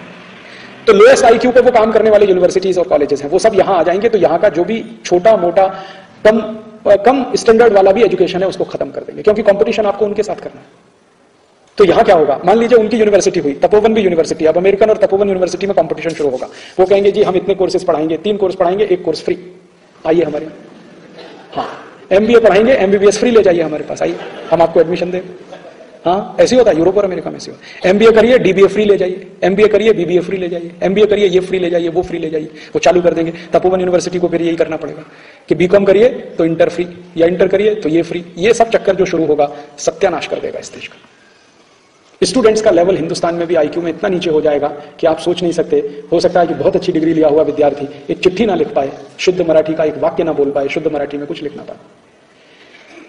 तो लोएस्ट आईक्यू पे वो काम करने वाले यूनिवर्सिटीज और कॉलेजेस हैं, वो सब यहां आ जाएंगे, तो यहां का जो भी छोटा मोटा कम स्टैंडर्ड वाला भी एजुकेशन है उसको खत्म कर देंगे, क्योंकि कंपटीशन आपको उनके साथ करना है। तो यहां क्या होगा, मान लीजिए उनकी यूनिवर्सिटी हुई, तपोवन भी यूनिवर्सिटी, अब अमेरिकन और तपोवन यूनिवर्सिटी में कंपटीशन शुरू होगा। वो कहेंगे जी हम इतने कोर्सेज पढ़ाएंगे, 3 कोर्स पढ़ाएंगे, 1 कोर्स फ्री, आइए हमारे, हाँ एमबीए पढ़ाएंगे, एमबीबीएस फ्री ले जाइए हमारे पास, आइए हम आपको एडमिशन दें। हाँ ऐसे होता है, यूरोप और अमेरिका में ऐसे होता है। एमबीए करिए, डीबीए फ्री ले जाइए, एमबीए करिए, बीबीए फ्री ले जाइए, एमबीए करिए, ये फ्री ले जाइए, वो फ्री ले जाइए, वो चालू कर देंगे। तपोवन यूनिवर्सिटी को फिर यही करना पड़ेगा कि बीकॉम करिए तो इंटर फ्री, या इंटर करिए तो ये फ्री। ये सब चक्कर जो शुरू होगा सत्यानाश कर देगा इस देश का। स्टूडेंट्स का लेवल हिंदुस्तान में भी आईक्यू में इतना नीचे हो जाएगा कि आप सोच नहीं सकते। हो सकता है कि बहुत अच्छी डिग्री लिया हुआ विद्यार्थी एक चिट्ठी ना लिख पाए, शुद्ध मराठी का एक वाक्य ना बोल पाए, शुद्ध मराठी में कुछ लिख ना पाए।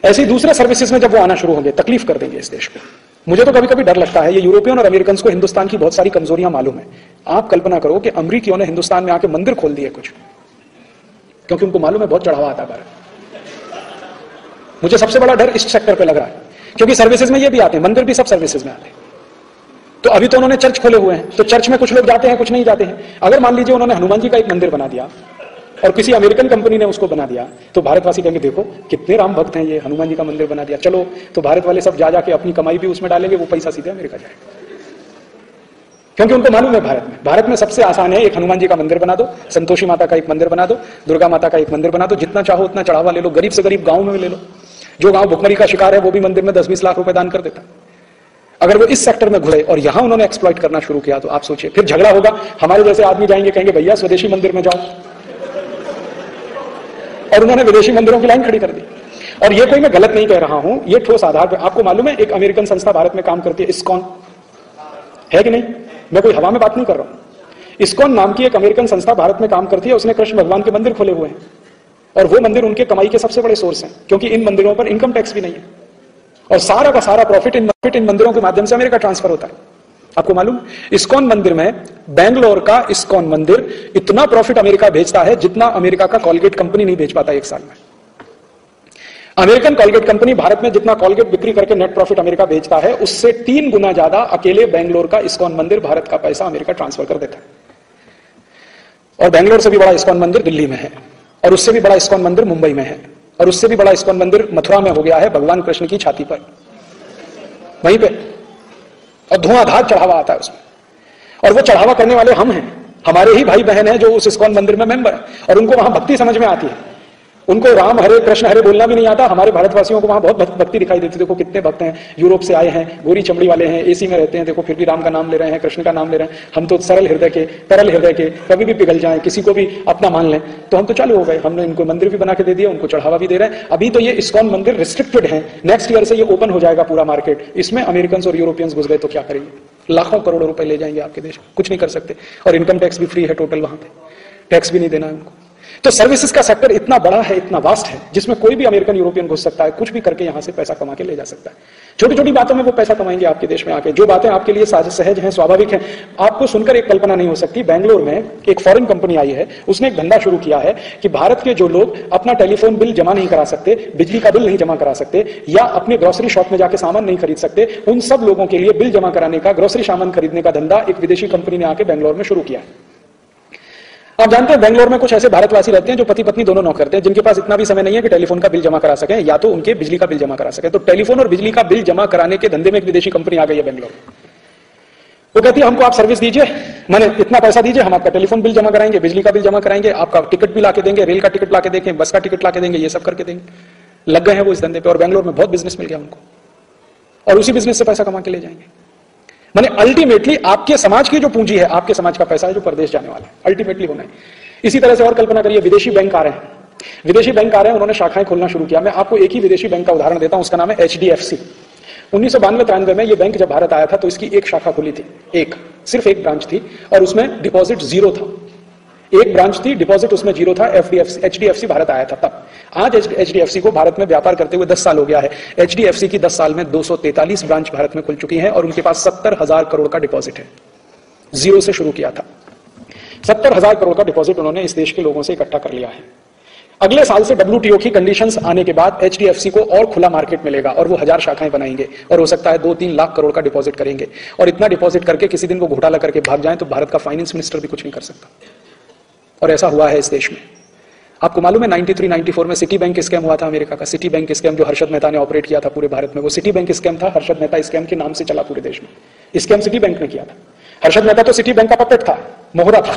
ऐसे दूसरे सर्विसेज में जब वो आना शुरू होंगे तकलीफ कर देंगे इस देश को। मुझे तो कभी कभी डर लगता है, ये यूरोपियन और अमेरिकन को हिंदुस्तान की बहुत सारी कमजोरियां मालूम है। आप कल्पना करो कि अमरीकियों ने हिंदुस्तान में आके मंदिर खोल दिए कुछ, क्योंकि उनको मालूम है बहुत चढ़ावा आता है। मुझे सबसे बड़ा डर इस सेक्टर पे लग रहा है, क्योंकि सर्विसेज में ये भी आते हैं, मंदिर भी सब सर्विसेज में आते हैं। तो अभी तो उन्होंने चर्च खोले हुए हैं, तो चर्च में कुछ लोग जाते हैं, कुछ नहीं जाते हैं। अगर मान लीजिए उन्होंने हनुमान जी का एक मंदिर बना दिया और किसी अमेरिकन कंपनी ने उसको बना दिया, तो भारतवासी कहेंगे देखो कितने राम भक्त हैं, ये हनुमान जी का मंदिर बना दिया, चलो। तो भारत वाले सब जा जाके अपनी कमाई भी उसमें डालेंगे, वो पैसा सीधे अमेरिका जाएगा, क्योंकि उनको मालूम है भारत में सबसे आसान है, एक हनुमान जी का मंदिर बना दो, संतोषी माता का एक मंदिर बना दो, दुर्गा माता का एक मंदिर बना दो, जितना चाहो उतना चढ़ावा ले लो, गरीब से गरीब गांव में ले लो। जो गांव भुखमरी का शिकार है वो भी मंदिर में 10-20 लाख रुपए दान कर देता। अगर वो इस सेक्टर में घुले और यहां उन्होंने एक्सप्लॉइट करना शुरू किया तो आप सोचिए, फिर झगड़ा होगा। हमारे जैसे आदमी जाएंगे, कहेंगे भैया स्वदेशी मंदिर में जाओ, और उन्होंने विदेशी मंदिरों की लाइन खड़ी कर दी। और ये कोई मैं गलत नहीं कह रहा हूं, ये ठोस आधार पर। आपको मालूम है एक अमेरिकन संस्था भारत में काम करती है, इस्कॉन, है कि नहीं? मैं कोई हवा में बात नहीं कर रहा हूं। इस्कॉन नाम की एक अमेरिकन संस्था भारत में काम करती है, उसने कृष्ण भगवान के मंदिर खोले हुए हैं, और वो मंदिर उनके कमाई के सबसे बड़े सोर्स हैं, क्योंकि इन मंदिरों पर इनकम टैक्स भी नहीं है, और सारा का सारा प्रॉफिट इन मंदिरों के माध्यम से अमेरिका ट्रांसफर होता है। आपको मालूम, इस्कॉन मंदिर में, बेंगलोर का इस्कॉन मंदिर इतना प्रॉफिट अमेरिका भेजता है जितना अमेरिका का कॉलगेट कंपनी नहीं भेज पाता एक साल में। अमेरिकन कॉलगेट कंपनी भारत में जितना कॉलगेट बिक्री करके नेट प्रॉफिट अमेरिका भेजता है, उससे 3 गुना ज्यादा अकेले बेंगलोर का इस्कॉन मंदिर भारत का पैसा अमेरिका ट्रांसफर कर देता है। और बेंगलोर से भी बड़ा इस्कॉन मंदिर दिल्ली में है, और उससे भी बड़ा इस्कॉन मंदिर मुंबई में है, और उससे भी बड़ा इस्कॉन मंदिर मथुरा में हो गया है, भगवान कृष्ण की छाती पर, वहीं पे, और धुआंधार चढ़ावा आता है उसमें। और वो चढ़ावा करने वाले हम हैं, हमारे ही भाई बहन हैं जो उस इस्कॉन मंदिर में मेंबर है, और उनको वहां भक्ति समझ में आती है। उनको राम हरे कृष्ण हरे बोलना भी नहीं आता। हमारे भारतवासियों को वहां बहुत भक्ति दिखाई देती है। देखो कितने भक्त हैं, यूरोप से आए हैं, गोरी चमड़ी वाले हैं, एसी में रहते हैं, देखो फिर भी राम का नाम ले रहे हैं, कृष्ण का नाम ले रहे हैं। हम तो सरल हृदय के, तरल हृदय के, कभी भी पिघल जाए, किसी को भी अपना मान लें, तो हम तो चालू हो गए। हमने इनको मंदिर भी बना के दे दिया, उनको चढ़ावा भी दे रहे हैं। अभी तो ये इस्कॉन मंदिर रिस्ट्रिक्टेड है, नेक्स्ट ईयर से ये ओपन हो जाएगा पूरा मार्केट। इसमें अमेरिकन और यूरोपियंस घुस गए तो क्या करेंगे? लाखों करोड़ों रुपए ले जाएंगे आपके देश, कुछ नहीं कर सकते। और इनकम टैक्स भी फ्री है टोटल, वहां पे टैक्स भी नहीं देना है उनको। तो सर्विसेज का सेक्टर इतना बड़ा है, इतना वास्ट है, जिसमें कोई भी अमेरिकन यूरोपियन घुस सकता है, कुछ भी करके यहां से पैसा कमा के ले जा सकता है। छोटी छोटी बातों में वो पैसा कमाएंगे आपके देश में आके। जो बातें आपके लिए सहज हैं, स्वाभाविक हैं, आपको सुनकर एक कल्पना नहीं हो सकती। बेंगलोर में एक फॉरेन कंपनी आई है, उसने एक धंधा शुरू किया है कि भारत के जो लोग अपना टेलीफोन बिल जमा नहीं करा सकते, बिजली का बिल नहीं जमा करा सकते, या अपने ग्रोसरी शॉप में जाके सामान नहीं खरीद सकते, उन सब लोगों के लिए बिल जमा कराने का, ग्रोसरी सामान खरीदने का धंधा एक विदेशी कंपनी ने आके बेंगलोर में शुरू किया है। आप जानते हैं बेंगलोर में कुछ ऐसे भारतवासी रहते हैं जो पति पत्नी दोनों नौकरी करते हैं, जिनके पास इतना भी समय नहीं है कि टेलीफोन का बिल जमा करा सकें या तो उनके बिजली का बिल जमा करा सकें। तो टेलीफोन और बिजली का बिल जमा कराने के धंधे में एक विदेशी कंपनी आ गई है बेंगलोर। वो कहती है हमको आप सर्विस दीजिए, मैंने इतना पैसा दीजिए, हम आपका टेलीफोन बिल जमा कराएंगे, बिजली का बिल जमा कराएंगे, आपका टिकट भी लाके देंगे, रेल का टिकट लाके देंगे, बस का टिकट लाके देंगे, ये सब करके देंगे। लग गए हैं वो इस धंधे पे और बेंगलोर में बहुत बिजनेस मिल गया उनको, और उसी बिजनेस से पैसा कमा के ले जाएंगे। माने अल्टीमेटली आपके समाज की जो पूंजी है, आपके समाज का पैसा है जो परदेश जाने वाला है, अल्टीमेटली होना है। इसी तरह से और कल्पना करिए, विदेशी बैंक आ रहे हैं, विदेशी बैंक आ रहे हैं, उन्होंने शाखाएं खोलना शुरू किया। मैं आपको एक ही विदेशी बैंक का उदाहरण देता हूं, उसका नाम है HDFC। 1992-93 में यह बैंक जब भारत आया था तो इसकी एक शाखा खुली थी, सिर्फ एक ब्रांच थी, और उसमें डिपॉजिट जीरो था। एक ब्रांच थी, डिपॉजिट उसमें जीरो था। HDFC भारत आया था तब। आज HDFC को भारत में व्यापार करते हुए 10 साल हो गया है। HDFC की 10 साल में 243 ब्रांच भारत में खुल चुकी है और उनके पास 70,000 करोड़ का डिपॉजिट है। जीरो से शुरू किया था, 70,000 करोड़ का डिपॉजिट उन्होंने इस देश के लोगों से इकट्ठा कर लिया है। अगले साल से WTO की कंडीशंस आने के बाद HDFC को और खुला मार्केट मिलेगा और वो 1000 शाखाएं बनाएंगे और हो सकता है 2-3 लाख करोड़ का डिपॉजिट करेंगे। और इतना डिपॉजिट करके किसी दिन वो घोटाला करके भाग जाए तो भारत का फाइनेंस मिनिस्टर भी कुछ नहीं कर सकता। और ऐसा हुआ है इस देश में। आपको मालूम है 93-94 में सिटी बैंक स्कैम हुआ था अमेरिका का। सिटी बैंक स्कैम जो हर्षद मेहता ने ऑपरेट किया था पूरे भारत में, वो सिटी बैंक स्कैम था। हर्षद मेहता स्कैम के नाम से चला पूरे देश में। स्कैम सिटी बैंक ने किया था। हर्षद मेहता तो सिटी बैंक का पपेट था, मोहरा था।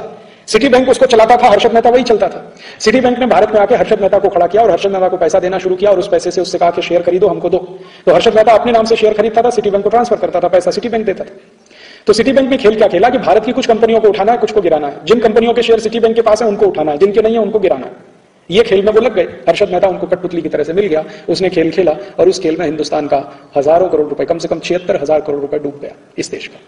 सिटी बैंक उसको चलाता था, हर्षद मेहता वही चलता था। सिटी बैंक ने भारत में आके हर्षद मेहता को खड़ा किया और हर्षद मेहता को पैसा देना शुरू किया और उस पैसे से उससे कहा कि शेयर खरीदो, हमको दो। तो हर्षद मेहता अपने नाम से शेयर खरीदता था, सिटी बैंक को ट्रांसफर करता था, पैसा सिटी बैंक देता था। तो सिटी बैंक ने खेल क्या खेला कि भारत की कुछ कंपनियों को उठाना है, कुछ को गिराना है। जिन कंपनियों के शेयर सिटी बैंक के पास है उनको उठाना है, जिनके नहीं है उनको गिराना है। ये खेल में वो लग गए। हर्षद मेहता उनको कठपुतली की तरह से मिल गया, उसने खेल खेला और उस खेल में हिंदुस्तान का हजारों करोड़ रुपए, कम से कम 76,000 करोड़ रुपए डूब गया इस देश का।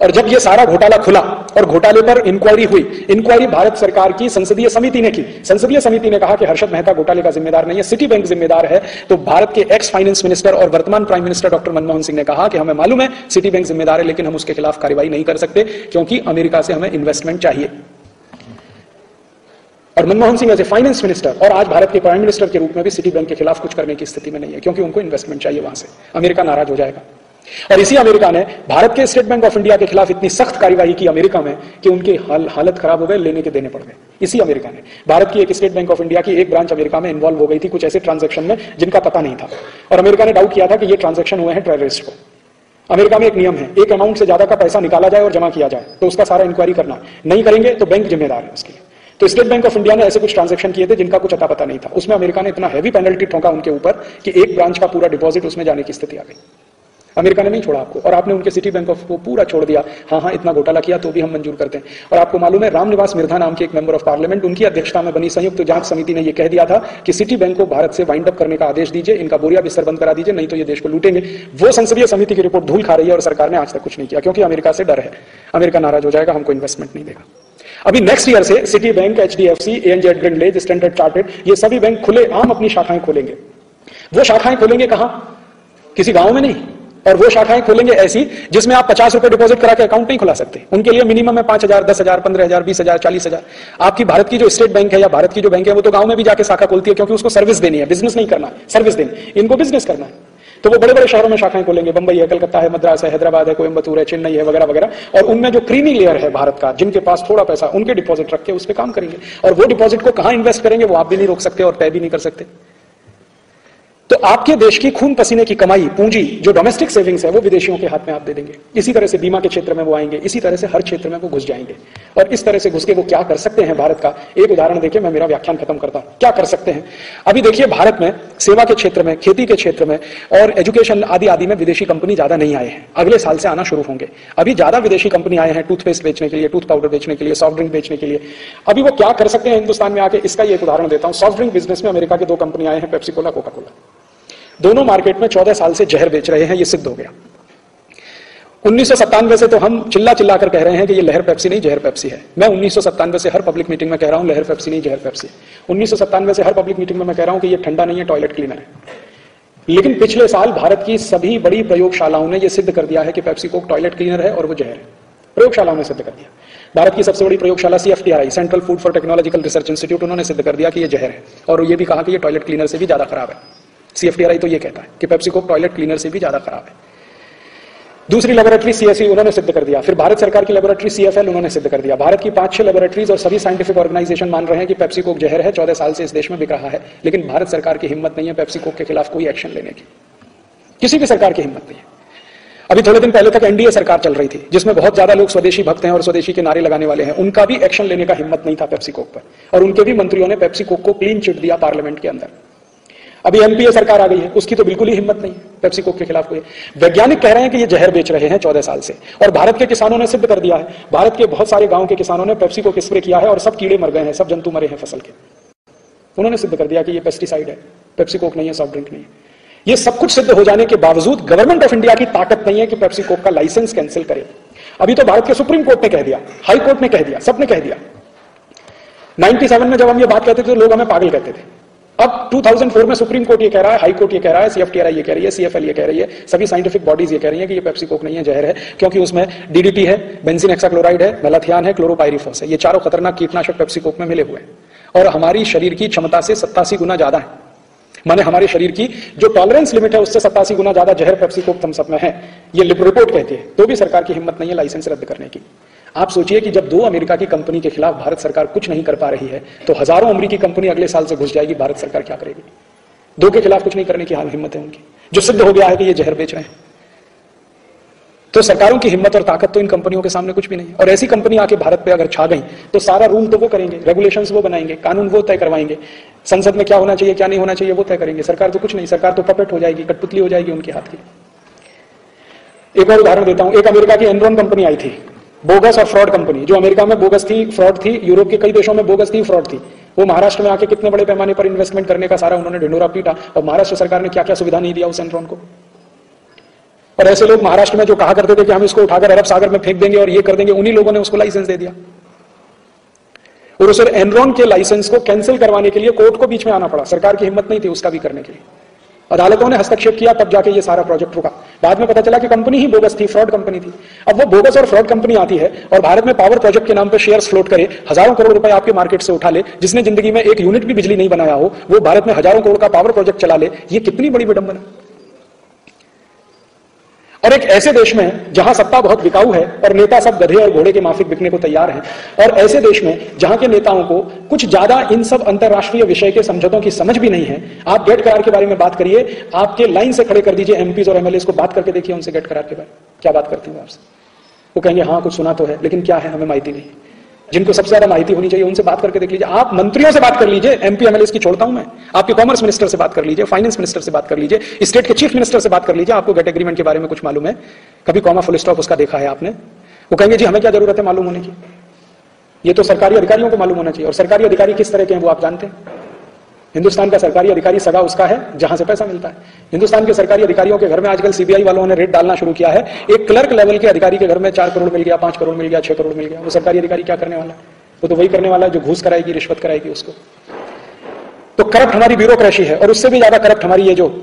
और जब ये सारा घोटाला खुला और घोटाले पर इंक्वायरी हुई, इंक्वायरी भारत सरकार की संसदीय समिति ने की। संसदीय समिति ने कहा कि हर्षद मेहता घोटाले का जिम्मेदार नहीं है, सिटी बैंक जिम्मेदार है। तो भारत के एक्स फाइनेंस मिनिस्टर और वर्तमान prime minister doctor Manmohan Singh ने कहा कि हमें मालूम है सिटी बैंक जिम्मेदार है, लेकिन हम उसके खिलाफ कार्रवाई नहीं कर सकते क्योंकि अमेरिका से हमें इन्वेस्टमेंट चाहिए। और Manmohan Singh as a finance minister और आज भारत के प्राइम मिनिस्टर के रूप में भी सिटी बैंक के खिलाफ कुछ करने की स्थिति में नहीं है, क्योंकि उनको इन्वेस्टमेंट चाहिए वहां से। अमेरिका नाराज हो जाएगा। और इसी अमेरिका ने भारत के स्टेट बैंक ऑफ इंडिया के खिलाफ इतनी सख्त कार्यवाही की अमेरिका में कि उनकी हालत खराब हो गए, लेने के देने पड़ गए। इसी अमेरिका ने, भारत की एक स्टेट बैंक ऑफ इंडिया की एक ब्रांच अमेरिका में इन्वॉल्व हो गई थी कुछ ऐसे ट्रांजैक्शन में जिनका पता नहीं था, और अमेरिका ने डाउट किया था कि ये ट्रांजैक्शन हुए हैं टेररिस्ट को। अमेरिका में एक नियम है, एक अमाउंट से ज्यादा का पैसा निकाला जाए और जमा किया जाए तो उसका सारा इंक्वायरी करना, नहीं करेंगे तो बैंक जिम्मेदार है उसके लिए। तो स्टेट बैंक ऑफ इंडिया ने ऐसे कुछ ट्रांजैक्शन किए थे जिनका कुछ अता पता नहीं था। उसमें अमेरिका ने इतना हैवी पेनल्टी ठोका उनके ऊपर कि एक ब्रांच का पूरा डिपॉजिट उसमें जाने की स्थिति आ गई। अमेरिका ने नहीं छोड़ा आपको, और आपने उनके सिटी बैंक ऑफ को पूरा छोड़ दिया। हाँ, इतना घोटाला किया तो भी हम मंजूर करते हैं। और आपको मालूम है रामनिवास मिर्धा नाम के एक मेंबर ऑफ पार्लियामेंट, उनकी अध्यक्षता में बनी संयुक्त जांच समिति ने यह कह दिया था कि सिटी बैंक को भारत से वाइंड अप करने का आदेश दीजिए, इनका बोरिया बिस्तर बंद करा दीजिए, नहीं तो ये देश को लूटेंगे। वो संसदीय समिति की रिपोर्ट धूल खा रही है और सरकार ने आज तक कुछ नहीं किया, क्योंकि अमेरिका से डर है, अमेरिका नाराज हो जाएगा, हमको इन्वेस्टमेंट नहीं देगा। अभी नेक्स्ट ईयर से city bank, HDFC, ANZ Grindlays, standard chartered, ये सभी बैंक खुले आम अपनी शाखाएं खोलेंगे। वो शाखाएं खोलेंगे कहां? किसी गांव में नहीं। और वो शाखाएं खोलेंगे ऐसी जिसमें आप 50 रुपए डिपॉजिट करा के अकाउंट नहीं खुला सकते। उनके लिए मिनिमम है 5,000, 10,000, 15,000, 20,000, 40,000। आपकी भारत की जो स्टेट बैंक है या भारत की जो बैंक है वो तो गांव में भी जाके शाखा खोलती है, क्योंकि उसको सर्विस देनी है, बिजनेस नहीं करना, सर्विस देनी। इनको बिजनेस करना है तो वो बड़े बड़े शहरों में शाखाएं खोलेंगे। बंबई है, कलकत्ता है, मद्रास है, हैदराबाद है, कोयंबटूर है, चेन्नई है, वगैरह वगैरह। और उनमें जो क्रीमी लेयर है भारत का, जिनके पास थोड़ा पैसा, उनके डिपॉजिट रख के उस पर काम करेंगे। और वो डिपॉजिट को कहां इन्वेस्ट करेंगे वो आप भी नहीं रोक सकते और तय भी नहीं कर सकते। तो आपके देश की खून पसीने की कमाई, पूंजी, जो डोमेस्टिक सेविंग्स है, वो विदेशियों के हाथ में आप दे देंगे। इसी तरह से बीमा के क्षेत्र में वो आएंगे, इसी तरह से हर क्षेत्र में वो घुस जाएंगे। और इस तरह से घुस के वो क्या कर सकते हैं भारत का एक उदाहरण देके मैं मेरा व्याख्यान खत्म करता हूं। क्या कर सकते हैं? अभी देखिए, भारत में सेवा के क्षेत्र में, खेती के क्षेत्र में और एजुकेशन आदि आदि में विदेशी कंपनी ज्यादा नहीं आए हैं, अगले साल से आना शुरू होंगे। अभी ज्यादा विदेशी कंपनी आए हैं टूथपेस्ट बेचने के लिए, टूथ पाउडर बेचने के लिए, सॉफ्ट ड्रिंक बेचने के लिए। अभी वो क्या कर सकते हैं हिंदुस्तान में आके, इसका एक उदाहरण देता हूं। सॉफ्ट ड्रिंक बिजनेस में अमेरिका के 2 कंपनी आए हैं, पेप्सी कोला, कोका कोला। दोनों मार्केट में 14 साल से जहर बेच रहे हैं, ये सिद्ध हो गया। 1997 से तो हम चिल्ला चिल्ला कर कह रहे हैं कि ये लहर पेप्सी नहीं जहर पेप्सी है। मैं 1997 से हर पब्लिक मीटिंग में कह रहा हूं लहर पेप्सी नहीं जहर पेप्सी। 1997 से हर पब्लिक मीटिंग में मैं कह रहा हूं कि ये ठंडा नहीं है, टॉयलेट क्लीनर है। लेकिन पिछले साल भारत की सभी बड़ी प्रयोगशालाओं ने यह सिद्ध कर दिया है कि पेप्सी कोक टॉयलेट क्लीनर है और वो जहर है। प्रयोगशालाओं ने सिद्ध कर दिया। भारत की सबसे बड़ी प्रयोगशाला CFTRI, central food for technological research institute, उन्होंने सिद्ध कर दिया कि ये जहर है और ये भी कहा कि ये टॉयलेट क्लीनर से भी ज्यादा खराब है। CFTRI तो ये कहता है कि पेप्सी कोक टॉयलेट क्लीनर से भी ज्यादा खराब है। दूसरी लेबोरेटरी CSE, उन्होंने सिद्ध कर दिया। फिर भारत सरकार की लेबोरेटरी CFL, उन्होंने सिद्ध कर दिया। भारत की 5-6 लेबोरेटरीज और सभी साइंटिफिक ऑर्गेनाइजेशन मान रहे हैं कि पेप्सी कोक जहर है, 14 साल से इस देश में बिक रहा है। लेकिन भारत सरकार की हिम्मत नहीं है पेप्सी कोक के खिलाफ कोई एक्शन लेने की। किसी भी सरकार की हिम्मत नहीं है। अभी थोड़े दिन पहले तक NDA सरकार चल रही थी जिसमें बहुत ज्यादा लोग स्वदेशी भक्त हैं और स्वदेशी के नारे लगाने वाले हैं। उनका भी एक्शन लेने का हिम्मत नहीं था पेप्सी कोक पर, और उनके भी मंत्रियों ने पेप्सी कोक को क्लीन चिट दिया पार्लियामेंट के अंदर। अभी MPA सरकार आ गई है, उसकी तो बिल्कुल ही हिम्मत नहीं है पेप्सी कोक के खिलाफ कोई। वैज्ञानिक कह रहे हैं कि ये जहर बेच रहे हैं 14 साल से, और भारत के किसानों ने सिद्ध कर दिया है। भारत के बहुत सारे गांव के किसानों ने पेप्सी कोक स्प्रे किया है और सब कीड़े मर गए हैं, सब जंतु मरे हैं फसल के। उन्होंने सिद्ध कर दिया कि ये पेस्टिसाइड है, पेप्सी कोक नहीं है, सॉफ्ट ड्रिंक नहीं है। ये सब कुछ सिद्ध हो जाने के बावजूद गवर्नमेंट ऑफ इंडिया की ताकत नहीं है कि पेप्सी कोक का लाइसेंस कैंसिल करे। अभी तो भारत के सुप्रीम कोर्ट ने कह दिया, हाई कोर्ट ने कह दिया, सबने कह दिया। 97 में जब हम ये बात कहते थे तो लोग हमें पागल कहते थे। अब 2004 में सुप्रीम कोर्ट ये कह रहा है, हाई कोर्ट ये कह रहा है, CFTRI ये कह रही है, CFL ये कह रही है, सभी साइंटिफिक बॉडीज ये कह रही है कि ये पेप्सी कोक नहीं है, जहर है, क्योंकि उसमें DDT है, बेंजीन हेक्साक्लोराइड है, मेलाथियान है, क्लोरोपाइरिफॉस है। ये चारों खतरनाक कीटनाशक पेप्सी कोक में मिले हुए हैं और हमारी शरीर की क्षमता से 87 गुना ज्यादा है। माने हमारे शरीर की जो टॉलरेंस लिमिट है उससे 87 गुना ज्यादा जहर पेप्सी कोक थम्स अप में है, ये रिपोर्ट कहती है। तो भी सरकार की हिम्मत नहीं है लाइसेंस रद्द करने की। आप सोचिए कि जब 2 अमेरिका की कंपनी के खिलाफ भारत सरकार कुछ नहीं कर पा रही है तो हजारों अमेरिकी कंपनी अगले साल से घुस जाएगी। भारत सरकार क्या करेगी? 2 के खिलाफ कुछ नहीं करने की हिम्मत है उनकी, जो सिद्ध हो गया है कि ये जहर बेच रहे हैं। तो सरकारों की हिम्मत और ताकत तो इन कंपनियों के सामने कुछ भी नहीं। और ऐसी कंपनी आके भारत पे अगर छा गई तो सारा रूल तो वो करेंगे, रेगुलेशंस वो बनाएंगे, कानून वो तय करवाएंगे, संसद में क्या होना चाहिए क्या नहीं होना चाहिए वो तय करेंगे। सरकार तो कुछ नहीं, सरकार तो पपेट हो जाएगी, कठपुतली हो जाएगी उनके हाथ की। एक और उदाहरण देता हूं। एक अमेरिका की एनरॉन कंपनी आई थी, बोगस और फ्रॉड कंपनी, जो अमेरिका में बोगस थी, फ्रॉड थी, यूरोप के कई देशों में बोगस थी, फ्रॉड थी। वो महाराष्ट्र में आके कितने बड़े पैमाने पर इन्वेस्टमेंट करने का सारा उन्होंने ढिंडोरा पीटा, और महाराष्ट्र सरकार ने क्या क्या सुविधा नहीं दिया उस एनरॉन को। और ऐसे लोग महाराष्ट्र में जो कहा करते थे कि हम इसको उठाकर अरब सागर में फेंक देंगे और ये कर देंगे, उन्हीं लोगों ने उसको लाइसेंस दे दिया। और उस एनरॉन के लाइसेंस को कैंसिल करवाने के लिए कोर्ट को बीच में आना पड़ा। सरकार की हिम्मत नहीं थी उसका भी करने के लिए, अदालतों ने हस्तक्षेप किया, तब जाके ये सारा प्रोजेक्ट रुका। बाद में पता चला कि कंपनी ही बोगस थी, फ्रॉड कंपनी थी। अब वो बोगस और फ्रॉड कंपनी आती है और भारत में पावर प्रोजेक्ट के नाम पर शेयर्स फ्लोट करे, हजारों करोड़ रुपए आपके मार्केट से उठा ले। जिसने जिंदगी में एक यूनिट भी बिजली नहीं बनाया हो वो भारत में हजारों करोड़ का पावर प्रोजेक्ट चला ले। ये कितनी बड़ी विडंबना। और एक ऐसे देश में जहां सत्ता बहुत बिकाऊ है और नेता सब गधे और घोड़े के माफिक बिकने को तैयार हैं, और ऐसे देश में जहां के नेताओं को कुछ ज्यादा इन सब अंतरराष्ट्रीय विषय के समझौतों की समझ भी नहीं है। आप गेट करार के बारे में बात करिए, आपके लाइन से खड़े कर दीजिए एमपीज और एमएलए को, बात करके देखिए उनसे गेट करार के बारे में क्या बात करते हैं आपसे। वो कहेंगे हाँ कुछ सुना तो है लेकिन क्या है हमें माहिती नहीं। जिनको सबसे ज्यादा माहिती होनी चाहिए उनसे बात करके देख लीजिए। आप मंत्रियों से बात कर लीजिए, एमपी एमएलए की छोड़ता हूं मैं, आपके कॉमर्स मिनिस्टर से बात कर लीजिए, फाइनेंस मिनिस्टर से बात कर लीजिए, स्टेट के चीफ मिनिस्टर से बात कर लीजिए। आपको गेट एग्रीमेंट के बारे में कुछ मालूम है? कभी कॉमा फुल स्टॉप उसका देखा है आपने? वो कहेंगे जी हमें क्या जरूरत है मालूम होने की, ये तो सरकारी अधिकारियों को मालूम होना चाहिए। और सरकारी अधिकारी किस तरह के हैं वो आप जानते हैं। हिंदुस्तान का सरकारी अधिकारी सगा उसका है जहां से पैसा मिलता है। हिंदुस्तान के सरकारी अधिकारियों के घर में आजकल सीबीआई वालों ने रेड डालना शुरू किया है। एक क्लर्क लेवल के अधिकारी के घर में 4 करोड़ मिल गया, 5 करोड़ मिल गया, 6 करोड़ मिल गया। वो सरकारी अधिकारी क्या करने वाला है? वो तो वही करने वाला है जो घूस कराएगी, रिश्वत कराएगी उसको। तो करप्ट हमारी ब्यूरोक्रेसी है, और उससे भी ज्यादा करप्ट हमारी ये जो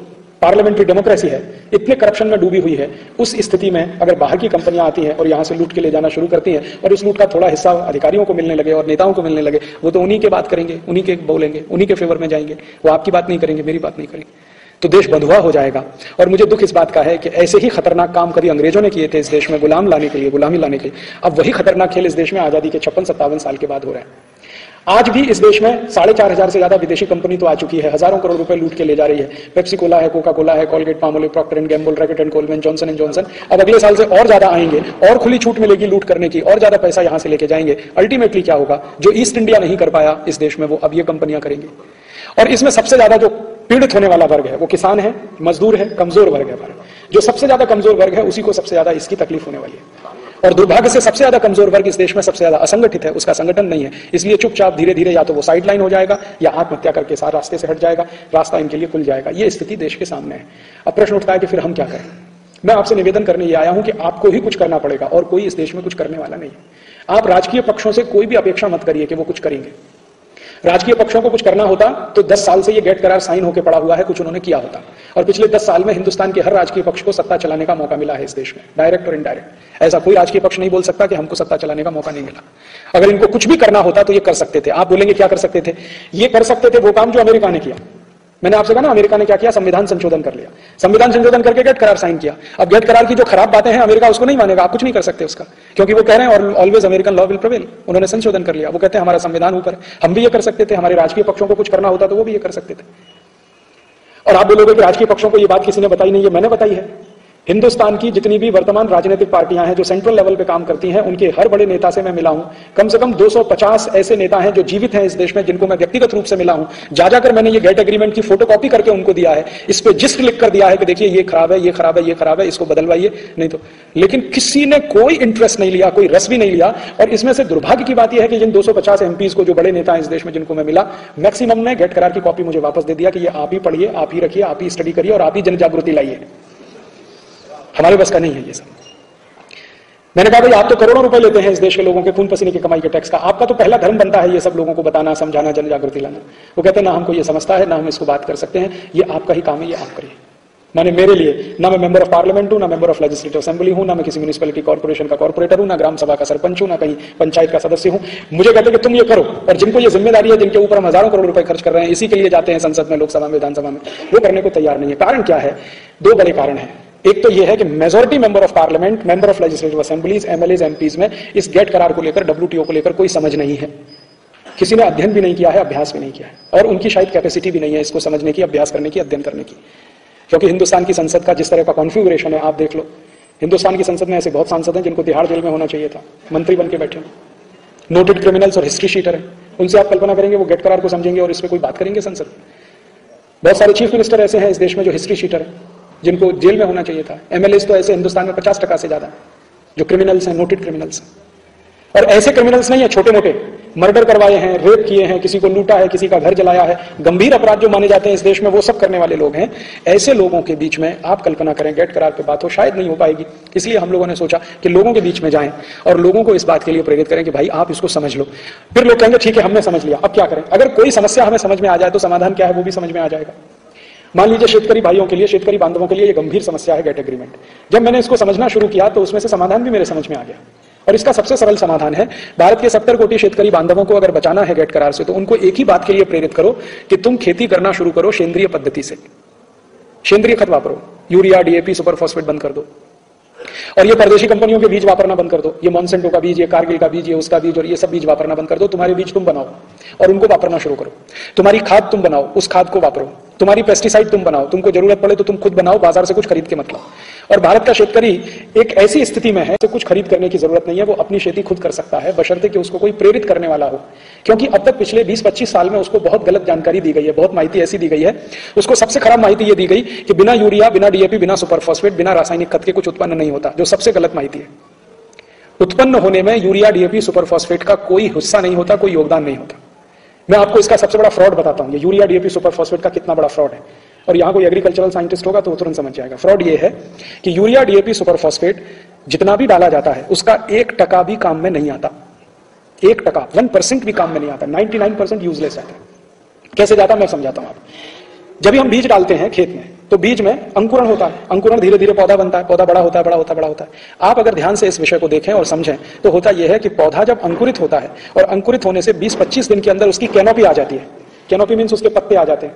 पार्लियामेंट्री डेमोक्रेसी है, इतने करप्शन में डूबी हुई है। उस स्थिति में अगर बाहर की कंपनियां आती हैं और यहां से लूट के ले जाना शुरू करती हैं और उस लूट का थोड़ा हिस्सा अधिकारियों को मिलने लगे और नेताओं को मिलने लगे, वो तो उन्हीं के बात करेंगे, उन्हीं के बोलेंगे, उन्हीं के फेवर में जाएंगे। वो आपकी बात नहीं करेंगे, मेरी बात नहीं करेंगे, तो देश बंधुआ हो जाएगा। और मुझे दुख इस बात का है कि ऐसे ही खतरनाक काम कभी अंग्रेजों ने किए थे इस देश में गुलामी लाने के लिए, अब वही खतरनाक खेल इस देश में आजादी के 56-57 साल के बाद हो रहा है। आज भी इस देश में 4,500 से ज्यादा विदेशी कंपनी तो आ चुकी है, हजारों करोड़ रुपए लूट के ले जा रही है। पेप्सी कोला है, कोका कोला है, Colgate, Palmolive, Procter and Gamble, Reckitt and Colman, Johnson and Johnson. अब अगले साल से और ज्यादा आएंगे और खुली छूट मिलेगी लूट करने की, और ज्यादा पैसा यहां से लेके जाएंगे। अल्टीमेटली क्या होगा? जो ईस्ट इंडिया नहीं कर पाया इस देश में वो अब ये कंपनियां करेंगी। और इसमें सबसे ज्यादा जो पीड़ित होने वाला वर्ग है वो किसान है, मजदूर है, कमजोर वर्ग है। जो सबसे ज्यादा कमजोर वर्ग है उसी को सबसे ज्यादा इसकी तकलीफ होने वाली है। और दुर्भाग्य से सबसे ज्यादा कमजोर वर्ग इस देश में सबसे ज्यादा असंगठित है, उसका संगठन नहीं है। इसलिए चुपचाप धीरे धीरे या तो वो साइडलाइन हो जाएगा या आत्महत्या करके सारे रास्ते से हट जाएगा, रास्ता इनके लिए खुल जाएगा। ये स्थिति देश के सामने है। अब प्रश्न उठता है कि फिर हम क्या करें? मैं आपसे निवेदन करने ये आया हूं कि आपको ही कुछ करना पड़ेगा और कोई इस देश में कुछ करने वाला नहीं है। आप राजकीय पक्षों से कोई भी अपेक्षा मत करिए कि वो कुछ करेंगे। राजकीय पक्षों को कुछ करना होता तो 10 साल से ये गेट करार साइन होकर पड़ा हुआ है, कुछ उन्होंने किया होता। और पिछले 10 साल में हिंदुस्तान के हर राजकीय पक्ष को सत्ता चलाने का मौका मिला है इस देश में, डायरेक्ट और इनडायरेक्ट। ऐसा कोई राजकीय पक्ष नहीं बोल सकता कि हमको सत्ता चलाने का मौका नहीं मिला। अगर इनको कुछ भी करना होता तो ये कर सकते थे। आप बोलेंगे क्या कर सकते थे? ये कर सकते थे वो काम जो अमेरिका ने किया। मैंने आपसे कहा ना, अमेरिका ने क्या किया? संविधान संशोधन कर लिया, संविधान संशोधन करके गेट करार साइन किया। अब गेट करार की जो खराब बातें हैं अमेरिका उसको नहीं मानेगा, आप कुछ नहीं कर सकते उसका, क्योंकि वो कह रहे हैं always American law will prevail. उन्होंने संशोधन कर लिया, वो कहते हैं हमारा संविधान ऊपर। हम भी ये कर सकते थे, हमारे राजकीय पक्षों को कुछ करना होता तो वो भी ये कर सकते थे। और आप बोलोगे कि राजकीय पक्षों को ये बात किसी ने बताई नहीं, ये मैंने बताई है। हिंदुस्तान की जितनी भी वर्तमान राजनीतिक पार्टियां हैं जो सेंट्रल लेवल पे काम करती हैं, उनके हर बड़े नेता से मैं मिला हूं। कम से कम 250 ऐसे नेता हैं जो जीवित हैं इस देश में, जिनको मैं व्यक्तिगत रूप से मिला हूं। जा जाकर मैंने ये गेट एग्रीमेंट की फोटोकॉपी करके उनको दिया है, इस पे जिस्ट लिख कर दिया है कि देखिए ये खराब है, ये खराब है, ये खराब है, इसको बदलवाइए, नहीं तो। लेकिन किसी ने कोई इंटरेस्ट नहीं लिया, कोई रस भी नहीं लिया। और इसमें से दुर्भाग्य की बात यह है कि जिन 250 एमपीज को, जो बड़े नेता हैं इस देश में जिनको मैं मिला, मैक्सिमम ने गेट करार की कॉपी मुझे वापस दे दिया कि ये आप ही पढ़िए, आप ही रखिए, आप ही स्टडी करिए और आप ही जन जागृति लाइए, हमारे बस का नहीं है ये सब। मैंने कहा भाई आप तो करोड़ों रुपए लेते हैं इस देश के लोगों के खून पसीने की कमाई के टैक्स का, आपका तो पहला धर्म बनता है ये सब लोगों को बताना, समझाना, जन जागृति लाना। वो कहते हैं ना हमको ये समझता है, ना हम इसको बात कर सकते हैं, ये आपका ही काम है, ये आप करिए। माने मेरे लिए ना मैं मेंबर ऑफ पार्लियामेंट हूं, ना मेंबर ऑफ लेजिस्लेटिव असेंबली हूं, ना मैं किसी म्यूनिसिपैलिटी कॉर्पोरेशन का कॉर्पोरेटर हूं, ना ग्राम सभा का सरपंच हूं, ना कहीं पंचायत का सदस्य हूं। मुझे कहते हैं कि तुम ये करो, और जिनको ये जिम्मेदारी है, जिनके ऊपर हम हजारों करोड़ रुपए खर्च कर रहे हैं, इसी के लिए जाते हैं संसद में, लोकसभा में, विधानसभा में, वो करने को तैयार नहीं है। कारण क्या है? 2 बड़े कारण है। एक तो यह है कि majority member of parliament, member of legislative assemblies, MLAs, MPs में इस गेट करार को लेकर, डब्ल्यूटीओ को लेकर कोई समझ नहीं है। किसी ने अध्ययन भी नहीं किया है, अभ्यास भी नहीं किया है, और उनकी शायद कैपेसिटी भी नहीं है इसको समझने की, अभ्यास करने की, अध्ययन करने की। क्योंकि हिंदुस्तान की संसद का जिस तरह का कॉन्फ़िगरेशन है, आप देख लो, हिंदुस्तान की संसद में ऐसे बहुत सांसद हैं जिनको तिहाड़ जेल में होना चाहिए था, मंत्री बन के बैठे, नोटेड क्रिमिनल्स और हिस्ट्री शीटर हैं। उनसे आप कल्पना करेंगे वो गेट करार को समझेंगे और इस पर कोई बात करेंगे संसद? बहुत सारे चीफ मिनिस्टर ऐसे हैं इस देश में जो हिस्ट्री शीटर हैं, जिनको जेल में होना चाहिए था। एमएलएस तो ऐसे हिंदुस्तान में 50% से ज्यादा जो क्रिमिनल्स हैं, नोटेड क्रिमिनल्स। और ऐसे क्रिमिनल्स नहीं है छोटे मोटे, मर्डर करवाए हैं, रेप किए हैं, किसी को लूटा है, किसी का घर जलाया है, गंभीर अपराध जो माने जाते हैं इस देश में, वो सब करने वाले लोग हैं। ऐसे लोगों के बीच में आप कल्पना करें गेट करार पे बात हो, शायद नहीं हो पाएगी। इसलिए हम लोगों ने सोचा कि लोगों के बीच में जाएं और लोगों को इस बात के लिए प्रेरित करें कि भाई आप इसको समझ लो। फिर लोग कहेंगे ठीक है हमने समझ लिया, अब क्या करें? अगर कोई समस्या हमें समझ में आ जाए तो समाधान क्या है वो भी समझ में आ जाएगा। मान लीजिए शेतकरी भाइयों के लिए, शेतकरी बांधवों के लिए ये गंभीर समस्या है गेट एग्रीमेंट। जब मैंने इसको समझना शुरू किया तो उसमें से समाधान भी मेरे समझ में आ गया, और इसका सबसे सरल समाधान है, भारत के 70 कोटि शेतकरी बांधवों को अगर बचाना है गेट करार से, तो उनको एक ही बात के लिए प्रेरित करो कि तुम खेती करना शुरू करो सेंद्रीय पद्धति से, सेंद्रीय खत वापरो, यूरिया, डीएपी, सुपर फॉस्फेट बंद कर दो, और ये परदेशी कंपनियों के बीज वापरना बंद कर दो। ये मॉन्सेंटो का बीज, ये कारगिल का बीज, ये उसका बीज, और ये सब बीज वापरना बंद कर दो। तुम्हारे बीज तुम बनाओ और उनको वापरना शुरू करो। तुम्हारी खाद तुम बनाओ, उस खाद को वापरो। तुम्हारी पेस्टिसाइड तुम बनाओ, तुमको जरूरत पड़े तो तुम खुद बनाओ, बाजार से कुछ खरीद के मत लाओ। और भारत का शेतकरी एक ऐसी स्थिति में है कि कुछ खरीद करने की जरूरत नहीं है, वो अपनी खेती खुद कर सकता है, बशर्ते कि उसको कोई प्रेरित करने वाला हो। क्योंकि अब तक पिछले 20-25 साल में उसको बहुत गलत जानकारी दी गई है, बहुत माहिती ऐसी दी गई है। उसको सबसे खराब माहिती ये दी गई कि बिना यूरिया, बिना डीएपी, बिना सुपर फॉस्फेट, बिना रासायनिक खत के कुछ उत्पन्न नहीं होता, जो सबसे गलत माहिती है। उत्पन्न होने में यूरिया, डीएपी, सुपर फॉस्फेट का कोई हिस्सा नहीं होता, कोई योगदान नहीं होता। मैं आपको इसका सबसे बड़ा फ्रॉड बताता हूं, ये यूरिया, डीएपी, सुपर फॉस्फेट का कितना बड़ा फ्रॉड है। और यहां कोई एग्रीकल्चरल साइंटिस्ट होगा तो वो तुरंत समझ जाएगा। फ्रॉड ये है कि यूरिया, डीएपी, सुपर फॉस्फेट जितना भी डाला जाता है उसका 1% भी काम में नहीं आता। 1%, 1% भी काम में नहीं आता, 99% यूजलेस आता है। कैसे जाता मैं समझाता हूं आपको। जब भी हम बीज डालते हैं खेत में तो बीज में अंकुरण होता है, अंकुरण धीरे धीरे पौधा बनता है, पौधा बड़ा होता है, बड़ा होता है, बड़ा होता है। आप अगर ध्यान से इस विषय को देखें और समझें तो होता यह है कि पौधा जब अंकुरित होता है और अंकुरित होने से 20-25 दिन के अंदर उसकी कैनोपी आ जाती है। कैनोपी मीन्स उसके पत्ते आ जाते हैं।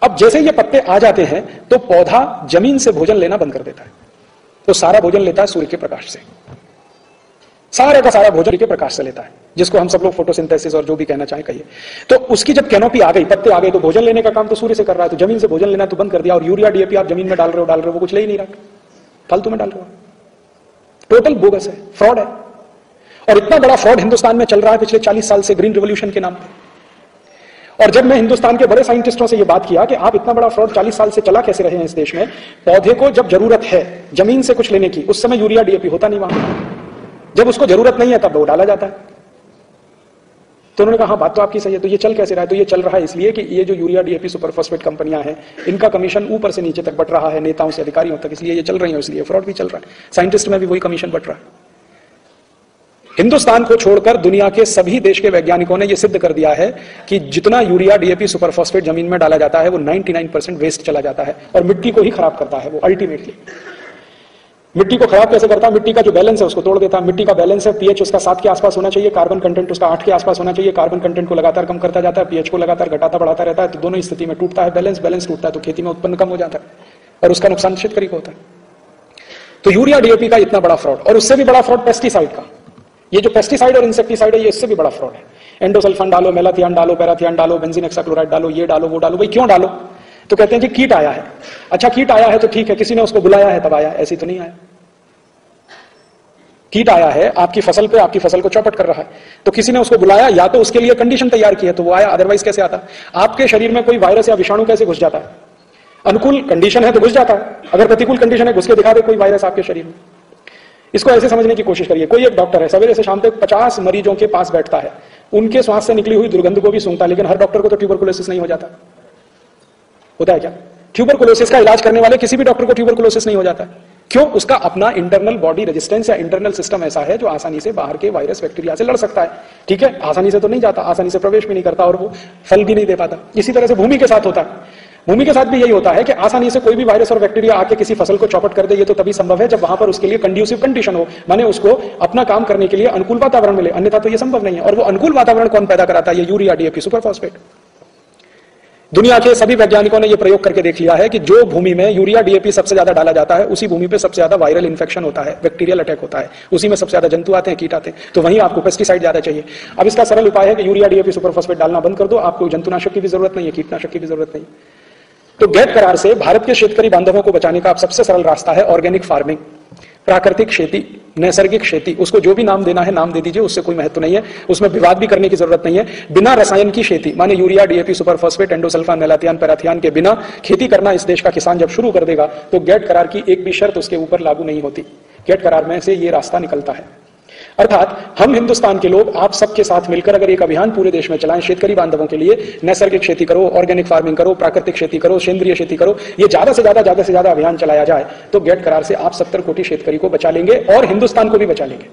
अब जैसे ये पत्ते आ जाते हैं तो पौधा जमीन से भोजन लेना बंद कर देता है। तो सारा भोजन लेता है सूर्य के प्रकाश से, सारे का सारा भोजन के प्रकाश से लेता है, जिसको हम सब लोग फोटोसिंथेसिस और जो भी कहना चाहें कहिए। तो उसकी जब कैनोपी आ गई, पत्ते आ गए, तो भोजन लेने का काम तो सूर्य से कर रहा है, तो जमीन से भोजन लेना तो बंद कर दिया। और यूरिया, डीएपी आप जमीन में डाल रहे हो, वो कुछ ले ही नहीं रहा, फालतू में डाल रहे हो। टोटल बोगस है, फ्रॉड है। और इतना बड़ा फ्रॉड हिंदुस्तान में चल रहा है पिछले 40 साल से ग्रीन रिवॉल्यूशन के नाम पर। और जब मैं हिंदुस्तान के बड़े साइंटिस्टों से यह बात किया कि आप इतना बड़ा फ्रॉड 40 साल से चला कैसे रहे हैं इस देश में, पौधे को जब जरूरत है जमीन से कुछ लेने की, उस समय यूरिया, डीएपी होता नहीं वहां। जब उसको जरूरत नहीं है तब वो डाला जाता है। तो उन्होंने कहा हाँ बात तो आपकी सही है, तो ये चल कैसे रहा है? तो ये चल रहा है इसलिए कि ये जो यूरिया डीएपी सुपर फॉस्फेट कंपनियां हैं, इनका कमीशन ऊपर से नीचे तक बट रहा है, नेताओं से अधिकारियों तक, इसलिए ये चल रही है, इसलिए फ्रॉड भी चल रहा है। साइंटिस्ट में भी वही कमीशन बट रहा है। हिंदुस्तान को छोड़कर दुनिया के सभी देश के वैज्ञानिकों ने यह सिद्ध कर दिया है कि जितना यूरिया डीएपी सुपर फॉस्फेट जमीन में डाला जाता है वो 99% वेस्ट चला जाता है और मिट्टी को ही खराब करता है। वो अल्टीमेटली मिट्टी को खराब कैसे करता है? मिट्टी का जो बैलेंस है उसको तोड़ देता है। मिट्टी का बैलेंस है, पीएच उसका 7 के आसपास होना चाहिए, कार्बन कंटेंट उसका 8 के आसपास होना चाहिए। कार्बन कंटेंट को लगातार कम करता जाता है, पीएच को लगातार घटाता बढ़ाता रहता है, तो दोनों स्थिति में टूटता है बैलेंस। बैलेंस टूटता है तो खेती में उत्पन्न कम हो जाता है और उसका नुकसान शेतकरी को होता है। तो यूरिया डीएपी का इतना बड़ा फ्रॉड, और उससे भी बड़ा फ्रॉड पेस्टिसाइड का। ये जो पेस्टिसाइड और इंसेक्टिसाइड है, ये इससे भी बड़ा फ्रॉड है। एंडोसल्फान डालो, मेलाथियान डालो, पैराथियान डालो, बेंजीन हेक्साक्लोराइड डालो, ये डालो वो डालो। भाई क्यों डालो? तो कहते हैं जी कीट आया है। अच्छा कीट आया है तो ठीक है, किसी ने उसको बुलाया है तब आया, ऐसी तो नहीं आया। कीट आया है आपकी फसल पे, आपकी फसल को चौपट कर रहा है, तो किसी ने उसको बुलाया, या तो उसके लिए कंडीशन तैयार की है तो वो आया, अदरवाइज कैसे आता? आपके शरीर में कोई वायरस या विषाणु कैसे घुस जाता है? अनुकूल कंडीशन है तो घुस जाता है, अगर प्रतिकूल कंडीशन है घुस के दिखा दे कोई वायरस आपके शरीर में। इसको ऐसे समझने की कोशिश करिए, कोई एक डॉक्टर है सवेरे से शाम तक 50 मरीजों के पास बैठता है, उनके श्वास से निकली हुई दुर्गंध को भी सूंघता है, लेकिन हर डॉक्टर को तो ट्यूबरकुलोसिस नहीं हो जाता। होता है क्या? ट्यूबरकुलोसिस का इलाज करने वाले किसी भी डॉक्टर को ट्यूबरकुलोसिस नहीं हो जाता। क्यों? उसका अपना इंटरनल बॉडी रेजिस्टेंस या इंटरनल सिस्टम ऐसा है जो आसानी से बाहर के वायरस बैक्टीरिया से लड़ सकता है। ठीक है, आसानी से तो नहीं जाता, आसानी से प्रवेश भी नहीं करता और वो फल भी नहीं दे पाता। इसी तरह से भूमि के साथ होता है। भूमि के साथ भी यही होता है कि आसानी से कोई भी वायरस और बैक्टीरिया आके किसी फसल को चौपट कर दे, ये तो तभी संभव है जब वहां पर उसके लिए कंड्यूसिव कंडीशन हो, माने उसको अपना काम करने के लिए अनुकूल वातावरण मिले, अन्यथा तो ये संभव नहीं है। और वो अनुकूल वातावरण कौन पैदा कराता है? ये यूरिया डीएपी सुपर फॉस्फेट। दुनिया के सभी वैज्ञानिकों ने यह प्रयोग करके देख लिया है कि जो भूमि में यूरिया डीएपी सबसे ज्यादा डाला जाता है, उसी भूमि पे सबसे ज्यादा वायरल इन्फेक्शन होता है, बैक्टीरियल अटैक होता है, उसी में सबसे ज्यादा जंतु आते हैं, कीट आते हैं, तो वहीं आपको पेस्टिसाइड ज्यादा चाहिए। अब इसका सरल उपाय है कि यूरिया डीएपी सुपर फॉस्फेट डालना बंद कर दो, आपको जंतुनाशक की भी जरूरत नहीं है, कीटनाशक की भी जरूरत नहीं। तो गैर करार से भारत के शेतकरी बांधवों को बचाने का सबसे सरल रास्ता है ऑर्गेनिक फार्मिंग, प्राकृतिक खेती, नैसर्गिक खेती। उसको जो भी नाम देना है नाम दे दीजिए, उससे कोई महत्व नहीं है, उसमें विवाद भी करने की जरूरत नहीं है। बिना रसायन की खेती, माने urea DAP super phosphate, endosulfan, malathion, parathion के बिना खेती करना इस देश का किसान जब शुरू कर देगा तो गैर करार की एक भी शर्त उसके ऊपर लागू नहीं होती। गैर करार में से ये रास्ता निकलता है। अर्थात हम हिंदुस्तान के लोग आप सबके साथ मिलकर अगर एक अभियान पूरे देश में चलाएं शेतकरी बांधवों के लिए, नैसर्गिक खेती करो, ऑर्गेनिक फार्मिंग करो, प्राकृतिक खेती करो, सेंद्रीय खेती करो, ये ज्यादा से ज्यादा अभियान चलाया जाए तो गैर करार से आप 70 कोटि शेतकरी को बचा लेंगे और हिंदुस्तान को भी बचा लेंगे।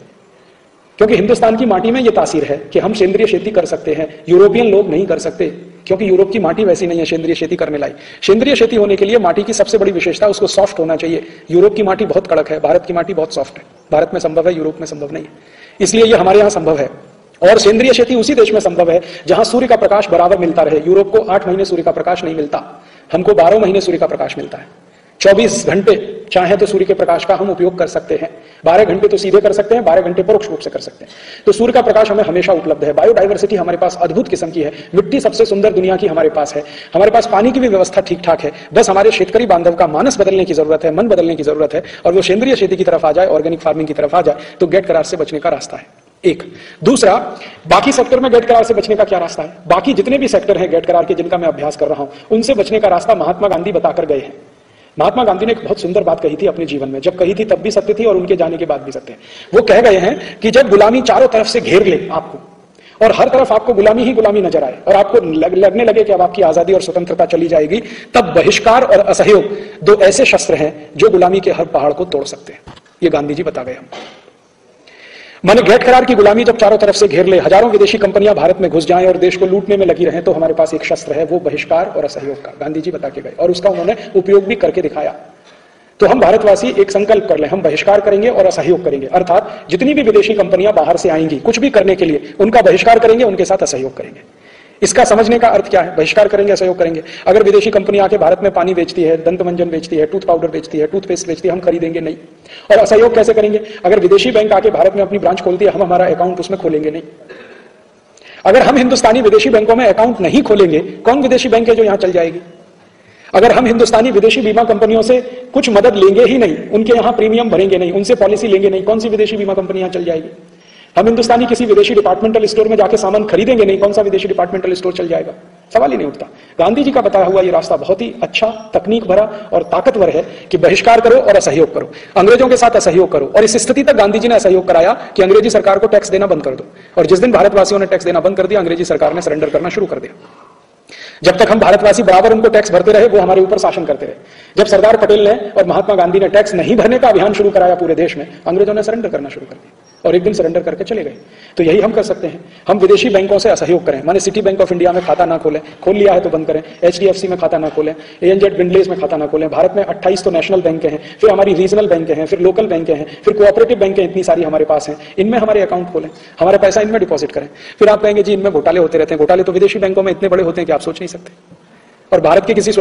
क्योंकि हिंदुस्तान की माटी में यह तासीर है कि हम सेंद्रीय खेती कर सकते हैं, यूरोपियन लोग नहीं कर सकते, क्योंकि यूरोप की माटी वैसी नहीं है सेंद्रीय खेती करने लायक। सेंद्रीय खेती होने के लिए माटी की सबसे बड़ी विशेषता उसको सॉफ्ट होना चाहिए। यूरोप की माटी बहुत कड़क है, भारत की माटी बहुत सॉफ्ट है। भारत में संभव है, यूरोप में संभव नहीं है, इसलिए यह हमारे यहां संभव है। और सेंद्रीय खेती उसी देश में संभव है जहां सूर्य का प्रकाश बराबर मिलता रहे। यूरोप को 8 महीने सूर्य का प्रकाश नहीं मिलता, हमको 12 महीने सूर्य का प्रकाश मिलता है। 24 घंटे चाहे तो सूर्य के प्रकाश का हम उपयोग कर सकते हैं, 12 घंटे तो सीधे कर सकते हैं, 12 घंटे परोक्ष रूप से कर सकते हैं। तो सूर्य का प्रकाश हमें हमेशा उपलब्ध है। बायोडाइवर्सिटी हमारे पास अद्भुत किस्म की है, मिट्टी सबसे सुंदर दुनिया की हमारे पास है, हमारे पास पानी की भी व्यवस्था ठीक ठाक है। बस हमारे शेतकरी बांधव का मानस बदलने की जरूरत है, मन बदलने की जरूरत है, और वो सेंद्रीय खेती की तरफ आ जाए, ऑर्गेनिक फार्मिंग की तरफ आ जाए, तो गैर करार से बचने का रास्ता है एक। दूसरा, बाकी सेक्टर में गैर करार से बचने का क्या रास्ता है? बाकी जितने भी सेक्टर हैं गैर करार के जिनका मैं अभ्यास कर रहा हूं, उनसे बचने का रास्ता महात्मा गांधी बताकर गए हैं। महात्मा गांधी ने एक बहुत सुंदर बात कही थी अपने जीवन में, जब कही थी तब भी सत्य थी और उनके जाने के बाद भी सत्य है। वो कह गए हैं कि जब गुलामी चारों तरफ से घेर ले आपको और हर तरफ आपको गुलामी ही गुलामी नजर आए और आपको लगने लगे कि अब आपकी आजादी और स्वतंत्रता चली जाएगी, तब बहिष्कार और असहयोग 2 ऐसे शस्त्र हैं जो गुलामी के हर पहाड़ को तोड़ सकते हैं। ये गांधी जी बता गए हम। माने गैर करार की गुलामी जब चारों तरफ से घेर ले, हजारों विदेशी कंपनियां भारत में घुस जाएं और देश को लूटने में लगी रहें, तो हमारे पास एक शस्त्र है, वो बहिष्कार और असहयोग का। गांधी जी बता के गए और उसका उन्होंने उपयोग भी करके दिखाया। तो हम भारतवासी एक संकल्प कर लें, हम बहिष्कार करेंगे और असहयोग करेंगे। अर्थात जितनी भी विदेशी कंपनियां बाहर से आएंगी कुछ भी करने के लिए, उनका बहिष्कार करेंगे, उनके साथ असहयोग करेंगे। इसका समझने का अर्थ क्या है? बहिष्कार करेंगे, असहयोग करेंगे। अगर विदेशी कंपनी आके भारत में पानी बेचती है, दंत मंजन बेचती है, टूथ पाउडर बेचती है, टूथपेस्ट बेचती है, हम खरीदेंगे नहीं। और असहयोग कैसे करेंगे? अगर विदेशी बैंक आके भारत में अपनी ब्रांच खोलती है, हम हमारा अकाउंट उसमें खोलेंगे नहीं। अगर हम हिंदुस्तानी विदेशी बैंकों में अकाउंट नहीं खोलेंगे, कौन विदेशी बैंक है जो यहां चल जाएगी? अगर हम हिंदुस्तानी विदेशी बीमा कंपनियों से कुछ मदद लेंगे ही नहीं, उनके यहां प्रीमियम भरेंगे नहीं, उनसे पॉलिसी लेंगे नहीं, कौन सी विदेशी बीमा कंपनी यहां चल जाएगी? हम हिंदुस्तानी किसी विदेशी डिपार्टमेंटल स्टोर में जाके सामान खरीदेंगे नहीं, कौन सा विदेशी डिपार्टमेंटल स्टोर चल जाएगा, सवाल ही नहीं उठता। गांधी जी का बताया हुआ ये रास्ता बहुत ही अच्छा, तकनीक भरा और ताकतवर है कि बहिष्कार करो और असहयोग करो, अंग्रेजों के साथ असहयोग करो। और इस स्थिति तक गांधी जी ने असहयोग कराया कि अंग्रेजी सरकार को टैक्स देना बंद कर दो। और जिस दिन भारतवासियों ने टैक्स देना बंद कर दिया, अंग्रेजी सरकार ने सरेंडर करना शुरू कर दिया। जब तक हम भारतवासी बराबर उनको टैक्स भरते रहे, वो हमारे ऊपर शासन करते रहे। जब सरदार पटेल ने और महात्मा गांधी ने टैक्स नहीं भरने का अभियान शुरू कराया पूरे देश में, अंग्रेजों ने सरेंडर करना शुरू कर दिया और एक दिन सरेंडर करके चले गए। तो यही हम कर सकते हैं, हम विदेशी बैंकों से असहयोग करें। माने सिटी बैंक ऑफ इंडिया में खाता ना खोलें, खोल लिया है तो बंद करें, एचडीएफसी में खाता ना खोलें, एएनजेड विंडलेज में खाता ना खोलें। भारत में 28 तो नेशनल बैंक हैं, फिर हमारी रीजनल बैंक हैं, फिर लोकल बैंक हैं, फिर कोऑपरेटिव बैंक इतनी सारी हमारे पास हैं, इनमें हमारे अकाउंट खोलें, हमारा पैसा इनमें डिपॉजिट करें। फिर आप कहेंगे जी इनमें घोटाले होते रहते हैं। घोटाले तो विदेशी बैंकों में इतने बड़े होते हैं कि आप सोच नहीं सकते। और भारत के किसी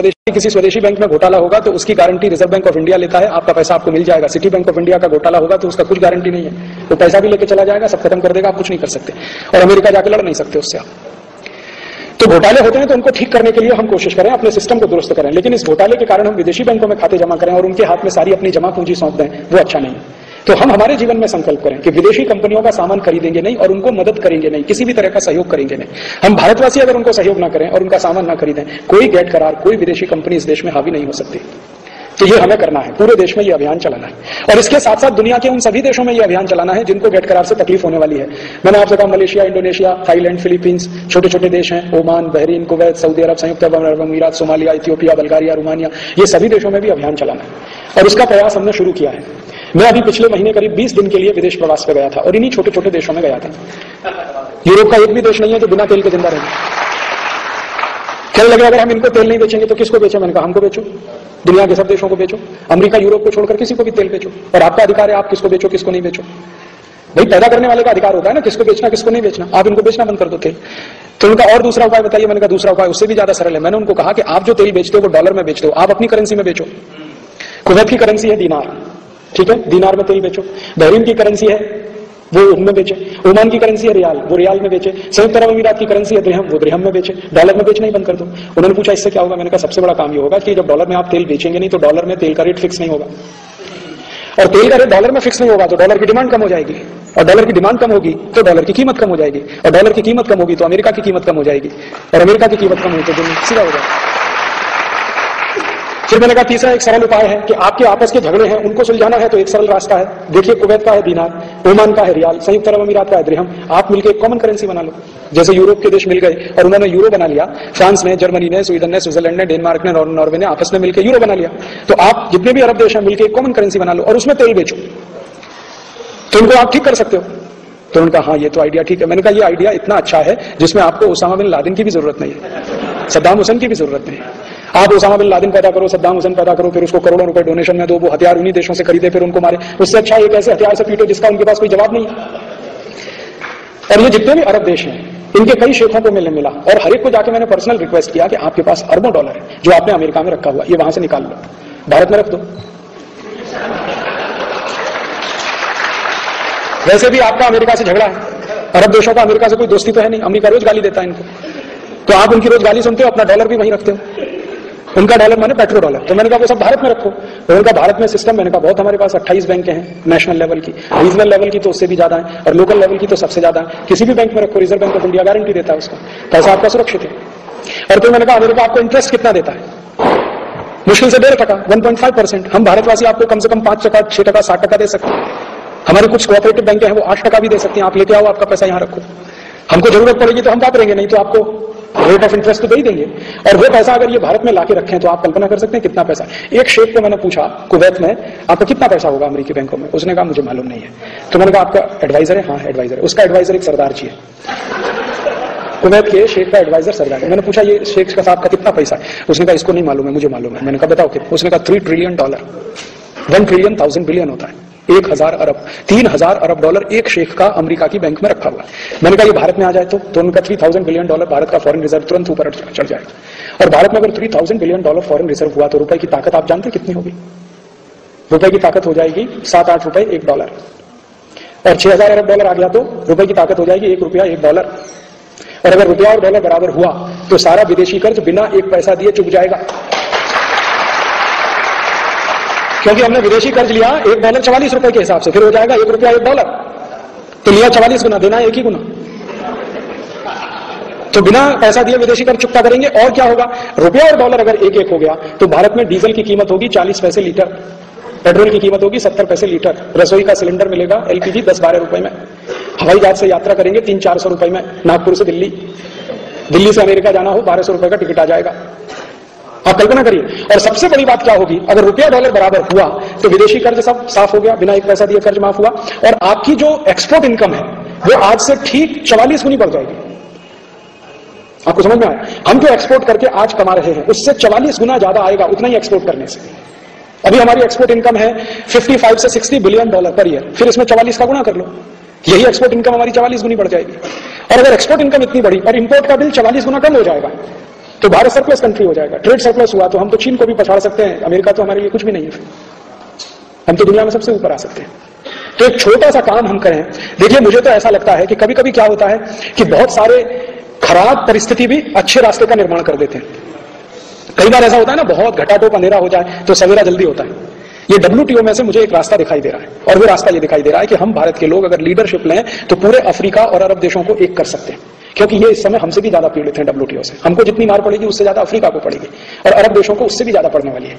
स्वदेशी बैंक में घोटाला होगा तो उसकी guarantee reserve bank of India लेता है, आपका पैसा आपको मिल जाएगा। सिटी बैंक ऑफ इंडिया का घोटाला होगा तो उसका कुछ गारंटी नहीं है, वो पैसा भी लेके चला जाएगा, सब खत्म कर देगा, आप कुछ नहीं कर सकते। और अमेरिका जाके लड़ नहीं सकते उससे आप। तो घोटाले होते हैं तो उनको ठीक करने के लिए हम कोशिश करें, अपने सिस्टम को दुरुस्त करें। लेकिन इस घोटाले के कारण हम विदेशी बैंकों में खाते जमा करें और उनके हाथ में सारी अपनी जमा पूंजी सौंप दें, वो अच्छा नहीं है। तो हम हमारे जीवन में संकल्प करें कि विदेशी कंपनियों का सामान खरीदेंगे नहीं और उनको मदद करेंगे नहीं, किसी भी तरह का सहयोग करेंगे नहीं। हम भारतवासी अगर उनको सहयोग ना करें और उनका सामान ना खरीदें, कोई गैर करार, कोई विदेशी कंपनी इस देश में हावी नहीं हो सकती। तो ये हमें करना है, पूरे देश में ये अभियान चलाना है। और इसके साथ साथ दुनिया के उन सभी देशों में ये अभियान चलाना है जिनको गेट करार से तकलीफ होने वाली है। मैंने आपसे कहा मलेशिया, इंडोनेशिया, थाईलैंड, फिलीपींस, छोटे छोटे देश हैं, ओमान, बहरीन, कुवैत, सऊदी अरब, संयुक्त अरब अमीरात, सोमालिया, इथियोपिया, बल्गारिया, रोमानिया, ये सभी देशों में भी अभियान चलाना है और उसका प्रयास हमने शुरू किया है। मैं अभी पिछले महीने करीब 20 दिन के लिए विदेश प्रवास पे गया था और इन्हीं छोटे छोटे देशों में गया था। यूरोप का एक भी देश नहीं है जो बिना तेल के जिंदा रहे। कहने लगे अगर हम इनको तेल नहीं बेचेंगे तो किसको बेचें? मैंने कहा हमको बेचो, दुनिया के सब देशों को बेचो, अमेरिका यूरोप को छोड़कर किसी को भी तेल बेचो और आपका अधिकार है, आप किसको बेचो किसको नहीं बेचो। भाई पैदा करने वाले का अधिकार होता है ना, किसको बेचना किसको नहीं बेचना। आप इनको बेचना बंद कर दो तेल। तो उनका और दूसरा उपाय बताइए। मैंने कहा दूसरा उपाय उससे भी ज्यादा सरल है। मैंने उनको कहा कि आप जो तेल बेचते हो वो डॉलर में बेचते हो, आप अपनी करेंसी में बेचो। कुवैत की करेंसी है दीनार, ठीक है, दीनार में तेल बेचो। बहरीन की करेंसी है वो उनमें बेचे। ओमान की करेंसी है रियाल, वो रियाल में बेचे। संयुक्त अरब अमीरात की करेंसी है दिरहम, वो दिरहम में बेचे। डॉलर में बेचना ही बंद कर दो। उन्होंने पूछा इससे क्या होगा? मैंने कहा सबसे बड़ा काम ये होगा कि जब डॉलर में आप तेल बेचेंगे नहीं तो डॉलर में तेल का रेट फिक्स नहीं होगा, और तेल का रेट डॉलर में फिक्स नहीं होगा तो डॉलर की डिमांड कम हो जाएगी, और डॉलर की डिमांड कम होगी तो डॉलर की कीमत कम हो जाएगी, और डॉलर की कीमत कम होगी तो अमेरिका की कीमत कम हो जाएगी, और अमेरिका की कीमत कम होगी तो सीधा हो जाएगा। फिर मैंने कहा तीसरा एक सरल उपाय है कि आपके आपस के झगड़े हैं उनको सुलझाना है तो एक सरल रास्ता है। देखिए कुवैत का है दीनार, ओमान का है रियाल, संयुक्त अरब अमीरात का है दिरहम, आप मिलकर एक कॉमन करेंसी बना लो। जैसे यूरोप के देश मिल गए और उन्होंने यूरो बना लिया, फ्रांस ने, जर्मनी ने, स्वीडन ने, स्विट्जरलैंड ने, डेनमार्क ने, नॉर्वे ने आपस में मिलकर यूरो बना लिया। तो आप जितने भी अरब देश हैं मिलकर एक कॉमन करेंसी बना लो और उसमें तेल बेचो, तो उनको आप ठीक कर सकते हो। तो उनका हाँ ये तो आइडिया ठीक है। मैंने कहा ये आइडिया इतना अच्छा है जिसमें आपको ओसामा बिन लादेन की भी जरूरत नहीं है, सद्दाम हुसैन की भी जरूरत नहीं है। आप ओसामा बिन लादेन पैदा करो, सद्दाम हुसैन पैदा करो, फिर उसको करोड़ों रुपए डोनेशन में दो, वो हथियार उन्हीं देशों से खरीदे फिर उनको मारे। उससे अच्छा एक ऐसे हथियार से पीटो जिसका उनके पास कोई जवाब नहीं। और ये जितने भी अरब देश हैं इनके कई शेखों को मिला और हर एक को जाके मैंने पर्सनल रिक्वेस्ट किया कि आपके पास अरबों डॉलर है जो आपने अमेरिका में रखा हुआ, ये वहां से निकाल लो, भारत में रख दो। वैसे भी आपका अमेरिका से झगड़ा है, अरब देशों का अमेरिका से कोई दोस्ती तो है नहीं, अमेरिका रोज गाली देता है इनको, तो आप उनकी रोज गाली सुनते हो, अपना डॉलर भी वहीं रखते हो। उनका डॉलर माने पेट्रो डॉलर। तो मैंने कहा वो सब भारत में रखो। तो उनका भारत में सिस्टम, मैंने कहा बहुत हमारे पास 28 बैंक हैं नेशनल लेवल की, रीजनल लेवल की तो उससे भी ज्यादा है, और लोकल लेवल की तो सबसे ज्यादा है। किसी भी बैंक में रखो, reserve bank of India guarantee देता है उसका, पैसा आपका सुरक्षित है। और फिर मैंने कहा अमेरिका आपको इंटरेस्ट कितना देता है? मुश्किल से 1.5%, 1.5%। हम भारतवासी आपको कम से कम 5%, 6%, 7% दे सकते हैं। हमारे कुछ कोऑपरेटिव बैंक हैं वो 8% भी दे सकती हैं। आप लेके आओ, आपका पैसा यहाँ रखो, हमको जरूरत पड़ेगी तो हम वापरेंगे, नहीं तो आपको रेट ऑफ इंटरेस्ट तो दे ही देंगे। और वो पैसा अगर ये भारत में लाके रखें तो आप कल्पना कर सकते हैं कितना पैसा। एक शेख को मैंने पूछा कुवैत में, आपका कितना पैसा होगा अमेरिकी बैंकों में? उसने कहा मुझे मालूम नहीं है। तो मैंने कहा आपका एडवाइजर है? हाँ एडवाइजर है। उसका एडवाइजर एक सरदार जी है, कुवैत के शेख का एडवाइजर सरदार है। मैंने पूछा ये शेख का साहब का कितना पैसा है? उसने कहा इसको नहीं मालूम है, मुझे मालूम है। मैंने कहा बताओ कितना? उसने कहा $3 ट्रिलियन, 1 ट्रिलियन 1000 बिलियन होता है, 1000 अरब, 3000 अरब डॉलर एक शेख का अमेरिका की बैंक में रखा हुआ है। मैंने कहा ये भारत में आ जाए तो उनका $3000 बिलियन भारत का फॉरेन रिजर्व तुरंत ऊपर चढ़ जाएगा। और भारत में अगर $3000 बिलियन फॉरेन रिजर्व हुआ तो रुपए की ताकत आप जानते कितनी होगी? रुपए की ताकत हो जाएगी 7-8 रुपए एक डॉलर, और 6000 अरब डॉलर आ गया तो रुपए की ताकत हो जाएगी 1 रुपया 1 डॉलर। और अगर रुपया और डॉलर बराबर हुआ तो सारा विदेशी कर्ज बिना एक पैसा दिए चुक जाएगा, क्योंकि हमने विदेशी कर्ज लिया $1 44 रुपए के हिसाब से, फिर हो जाएगा 1 रुपया 1 डॉलर। तो लिया 44 गुना, देना एक ही गुना। तो बिना पैसा दिए विदेशी कर चुकता करेंगे। और क्या होगा, रुपया और डॉलर अगर एक एक हो गया तो भारत में डीजल की कीमत होगी 40 पैसे लीटर, पेट्रोल की कीमत होगी 70 पैसे लीटर, रसोई का सिलेंडर मिलेगा एलपीजी 10-12 रुपए में, हवाई जहाज से यात्रा करेंगे 300-400 रुपए में, नागपुर से दिल्ली, दिल्ली से अमेरिका जाना हो 1200 रुपए का टिकट आ जाएगा। आप कल्पना करिए। और सबसे बड़ी बात क्या होगी, अगर रुपया डॉलर बराबर हुआ तो विदेशी कर्ज सब साफ हो गया, बिना एक पैसा दिए कर्ज माफ हुआ, और आपकी जो एक्सपोर्ट इनकम है वो आज से ठीक 44 गुनी बढ़ जाएगी। आपको समझ में आया? हम जो एक्सपोर्ट करके आज कमा रहे हैं उससे 44 गुना ज्यादा आएगा उतना ही एक्सपोर्ट करने से। अभी हमारी एक्सपोर्ट इनकम है 55 से 60 बिलियन डॉलर पर ईयर, फिर इसमें 44 का गुना कर लो, यही एक्सपोर्ट इनकम हमारी 44 गुनी बढ़ जाएगी। और अगर एक्सपोर्ट इनकम इतनी बढ़ी और इंपोर्ट का बिल 44 गुना कम हो जाएगा तो भारत सरप्लस कंट्री हो जाएगा। ट्रेड सरप्लस हुआ तो हम तो चीन को भी पछाड़ सकते हैं, अमेरिका तो हमारे लिए कुछ भी नहीं है, हम तो दुनिया में सबसे ऊपर आ सकते हैं। तो एक छोटा सा काम हम करें। देखिए, मुझे तो ऐसा लगता है कि कभी कभी क्या होता है कि बहुत सारे खराब परिस्थिति भी अच्छे रास्ते का निर्माण कर देते हैं। कई बार ऐसा होता है ना, बहुत घटाटोप अंधेरा हो जाए तो सवेरा जल्दी होता है। ये WTO में से मुझे एक रास्ता दिखाई दे रहा है, और वो रास्ता ये दिखाई दे रहा है कि हम भारत के लोग अगर लीडरशिप लें तो पूरे अफ्रीका और अरब देशों को एक कर सकते हैं, क्योंकि ये इस समय हमसे भी ज्यादा पीड़ित हैं WTO से। हमको जितनी मार पड़ेगी उससे ज्यादा अफ्रीका को पड़ेगी, और अरब देशों को उससे भी ज्यादा पड़ने वाली है,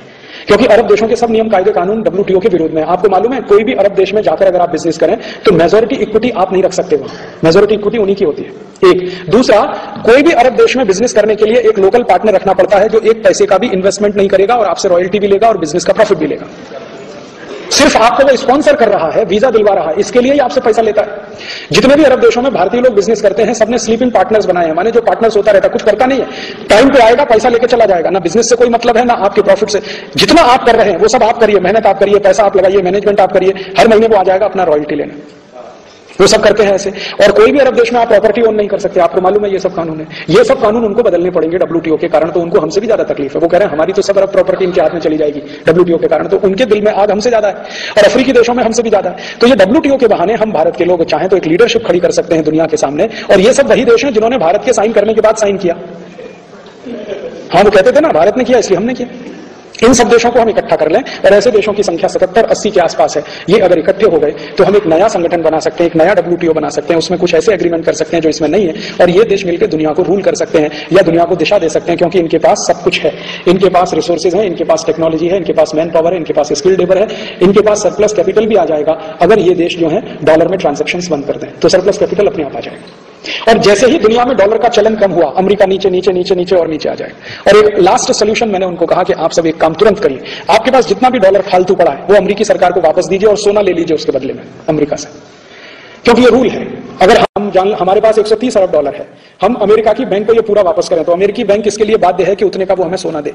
क्योंकि अरब देशों के सब नियम कायदे कानून WTO के विरोध में है। आपको मालूम है, कोई भी अरब देश में जाकर अगर आप बिजनेस करें तो मेजोरिटी इक्विटी आप नहीं रख सकते, वहां मेजोरिटी इक्विटी उन्हीं की होती है। एक दूसरा, कोई भी अरब देश में बिजनेस करने के लिए एक लोकल पार्टनर रखना पड़ता है जो एक पैसे का भी इन्वेस्टमेंट नहीं करेगा और आपसे रॉयल्टी भी लेगा और बिजनेस का प्रॉफिट भी लेगा। सिर्फ आपको वो स्पॉन्सर कर रहा है, वीजा दिलवा रहा है, इसके लिए ही आपसे पैसा लेता है। जितने भी अरब देशों में भारतीय लोग बिजनेस करते हैं सबने स्लीपिंग पार्टनर्स बनाए हैं, माने जो पार्टनर्स होता रहता, कुछ करता नहीं है, टाइम पे आएगा पैसा लेके चला जाएगा, ना बिजनेस से कोई मतलब है ना आपके प्रॉफिट से। जितना आप कर रहे हैं वो सब आप करिए, मेहनत आप करिए, पैसा आप लगाइए, मैनेजमेंट आप करिए, हर महीने वो आ जाएगा अपना रॉयल्टी लेना। वो सब करते हैं ऐसे। और कोई भी अरब देश में आप प्रॉपर्टी ओन नहीं कर सकते, आपको मालूम है ये सब कानून है। ये सब कानून उनको बदलने पड़ेंगे WTO के कारण, तो उनको हमसे भी ज्यादा तकलीफ है। वो कह रहे हैं हमारी तो सब अरब प्रॉपर्टी इनके हाथ में चली जाएगी WTO के कारण, तो उनके दिल में आग हमसे ज्यादा है और अफ्रीकी देशों में हमसे भी ज्यादा है। तो ये WTO के बहाने हम भारत के लोग चाहें तो एक लीडरशिप खड़ी कर सकते हैं दुनिया के सामने, और ये सब वही देश हैं जिन्होंने भारत के साइन करने के बाद साइन किया। हाँ, वो कहते थे ना भारत ने किया इसलिए हमने किया। इन सब देशों को हम इकट्ठा कर लें, और ऐसे देशों की संख्या 77-80 के आसपास है, ये अगर इकट्ठे हो गए तो हम एक नया संगठन बना सकते हैं, एक नया WTO बना सकते हैं, उसमें कुछ ऐसे एग्रीमेंट कर सकते हैं जो इसमें नहीं है, और ये देश मिलकर दुनिया को रूल कर सकते हैं या दुनिया को दिशा दे सकते हैं, क्योंकि इनके पास सब कुछ है। इनके पास रिसोर्सेज है, इनके पास टेक्नोलॉजी है, इनके पास मैन पावर है, इनके पास स्किल्ड लेबर है, इनके पास सरप्लस कैपिटल भी आ जाएगा। अगर ये देश जो है डॉलर में ट्रांजेक्शंस बंद कर दें तो सरप्लस कैपिटल अपने आप आ जाएगा। और जैसे ही दुनिया में डॉलर का चलन कम हुआ, अमेरिका नीचे नीचे नीचे नीचे और नीचे आ जाए। और एक लास्ट सोल्यूशन मैंने उनको कहा कि आप सब एक काम तुरंत करिए, आपके पास जितना भी डॉलर फालतू पड़ा है वो अमेरिकी सरकार को वापस दीजिए और सोना ले लीजिए उसके बदले में अमेरिका से, क्योंकि ये रूल है। अगर हम हमारे पास 130 अरब डॉलर है, हम अमेरिका की बैंक को ये पूरा वापस करें तो अमेरिकी बैंक इसके लिए बाध्य है कि उतने का वो हमें सोना दे।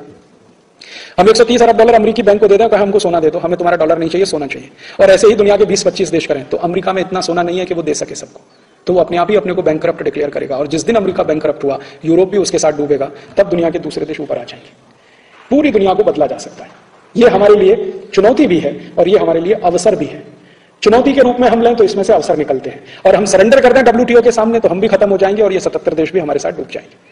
हम 130 अरब डॉलर अमेरिकी बैंक को दे दें, कहा हमको सोना दे दो, हमें तुम्हारा डॉलर नहीं चाहिए, सोना चाहिए। और ऐसे ही दुनिया के 20-25 देश करें तो अमेरिका में इतना सोना नहीं है कि वो दे सके सबको, तो वो अपने आप ही अपने को बैंकरप्ट डिक्लेयर करेगा। और जिस दिन अमेरिका बैंकरप्ट हुआ, यूरोप भी उसके साथ डूबेगा, तब दुनिया के दूसरे देश ऊपर आ जाएंगे। पूरी दुनिया को बदला जा सकता है। ये हमारे लिए चुनौती भी है और ये हमारे लिए अवसर भी है। चुनौती के रूप में हम लें तो इसमें से अवसर निकलते हैं, और हम सरेंडर कर दें WTO के सामने तो हम भी खत्म हो जाएंगे और ये 77 देश भी हमारे साथ डूब जाएंगे।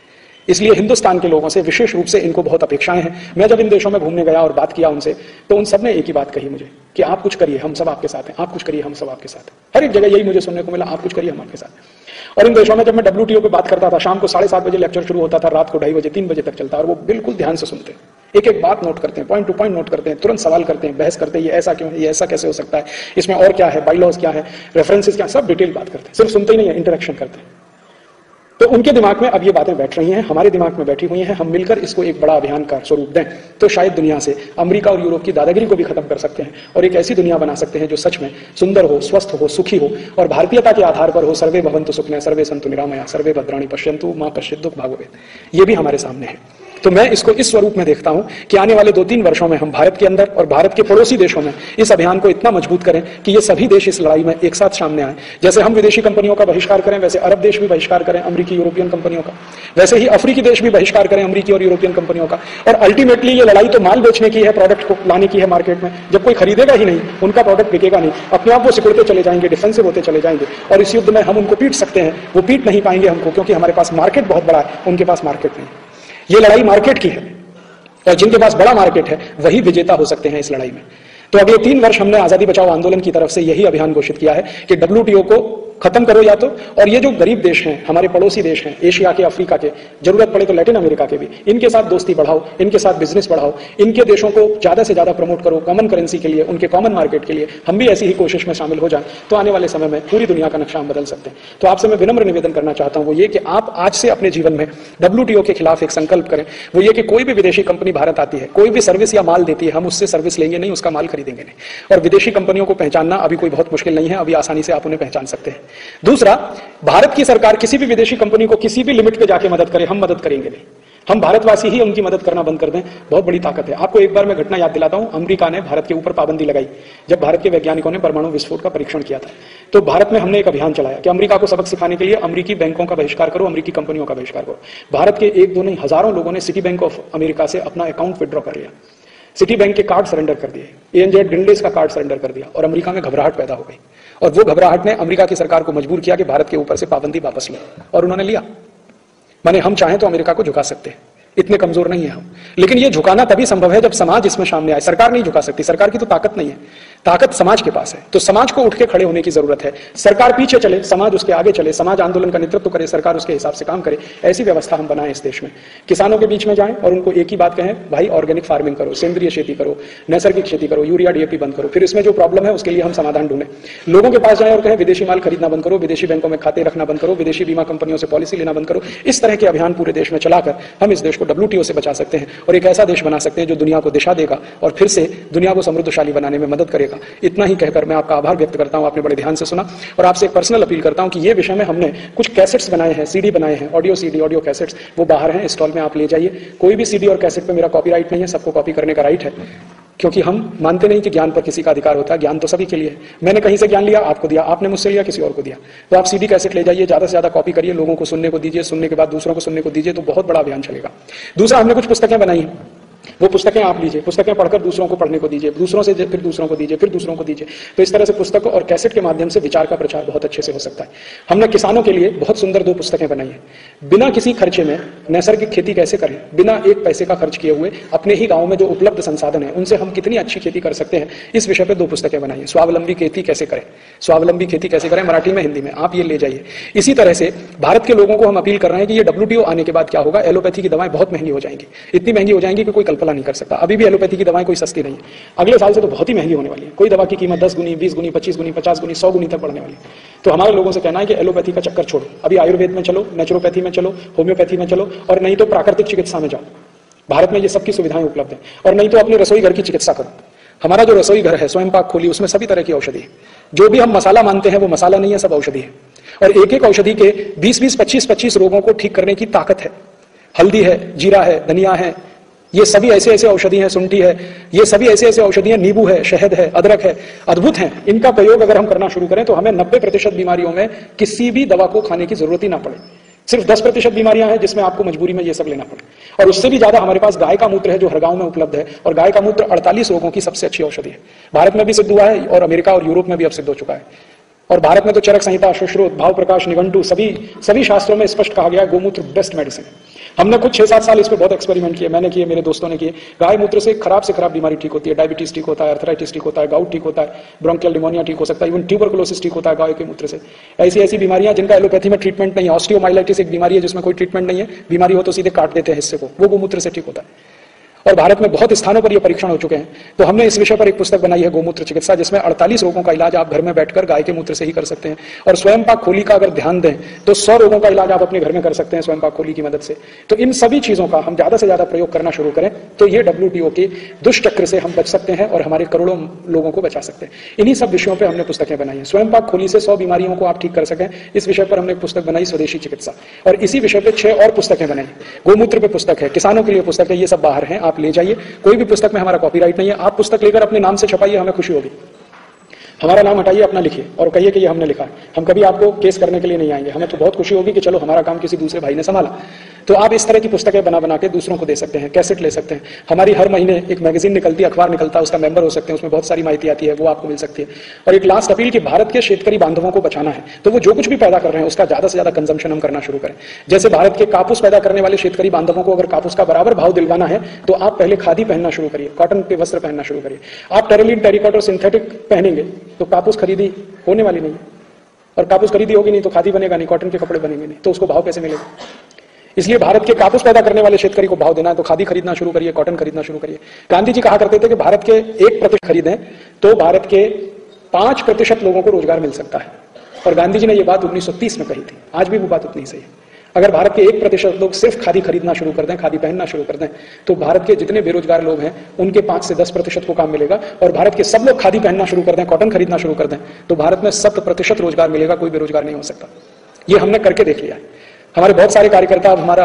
इसलिए हिंदुस्तान के लोगों से विशेष रूप से इनको बहुत अपेक्षाएं हैं। मैं जब इन देशों में घूमने गया और बात किया उनसे, तो उन सब ने एक ही बात कही मुझे कि आप कुछ करिए, हम सब आपके साथ हैं, आप कुछ करिए, हम सब आपके साथ हैं। हर एक जगह यही मुझे सुनने को मिला, आप कुछ करिए, हम आपके साथ हैं। और इन देशों में जब मैं WTO पे बात करता था, शाम को 7:30 बजे लेक्चर शुरू होता था, रात को 2:30 बजे 3 बजे तक चलता, और वो बिल्कुल ध्यान से सुनते हैं, एक एक बात नोट करते हैं, पॉइंट टू पॉइंट नोट करते हैं, तुरंत सवाल करते हैं, बहस करते हैं, ये ऐसा क्यों है, ये ऐसा कैसे हो सकता है, इसमें और क्या है, बाइलॉज क्या है, रेफरेंसेस क्या है, सब डिटेल बात करते हैं। सिर्फ सुनते ही नहीं है, इंटरेक्शन करते हैं। तो उनके दिमाग में अब ये बातें बैठ रही हैं, हमारे दिमाग में बैठी हुई हैं। हम मिलकर इसको एक बड़ा अभियान का स्वरूप दें तो शायद दुनिया से अमेरिका और यूरोप की दादागिरी को भी खत्म कर सकते हैं और एक ऐसी दुनिया बना सकते हैं जो सच में सुंदर हो, स्वस्थ हो, सुखी हो और भारतीयता के आधार पर हो। सर्वे भवन्तु सुखिनः, सर्वे सन्तु निरामया, सर्वे भद्राणि पश्यन्तु मा कश्चित् दुःखं भाग्भवेत्। ये भी हमारे सामने है। तो मैं इसको इस स्वरूप में देखता हूं कि आने वाले 2-3 वर्षों में हम भारत के अंदर और भारत के पड़ोसी देशों में इस अभियान को इतना मजबूत करें कि ये सभी देश इस लड़ाई में एक साथ सामने आए। जैसे हम विदेशी कंपनियों का बहिष्कार करें, वैसे अरब देश भी बहिष्कार करें अमेरिकी यूरोपियन कंपनियों का, वैसे ही अफ्रीकी देश भी बहिष्कार करें अमेरिकी और यूरोपियन कंपनियों का। और अल्टीमेटली ये लड़ाई तो माल बेचने की है, प्रोडक्ट को लाने की है मार्केट में। जब कोई खरीदेगा ही नहीं, उनका प्रोडक्ट बिकेगा नहीं, अपने आप वो सिकुड़ते चले जाएंगे, डिफेंसिव होते चले जाएंगे, और इस युद्ध में हम उनको पीट सकते हैं, वो पीट नहीं पाएंगे हमको, क्योंकि हमारे पास मार्केट बहुत बड़ा है, उनके पास मार्केट नहीं। ये लड़ाई मार्केट की है और जिनके पास बड़ा मार्केट है वही विजेता हो सकते हैं इस लड़ाई में। तो अगले 3 वर्ष हमने आजादी बचाओ आंदोलन की तरफ से यही अभियान घोषित किया है कि WTO को खत्म करो या तो, और ये जो गरीब देश हैं, हमारे पड़ोसी देश हैं, एशिया के, अफ्रीका के, जरूरत पड़े तो लैटिन अमेरिका के भी, इनके साथ दोस्ती बढ़ाओ, इनके साथ बिजनेस बढ़ाओ, इनके देशों को ज्यादा से ज्यादा प्रमोट करो कॉमन करेंसी के लिए, उनके कॉमन मार्केट के लिए। हम भी ऐसी ही कोशिश में शामिल हो जाएं तो आने वाले समय में पूरी दुनिया का नक्शा हम बदल सकते हैं। तो आपसे मैं विनम्र निवेदन करना चाहता हूं वो ये कि आप आज से अपने जीवन में WTO के खिलाफ एक संकल्प करें। वो ये कि कोई भी विदेशी कंपनी भारत आती है, कोई भी सर्विस या माल देती है, हम उससे सर्विस लेंगे नहीं, उसका माल खरीदेंगे नहीं। और विदेशी कंपनियों को पहचानना अभी कोई बहुत मुश्किल नहीं है, अभी आसानी से आप उन्हें पहचान सकते हैं। दूसरा, भारत की सरकार किसी भी विदेशी कंपनी को किसी भी लिमिट पे जाके मदद करे, हम मदद करेंगे नहीं। हम भारतवासी ही उनकी मदद करना बंद कर दें, बहुत बड़ी ताकत है। आपको एक बार मैं घटना याद दिलाता हूं, अमेरिका ने भारत के ऊपर पाबंदी लगाई जब भारत के वैज्ञानिकों ने परमाणु विस्फोट का परीक्षण किया था। तो भारत में हमने एक अभियान चलाया कि अमेरिका को सबक सिखाने के लिए अमेरिकी बैंकों का बहिष्कार करो, अमेरिकी कंपनियों का बहिष्कार करो। भारत के एक दो नहीं हजारों लोगों ने सिटी बैंक ऑफ अमेरिका से अपना अकाउंट विड्रॉ कर लिया, सिटी बैंक के कार्ड सरेंडर कर दिए, ANZ डिंडेस का कार्ड सरेंडर कर दिया, और अमेरिका में घबराहट पैदा हो गई। और वो घबराहट ने अमेरिका की सरकार को मजबूर किया कि भारत के ऊपर से पाबंदी वापस लो, और उन्होंने लिया। माने हम चाहें तो अमेरिका को झुका सकते हैं, इतने कमजोर नहीं है हम। लेकिन ये झुकाना तभी संभव है जब समाज इसमें सामने आए। सरकार नहीं झुका सकती, सरकार की तो ताकत नहीं है, ताकत समाज के पास है। तो समाज को उठ के खड़े होने की जरूरत है। सरकार पीछे चले, समाज उसके आगे चले, समाज आंदोलन का नेतृत्व करे, सरकार उसके हिसाब से काम करे। ऐसी व्यवस्था हम बनाएं इस देश में। किसानों के बीच में जाएं और उनको एक ही बात कहें, भाई ऑर्गेनिक फार्मिंग करो, सेंद्रीय खेती करो, नैसर्गिक खेती करो, यूरिया DAP बंद करो। फिर इसमें जो प्रॉब्लम है उसके लिए हम समाधान ढूंढें। लोगों के पास जाएं और कहें विदेशी माल खरीदना बंद करो, विदेशी बैंकों में खाते रखना बंद करो, विदेशी बीमा कंपनियों से पॉलिसी लेना बंद करो। इस तरह के अभियान पूरे देश में चलाकर हम इस देश को WTO से बचा सकते हैं और एक ऐसा देश बना सकते हैं जो दुनिया को दिशा देगा और फिर से दुनिया को समृद्धशाली बनाने में मदद करेगा। इतना ही कहकर मैं आपका आभार व्यक्त करता हूं, आपने बड़े ध्यान से सुना। और आपसे एक पर्सनल अपील करता हूं कि ये विषय में हमने कुछ कैसेट्स बनाए हैं, CD बनाए हैं, ऑडियो CD, ऑडियो कैसेट्स, वो बाहर हैं स्टॉल में, आप ले जाइए। कोई भी CD और कैसेट पे मेरा कॉपीराइट नहीं है, सबको कॉपी करने का राइट है, क्योंकि हम मानते नहीं कि ज्ञान पर किसी का अधिकार होता है। ज्ञान तो सभी के लिए है। मैंने कहीं से ज्ञान लिया, आपको दिया, आपने मुझसे लिया, किसी और को दिया। तो आप CD कैसेट ले जाइए, ज्यादा से ज्यादा कॉपी करिए, लोगों को सुनने को दीजिए, सुनने के बाद दूसरों को सुनने को दीजिए, तो बहुत बड़ा अभियान चलेगा। दूसरा, हमने कुछ पुस्तकें बनाई हैं, वो पुस्तकें आप लीजिए, पुस्तकें पढ़कर दूसरों को पढ़ने को दीजिए, दूसरों से फिर दूसरों को दीजिए, फिर दूसरों को दीजिए। तो इस तरह से पुस्तक और कैसेट के माध्यम से विचार का प्रचार बहुत अच्छे से हो सकता है। हमने किसानों के लिए बहुत सुंदर 2 पुस्तकें बनाई हैं, बिना किसी खर्चे में नैसर्गिक खेती कैसे करें, बिना एक पैसे का खर्च किए हुए अपने ही गांव में जो उपलब्ध संसाधन है उनसे हम कितनी अच्छी खेती कर सकते हैं, इस विषय पर 2 पुस्तकें बनाई हैं। स्वावलंबी खेती कैसे करें, स्वावलंबी खेती कैसे करें, मराठी में, हिंदी में, आप ये ले जाइए। इसी तरह से भारत के लोगों को हम अपील कर रहे हैं कि ये WTO आने के बाद क्या होगा, एलोपैथी की दवाएं बहुत महंगी हो जाएंगी, इतनी महंगी हो जाएंगी कि कोई कल्पना नहीं कर सकता। अभी भी एलोपैथी की दवाएं कोई सस्ती नहीं है, अगले साल से तो बहुत ही महंगी होने वाली है। कोई दवा की कीमत 10 गुनी, 20 गुनी, 25 गुनी, 50 गुनी, 100 गुनी तक बढ़ने वाली है। तो हमारे लोगों से कहना है कि एलोपैथी का चक्कर छोड़ो, अभी आयुर्वेद में चलो, नेचुरोपैथी में चलो, होम्योपैथी में चलो, और नहीं तो प्राकृतिक चिकित्सा में जाओ। भारत में ये सबकी सुविधाएं उपलब्ध हैं। और नहीं तो अपने रसोई घर की चिकित्सा करो। हमारा जो रसोई घर है, स्वयं पाक खोली, उसमें सभी तरह की औषधि है। जो भी हम मसाला मानते हैं वो मसाला नहीं है, सब औषधि है। और एक एक औषधि के 20-20, 25-25 रोगों को ठीक करने की ताकत है। हल्दी है, जीरा है, धनिया है, ये सभी ऐसे ऐसे औषधि हैं, शुंठी है, ये सभी ऐसे ऐसे औषधि हैं, नींबू है, शहद है, अदरक है, अद्भुत हैं। इनका प्रयोग अगर हम करना शुरू करें तो हमें 90% बीमारियों में किसी भी दवा को खाने की जरूरत ही ना पड़े। सिर्फ 10% बीमारियां हैं जिसमें आपको मजबूरी में ये सब लेना पड़े। और उससे भी ज्यादा हमारे पास गाय का मूत्र है जो हर गांव में उपलब्ध है, और गाय का मूत्र 48 रोगों की सबसे अच्छी औषधि है। भारत में भी सिद्ध हुआ है और अमेरिका और यूरोप में भी अब सिद्ध हो चुका है। और भारत में तो चरक संहिता, सुश्रुत, भाव प्रकाश, निघंटु, सभी शास्त्रों में स्पष्ट कहा गया है गोमूत्र बेस्ट मेडिसिन है। हमने कुछ 6-7 साल इस पर बहुत एक्सपेरिमेंट किए, मैंने किए, मेरे दोस्तों ने किए। गाय मूत्र से खराब बीमारी ठीक होती है, डायबिटीज ठीक होता है, अर्थराइटिस ठीक होता है, गाउट ठीक होता है, ब्रोंकियल निमोनिया ठीक हो सकता है, इवन ट्यूबरकुलोसिस ठीक होता है गाय के मूत्र से। ऐसी ऐसी बीमारियां जिनका एलोपैथी में ट्रीटमेंट नहीं है। ऑस्टियोमाइलाइटिस एक बीमारी है जिसमें कोई ट्रीटमेंट नहीं है, बीमारी हो तो सीधे काट देते हैं हिस्से को, वो गोमूत्र से ठीक होता है। और भारत में बहुत स्थानों पर ये परीक्षण हो चुके हैं। तो हमने इस विषय पर एक पुस्तक बनाई है, गोमूत्र चिकित्सा, जिसमें 48 रोगों का इलाज आप घर में बैठकर गाय के मूत्र से ही कर सकते हैं। और स्वयं पाक खोली का अगर ध्यान दें तो 100 रोगों का इलाज आप अपने घर में कर सकते हैं स्वयं पाक खोली की मदद से। तो इन सभी चीजों का हम ज्यादा से ज्यादा प्रयोग करना शुरू करें तो ये WTO के दुष्चक्र से हम बच सकते हैं और हमारे करोड़ों लोगों को बचा सकते हैं। इन्हीं सब विषयों पर हमने पुस्तकें बनाई हैं। स्वयं पाक खोली से 100 बीमारियों को आप ठीक कर सकें, इस विषय पर हमने एक पुस्तक बनाई, स्वदेशी चिकित्सा। और इसी विषय पर 6 और पुस्तकें बनाई। गोमूत्र पे पुस्तक है, किसानों के लिए पुस्तक है, ये सब बाहर हैं, आप ले जाइए। कोई भी पुस्तक में हमारा कॉपीराइट नहीं है। आप पुस्तक लेकर अपने नाम से छपाइए, हमें खुशी होगी। हमारा नाम हटाइए, अपना लिखिए और कहिए कि ये हमने लिखा है। हम कभी आपको केस करने के लिए नहीं आएंगे, हमें तो बहुत खुशी होगी कि चलो हमारा काम किसी दूसरे भाई ने संभाला। तो आप इस तरह की पुस्तकें बना के दूसरों को दे सकते हैं, कैसेट ले सकते हैं। हमारी हर महीने एक मैगजीन निकलती है, अखबार निकलता है, उसका मेंबर हो सकते हैं, उसमें बहुत सारी माहिती आती है, वो आपको मिल सकती है। और एक लास्ट अपील कि भारत के शेतकरी बांधवों को बचाना है तो वो जो कुछ भी पैदा कर रहे हैं उसका ज्यादा से ज्यादा कंजम्पशन हम करना शुरू करें। जैसे भारत के कापूस पैदा करने वाले शेतकरी बांधवों को अगर कापूस का बराबर भाव दिलवाना है तो आप पहले खादी पहनना शुरू करिए, कॉटन के वस्त्र पहनना शुरू करिए। आप टेरिलिन, टेरिकॉट और सिंथेटिक पहनेंगे तो कापूस खरीदी होने वाली नहीं। और कापूस खरीदी होगी नहीं तो खादी बनेगा नहीं, कॉटन के कपड़े बनेंगे नहीं, तो उसको भाव कैसे मिलेगा? इसलिए भारत के कापूस पैदा करने वाले शेतकरी को भाव देना है तो खादी खरीदना शुरू करिए, कॉटन खरीदना शुरू करिए। गांधी जी कहा करते थे कि भारत के 1% खरीदें तो भारत के 5% लोगों को रोजगार मिल सकता है, और गांधी जी ने यह बात 1930 में कही थी। आज भी वो बात उतनी सही है। अगर भारत के 1% लोग सिर्फ खादी खरीदना शुरू कर दें, खादी पहनना शुरू कर दें, तो भारत के जितने बेरोजगार लोग हैं उनके 5 से 10% को काम मिलेगा, और भारत के सब लोग खादी पहनना शुरू कर दें, कॉटन खरीदना शुरू कर दें, तो भारत में 100% रोजगार मिलेगा, कोई बेरोजगार नहीं हो सकता। ये हमने करके देख लिया है। हमारे बहुत सारे कार्यकर्ता अब हमारा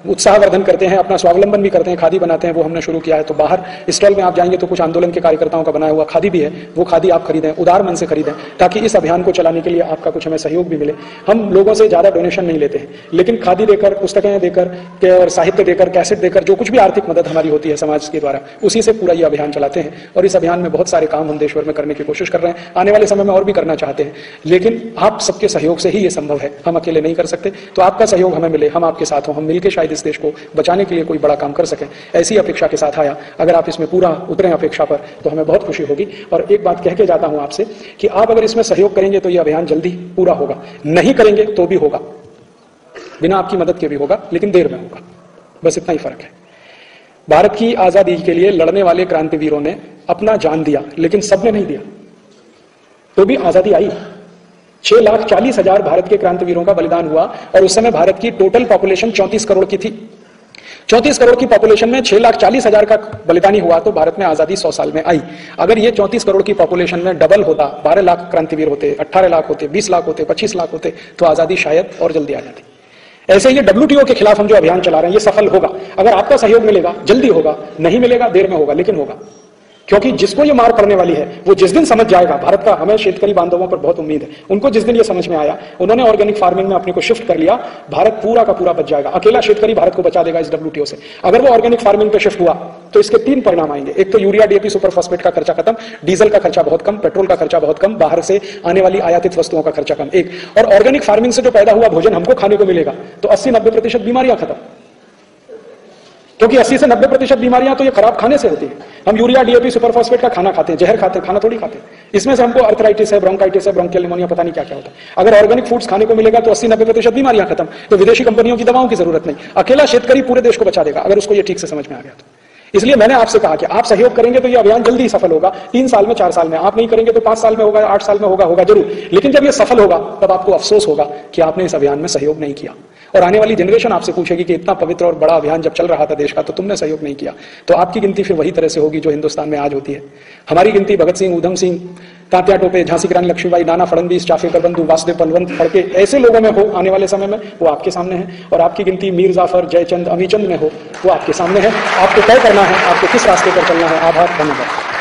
उत्साहवर्धन करते हैं, अपना स्वावलंबन भी करते हैं, खादी बनाते हैं, वो हमने शुरू किया है। तो बाहर स्टॉल में आप जाएंगे तो कुछ आंदोलन के कार्यकर्ताओं का बनाया हुआ खादी भी है, वो खादी आप खरीदें, उदार मन से खरीदें, ताकि इस अभियान को चलाने के लिए आपका कुछ हमें सहयोग भी मिले। हम लोगों से ज्यादा डोनेशन नहीं लेते हैं, लेकिन खादी देकर, पुस्तकें देकर और साहित्य देकर, कैसेट देकर, जो कुछ भी आर्थिक मदद हमारी होती है समाज के द्वारा, उसी से पूरा ये अभियान चलाते हैं। और इस अभियान में बहुत सारे काम हम देश भर में करने की कोशिश कर रहे हैं, आने वाले समय में और भी करना चाहते हैं, लेकिन आप सबके सहयोग से ही ये संभव है, हम अकेले नहीं कर सकते। तो आपका सहयोग हमें मिले, हम आपके साथ हों, हम मिलकर शायद इस देश को बचाने के लिए कोई बड़ा काम कर सकें, ऐसी अपेक्षा के साथ आया। अगर आप इसमें पूरा उतरे अपेक्षा पर तो हमें बहुत खुशी होगी। और एक बात कह के जाता हूं आपसे कि आप अगर इसमें सहयोग करेंगे तो यह अभियान जल्दी पूरा होगा, नहीं करेंगे तो भी होगा, बिना आपकी मदद के भी होगा, लेकिन देर में होगा, बस इतना ही फर्क है। भारत की आजादी के लिए लड़ने वाले क्रांतिवीरों ने अपना जान दिया, लेकिन सबने नहीं दिया, तो भी आजादी आई। 6,40,000 भारत के क्रांतिवीरों का बलिदान हुआ, और उस समय भारत की टोटल पॉपुलेशन 34 करोड़ की थी। 34 करोड़ की पॉपुलेशन में 6,40,000 का बलिदानी हुआ तो भारत में आजादी 100 साल में आई। अगर ये 34 करोड़ की पॉपुलेशन में डबल होता, 12 लाख क्रांतिवीर होते, 18 लाख होते, 20 लाख होते, 25 लाख होते, तो आजादी शायद और जल्दी आ जाती। ऐसे ये WTO के खिलाफ हम जो अभियान चला रहे हैं ये सफल होगा, अगर आपका सहयोग मिलेगा जल्दी होगा, नहीं मिलेगा देर में होगा, लेकिन होगा। क्योंकि जिसको ये मार पड़ने वाली है वो जिस दिन समझ जाएगा, भारत का हमें शेतकरी बांधवों पर बहुत उम्मीद है, उनको जिस दिन ये समझ में आया, उन्होंने ऑर्गेनिक फार्मिंग में अपने को शिफ्ट कर लिया, भारत पूरा का पूरा बच जाएगा। अकेला शेतकरी भारत को बचा देगा इस WTO से। अगर वो ऑर्गेनिक फार्मिंग पे शिफ्ट हुआ तो इसके 3 परिणाम आएंगे। एक तो यूरिया, DAP, सुपर फास्फेट का खर्चा खत्म, डीजल का खर्चा बहुत कम, पेट्रोल का खर्चा बहुत कम, बाहर से आने वाली आयातित वस्तुओं का खर्चा कम। एक और ऑर्गेनिक फार्मिंग से जो पैदा हुआ भोजन हमको खाने को मिलेगा, तो 80-90% बीमारियां खत्म, क्योंकि 80 से 90% बीमारियां तो ये खराब खाने से होती है। हम यूरिया, DAP, सुपर फास्फेट का खाना खाते हैं, जहर खाते हैं, खाना थोड़ी खाते हैं। इसमें से हमको अर्थराइटिस है, ब्रोंकाइटिस है, ब्रोंकियल निमोनिया, पता नहीं क्या क्या होता है। अगर ऑर्गेनिक फूड्स खाने को मिलेगा तो 80-90% बीमारियां खत्म, तो विदेशी कंपनियों की दवाओं की जरूरत नहीं, अकेला शेतकरी पूरे देश को बचा देगा, अगर उसको ये ठीक से समझ में आ गया तो। इसलिए मैंने आपसे कहा कि आप सहयोग करेंगे तो ये अभियान जल्दी सफल होगा, 3 साल में, 4 साल में। आप नहीं करेंगे तो 5 साल में होगा, 8 साल में होगा, होगा जरूर, लेकिन जब ये सफल होगा तब आपको अफसोस होगा कि आपने इस अभियान में सहयोग नहीं किया। और आने वाली जनरेशन आपसे पूछेगी कि इतना पवित्र और बड़ा अभियान जब चल रहा था देश का तो तुमने सहयोग नहीं किया। तो आपकी गिनती फिर वही तरह से होगी जो हिंदुस्तान में आज होती है। हमारी गिनती भगत सिंह, ऊधम सिंह, तात्या टोपे, झांसी की रानी लक्ष्मीबाई, नाना फडणवीस, चाफेकर बंधु, वासुदेव बलवंत फड़के, ऐसे लोगों में हो आने वाले समय में, वो आपके सामने है। और आपकी गिनती मीर जाफर, जयचंद, अमीचंद में हो, वो आपके सामने है। आपको तय करना है आपको किस रास्ते पर चलना है। आभार, धन्यवाद।